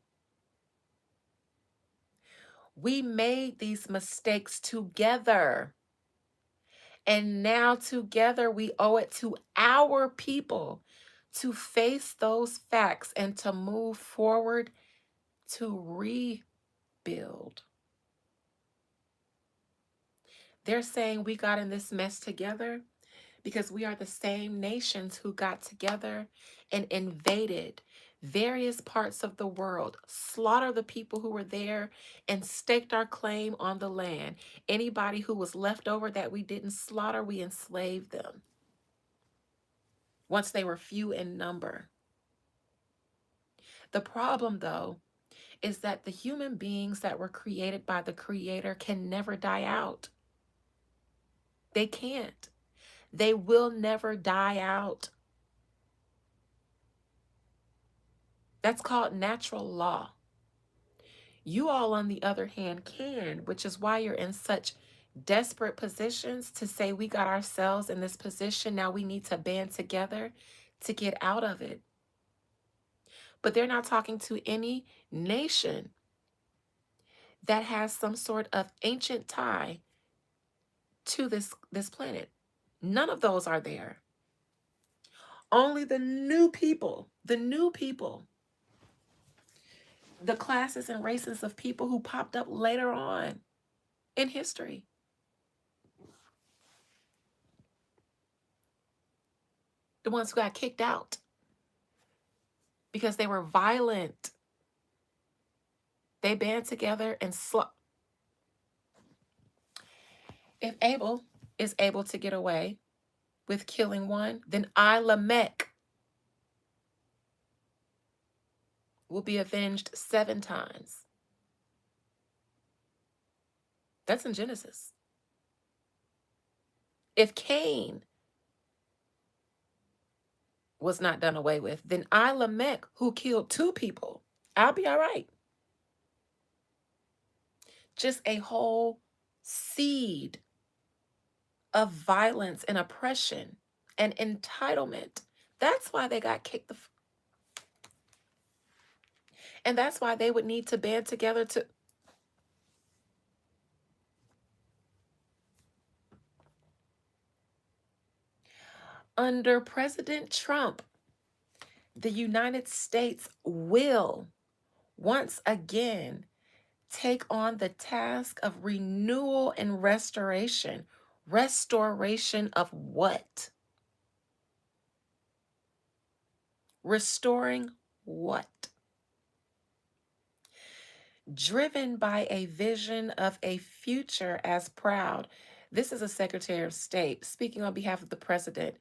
We made these mistakes together. And now together we owe it to our people to face those facts and to move forward to rebuild. They're saying we got in this mess together because we are the same nations who got together and invaded various parts of the world, slaughtered the people who were there, and staked our claim on the land. Anybody who was left over that we didn't slaughter, we enslaved them once they were few in number. The problem, though, is that the human beings that were created by the Creator can never die out. They can't. They will never die out. That's called natural law. You all, on the other hand, can, which is why you're in such desperate positions to say, we got ourselves in this position. Now we need to band together to get out of it. But they're not talking to any nation that has some sort of ancient tie to this planet. None of those are there. Only the new people, the classes and races of people who popped up later on in history. The ones who got kicked out because they were violent. They band together and if Abel is able to get away with killing one, then I, Lamech, will be avenged 7 times. That's in Genesis. If Cain was not done away with, then I Lamech, who killed 2 people, I'll be all right. Just a whole seed of violence and oppression and entitlement. That's why they got kicked and that's why they would need to band together to under President Trump, the United States will once again take on the task of renewal and restoration. Restoration of what? Restoring what? Driven by a vision of a future as proud. This is a Secretary of State speaking on behalf of the president.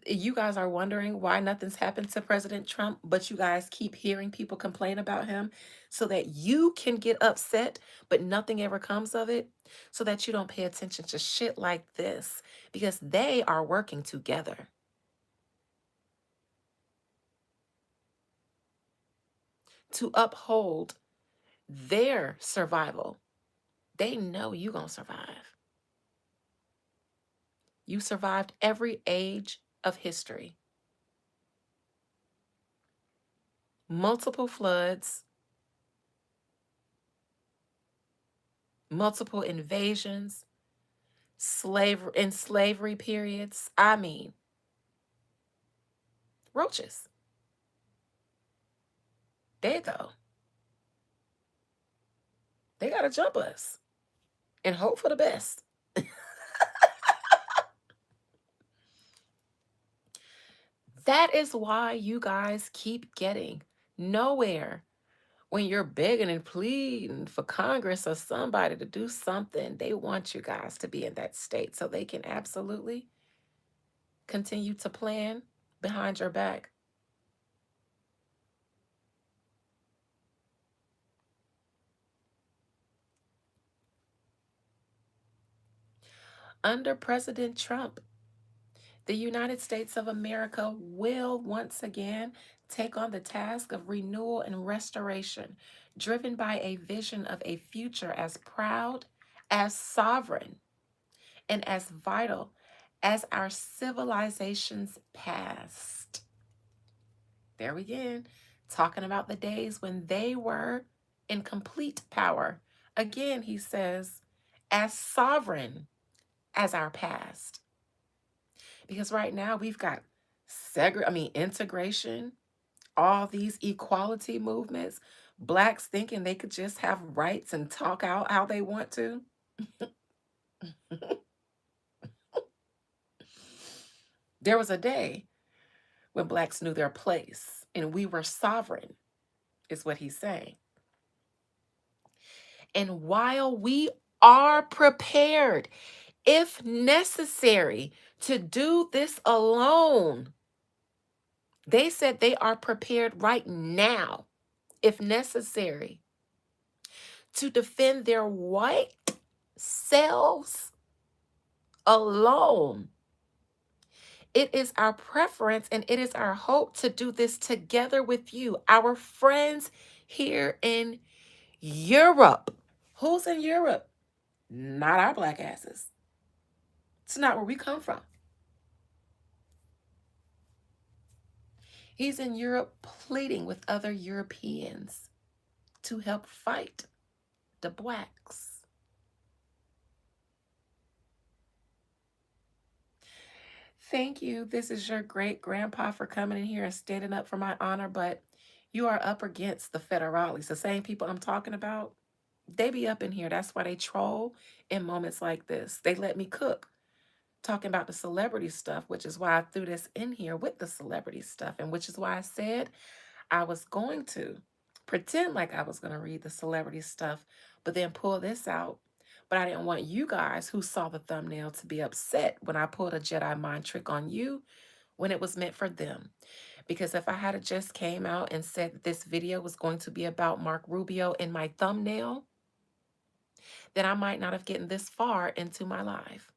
You guys are wondering why nothing's happened to President Trump, but you guys keep hearing people complain about him so that you can get upset, but nothing ever comes of it, so that you don't pay attention to shit like this, because they are working together to uphold their survival. They know you gonna survive. You survived every age of history, multiple floods, multiple invasions, slavery periods. I mean, roaches. They though, they gotta jump us and hope for the best. That is why you guys keep getting nowhere when you're begging and pleading for Congress or somebody to do something. They want you guys to be in that state so they can absolutely continue to plan behind your back. Under President Trump, the United States of America will once again take on the task of renewal and restoration, driven by a vision of a future as proud, as sovereign, and as vital as our civilization's past. There we again, talking about the days when they were in complete power. Again, he says, as sovereign as our past. Because right now we've got integration, all these equality movements, blacks thinking they could just have rights and talk out how they want to. There was a day when blacks knew their place and we were sovereign, is what he's saying. And while we are prepared, if necessary, to do this alone, they said they are prepared right now, if necessary, to defend their white selves alone. It is our preference and it is our hope to do this together with you, our friends here in Europe. Who's in Europe? Not our black asses. It's not where we come from. He's in Europe pleading with other Europeans to help fight the blacks. Thank you. This is your great grandpa for coming in here and standing up for my honor, but you are up against the federales, the same people I'm talking about. They be up in here. That's why they troll in moments like this. They let me cook talking about the celebrity stuff, which is why I threw this in here with the celebrity stuff, and which is why I said I was going to pretend like I was going to read the celebrity stuff, but then pull this out. But I didn't want you guys who saw the thumbnail to be upset when I pulled a Jedi mind trick on you when it was meant for them. Because if I had just came out and said that this video was going to be about Mark Rubio in my thumbnail, then I might not have gotten this far into my live.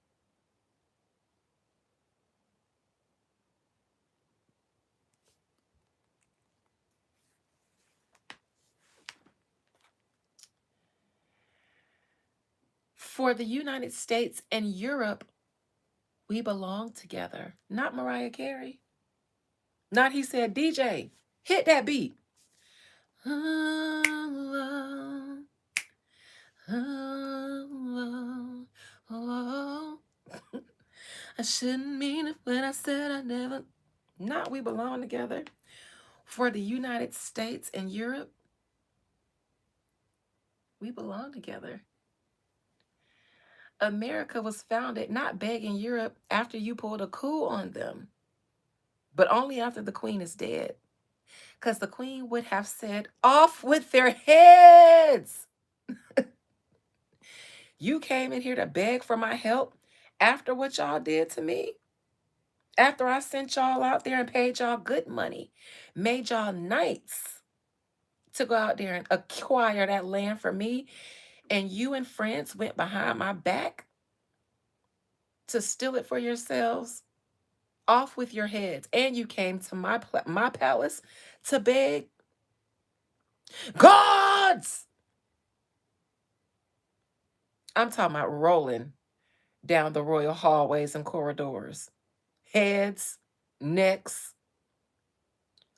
For the United States and Europe, we belong together. Not Mariah Carey. Not he said, DJ, hit that beat. Oh, oh, oh, oh. I shouldn't mean it when I said I never. Not we belong together. For the United States and Europe, we belong together. America was founded not begging Europe after you pulled a coup on them, but only after the queen is dead. Because the queen would have said, off with their heads. You came in here to beg for my help after what y'all did to me? After I sent y'all out there and paid y'all good money, made y'all knights to go out there and acquire that land for me, and you and France went behind my back to steal it for yourselves? Off with your heads. And you came to my palace to beg gods. I'm talking about rolling down the royal hallways and corridors. Heads, necks.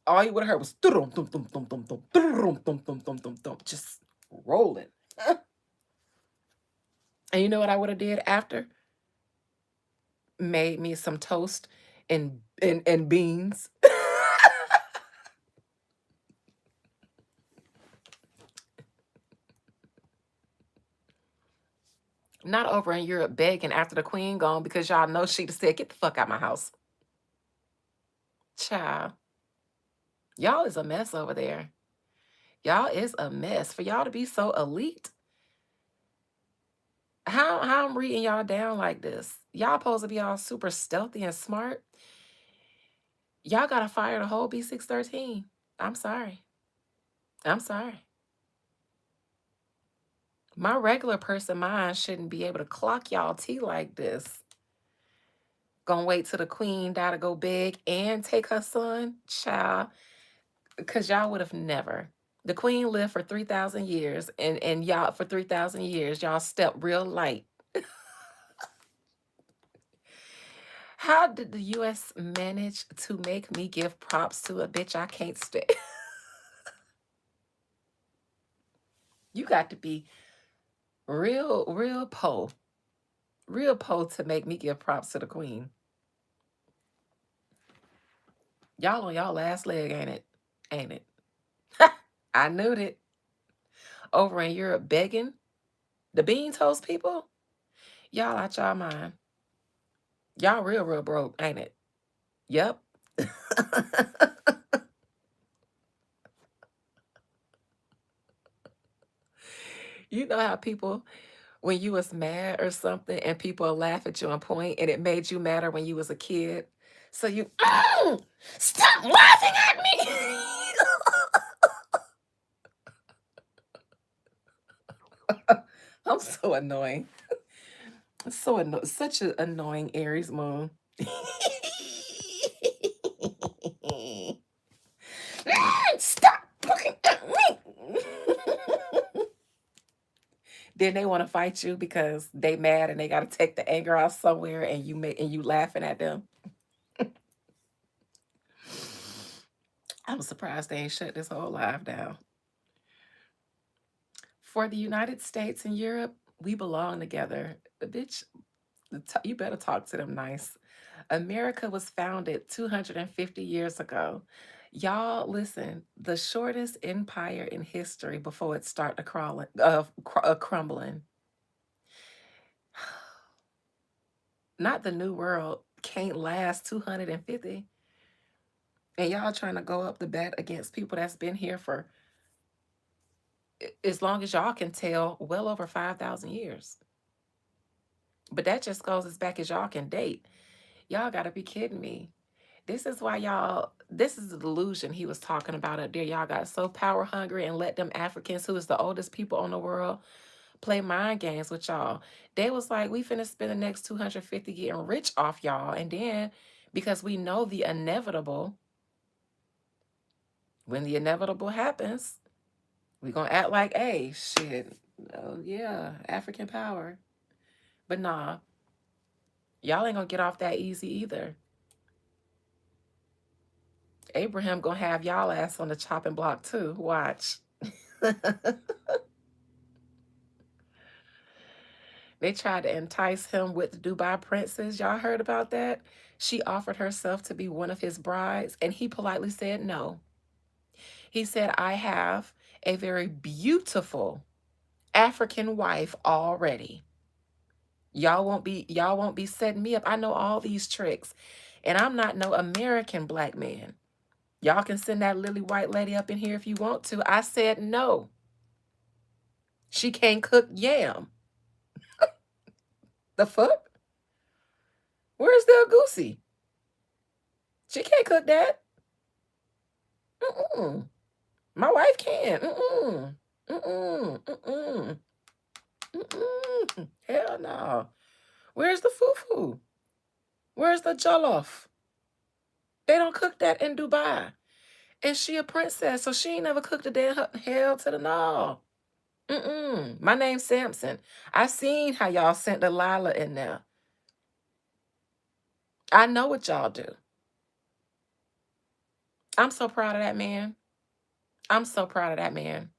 All you would have heard was thum, thum, thum, thum, thum, thum, thum, thum, thum, thum, thum, thum, just rolling. And you know what I would have did after? Made me some toast and beans. Not over in Europe begging after the queen gone because y'all know she'd have said, get the fuck out my house. Child. Y'all is a mess over there. Y'all is a mess. For y'all to be so elite, how I'm reading y'all down like this? Y'all supposed to be all super stealthy and smart. Y'all gotta fire the whole B613. I'm sorry. I'm sorry. My regular person mind shouldn't be able to clock y'all tea like this. Gonna wait till the queen die to go beg and take her son? Child. Because y'all would have never. The queen lived for 3,000 years, and y'all, for 3,000 years, y'all stepped real light. How did the U.S. manage to make me give props to a bitch I can't stand? You got to be real po to make me give props to the queen. Y'all on y'all last leg, ain't it? Ain't it? I knew it. Over in Europe begging the bean toast people. Y'all out y'all mind. Y'all real broke, ain't it? Yep. You know how people, when you was mad or something and people laugh at you and point, and it made you madder when you was a kid? So you, oh, stop laughing at me. I'm so annoying. Such an annoying Aries moon. Stop looking at me. Then they want to fight you because they mad and they got to take the anger out somewhere, and you laughing at them. I'm surprised they ain't shut this whole live down. For the United States and Europe, we belong together. Bitch, you better talk to them nice. America was founded 250 years ago. Y'all, listen, the shortest empire in history before it started crumbling. Not the New World can't last 250. And y'all trying to go up the bet against people that's been here for, as long as y'all can tell, well over 5,000 years. But that just goes as back as y'all can date. Y'all got to be kidding me. This is why this is the delusion he was talking about up there. Y'all got so power hungry and let them Africans, who is the oldest people on the world, play mind games with y'all. They was like, we finna spend the next 250 getting rich off y'all. And then, because we know the inevitable, when the inevitable happens, we gonna act like, hey, shit, oh yeah, African power. But nah, y'all ain't gonna get off that easy either. Abraham gonna have y'all ass on the chopping block too. Watch. They tried to entice him with the Dubai princess. Y'all heard about that? She offered herself to be one of his brides, and he politely said no. He said, I have a very beautiful African wife already. Y'all won't be setting me up. I know all these tricks. And I'm not no American black man. Y'all can send that lily white lady up in here if you want to. I said no. She can't cook yam. The fuck? Where's the goosey? She can't cook that. Mm-mm. My wife can. Mm-mm. Mm-mm. Mm-mm. Mm-mm. Hell no. Where's the fufu? Where's the jollof? They don't cook that in Dubai. And she a princess, so she ain't never cooked a damn hell to the no. Mm-mm. My name's Samson. I seen how y'all sent Delilah in there. I know what y'all do. I'm so proud of that man. I'm so proud of that man.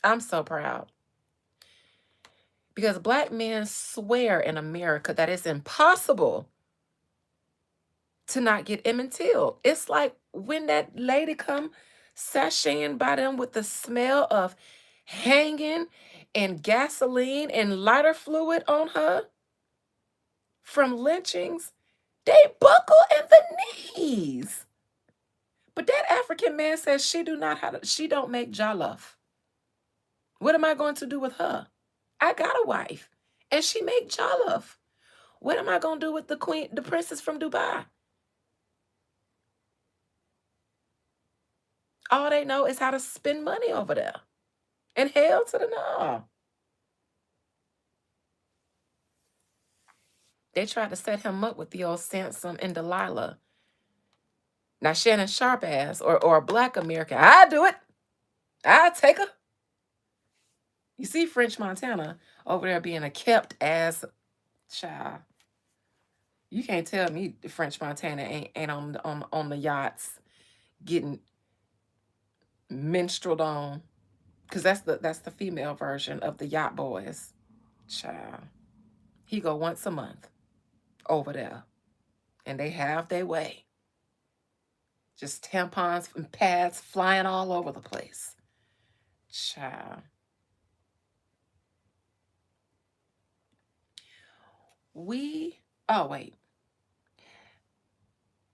I'm so proud. Because black men swear in America that it's impossible to not get Emmett Till. It's like when that lady come sashaying by them with the smell of hanging and gasoline and lighter fluid on her from lynchings, they buckle in the knees. But that African man says she don't make jollof. What am I going to do with her? I got a wife and she make jollof. What am I going to do with the princess from Dubai? All they know is how to spend money over there. And hell to the no. They tried to set him up with the old Sansom and Delilah. Now Shannon Sharp ass or a black American, I do it. I take her. You see French Montana over there being a kept ass child. You can't tell me French Montana ain't on the yachts getting minstreled on. Cause that's the female version of the yacht boys. Child. He go once a month over there. And they have their way. Just tampons and pads flying all over the place. Child. Oh, wait.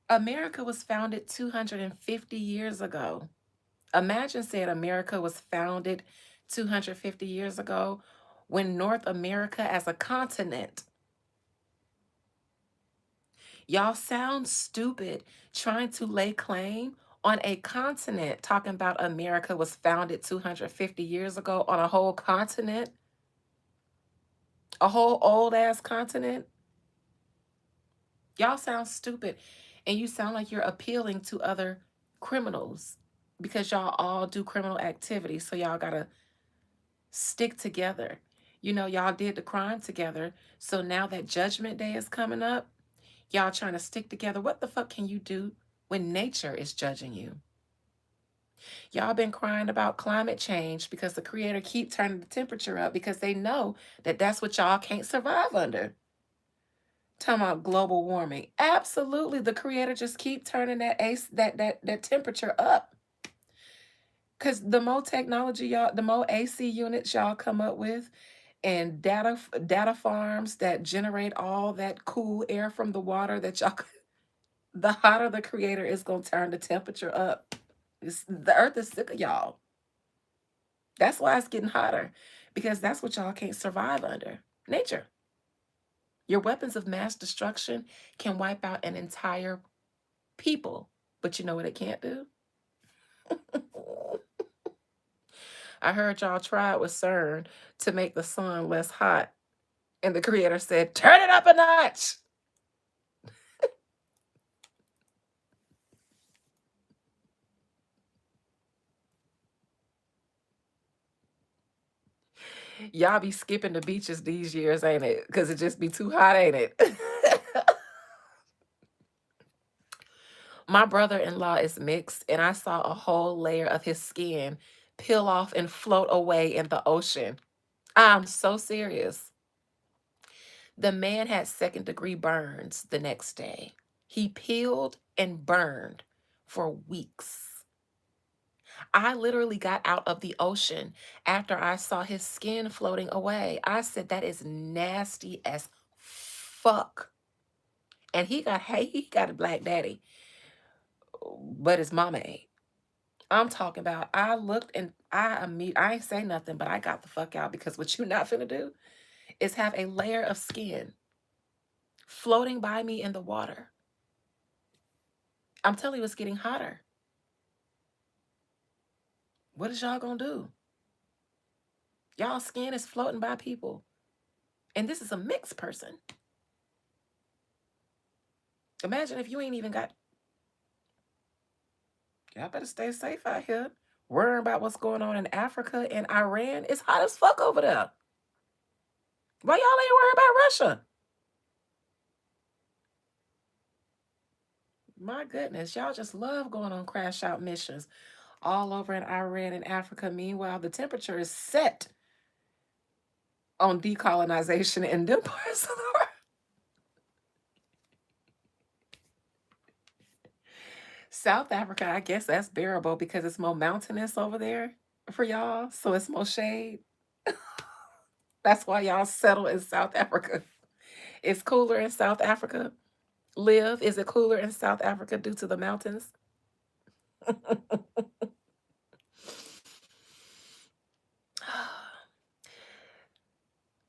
America was founded 250 years ago. Imagine saying America was founded 250 years ago when North America as a continent. Y'all sound stupid trying to lay claim on a continent, talking about America was founded 250 years ago on a whole continent, a whole old ass continent. Y'all sound stupid. And you sound like you're appealing to other criminals because y'all all do criminal activity. So y'all got to stick together. You know, y'all did the crime together. So now that Judgment Day is coming up, y'all trying to stick together. What the fuck can you do when nature is judging you? Y'all been crying about climate change because the creator keep turning the temperature up because they know that that's what y'all can't survive under. Talking about global warming. Absolutely. The creator just keep turning that temperature up. Cause the more technology y'all, the more AC units y'all come up with and data farms that generate all that cool air from the water that y'all the hotter the creator is gonna turn the temperature up. The earth is sick of y'all. That's why it's getting hotter. Because that's what y'all can't survive under. Nature. Your weapons of mass destruction can wipe out an entire people. But you know what it can't do? I heard y'all tried with CERN to make the sun less hot. And the creator said, turn it up a notch. Y'all be skipping the beaches these years, ain't it? Because it just be too hot, ain't it? My brother-in-law is mixed, and I saw a whole layer of his skin peel off and float away in the ocean. I'm so serious. The man had second-degree burns the next day. He peeled and burned for weeks. I literally got out of the ocean after I saw his skin floating away. I said, that is nasty as fuck. And he got a black daddy, but his mama ain't. I'm talking about, I looked and I ain't say nothing, but I got the fuck out because what you not finna do is have a layer of skin floating by me in the water. I'm telling you, it's getting hotter. What is y'all gonna do? Y'all skin is floating by people. And this is a mixed person. Imagine if you ain't even got, y'all better stay safe out here. Worrying about what's going on in Africa and Iran. It's hot as fuck over there. Why y'all ain't worried about Russia? My goodness, y'all just love going on crash out missions all over in Iran and Africa. Meanwhile, the temperature is set on decolonization in them parts of the world. South Africa, I guess that's bearable because it's more mountainous over there for y'all. So it's more shade. That's why y'all settle in South Africa. It's cooler in South Africa. Live, is it cooler in South Africa due to the mountains?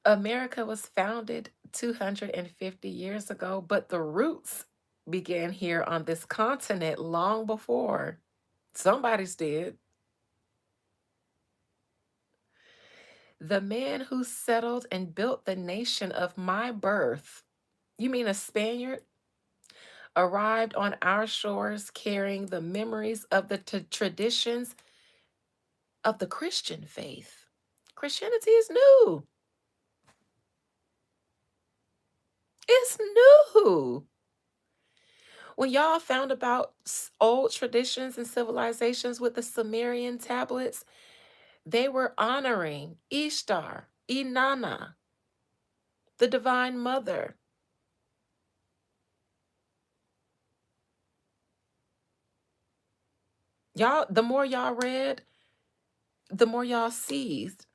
America was founded 250 years ago, but the roots began here on this continent long before. Somebody's did. The man who settled and built the nation of my birth, you mean a Spaniard, arrived on our shores carrying the memories of the traditions of the Christian faith. Christianity is new. It's new. When y'all found about old traditions and civilizations with the Sumerian tablets, they were honoring Ishtar, Inanna, the Divine Mother. Y'all, the more y'all read, the more y'all seized.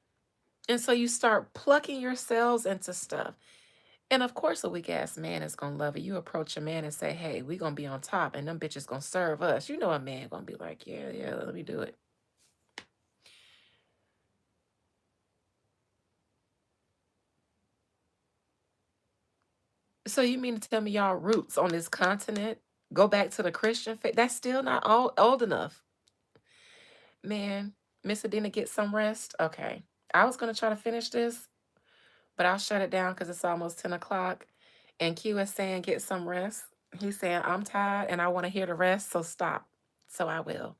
And so you start plucking yourselves into stuff. And of course, a weak ass man is gonna love it. You approach a man and say, "Hey, we gonna be on top, and them bitches gonna serve us." You know, a man gonna be like, "Yeah, yeah, let me do it." So you mean to tell me y'all roots on this continent go back to the Christian faith? That's still not old enough, man. Miss Adina, get some rest. Okay, I was gonna try to finish this, but I'll shut it down because it's almost 10 o'clock. And Q is saying, "Get some rest." He's saying, "I'm tired and I want to hear the rest, so stop." So I will.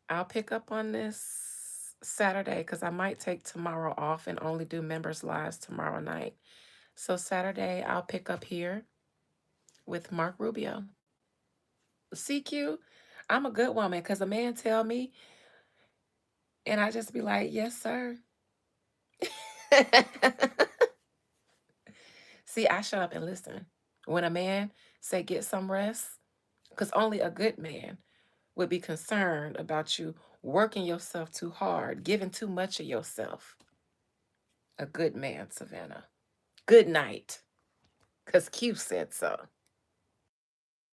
I'll pick up on this Saturday because I might take tomorrow off and only do members lives tomorrow night. So Saturday, I'll pick up here with Mark Rubio. CQ, I'm a good woman because a man tell me, and I just be like, "Yes, sir." See, I shut up and listen. When a man say get some rest, because only a good man would be concerned about you working yourself too hard, giving too much of yourself. A good man, Savannah. Good night, because Q said so.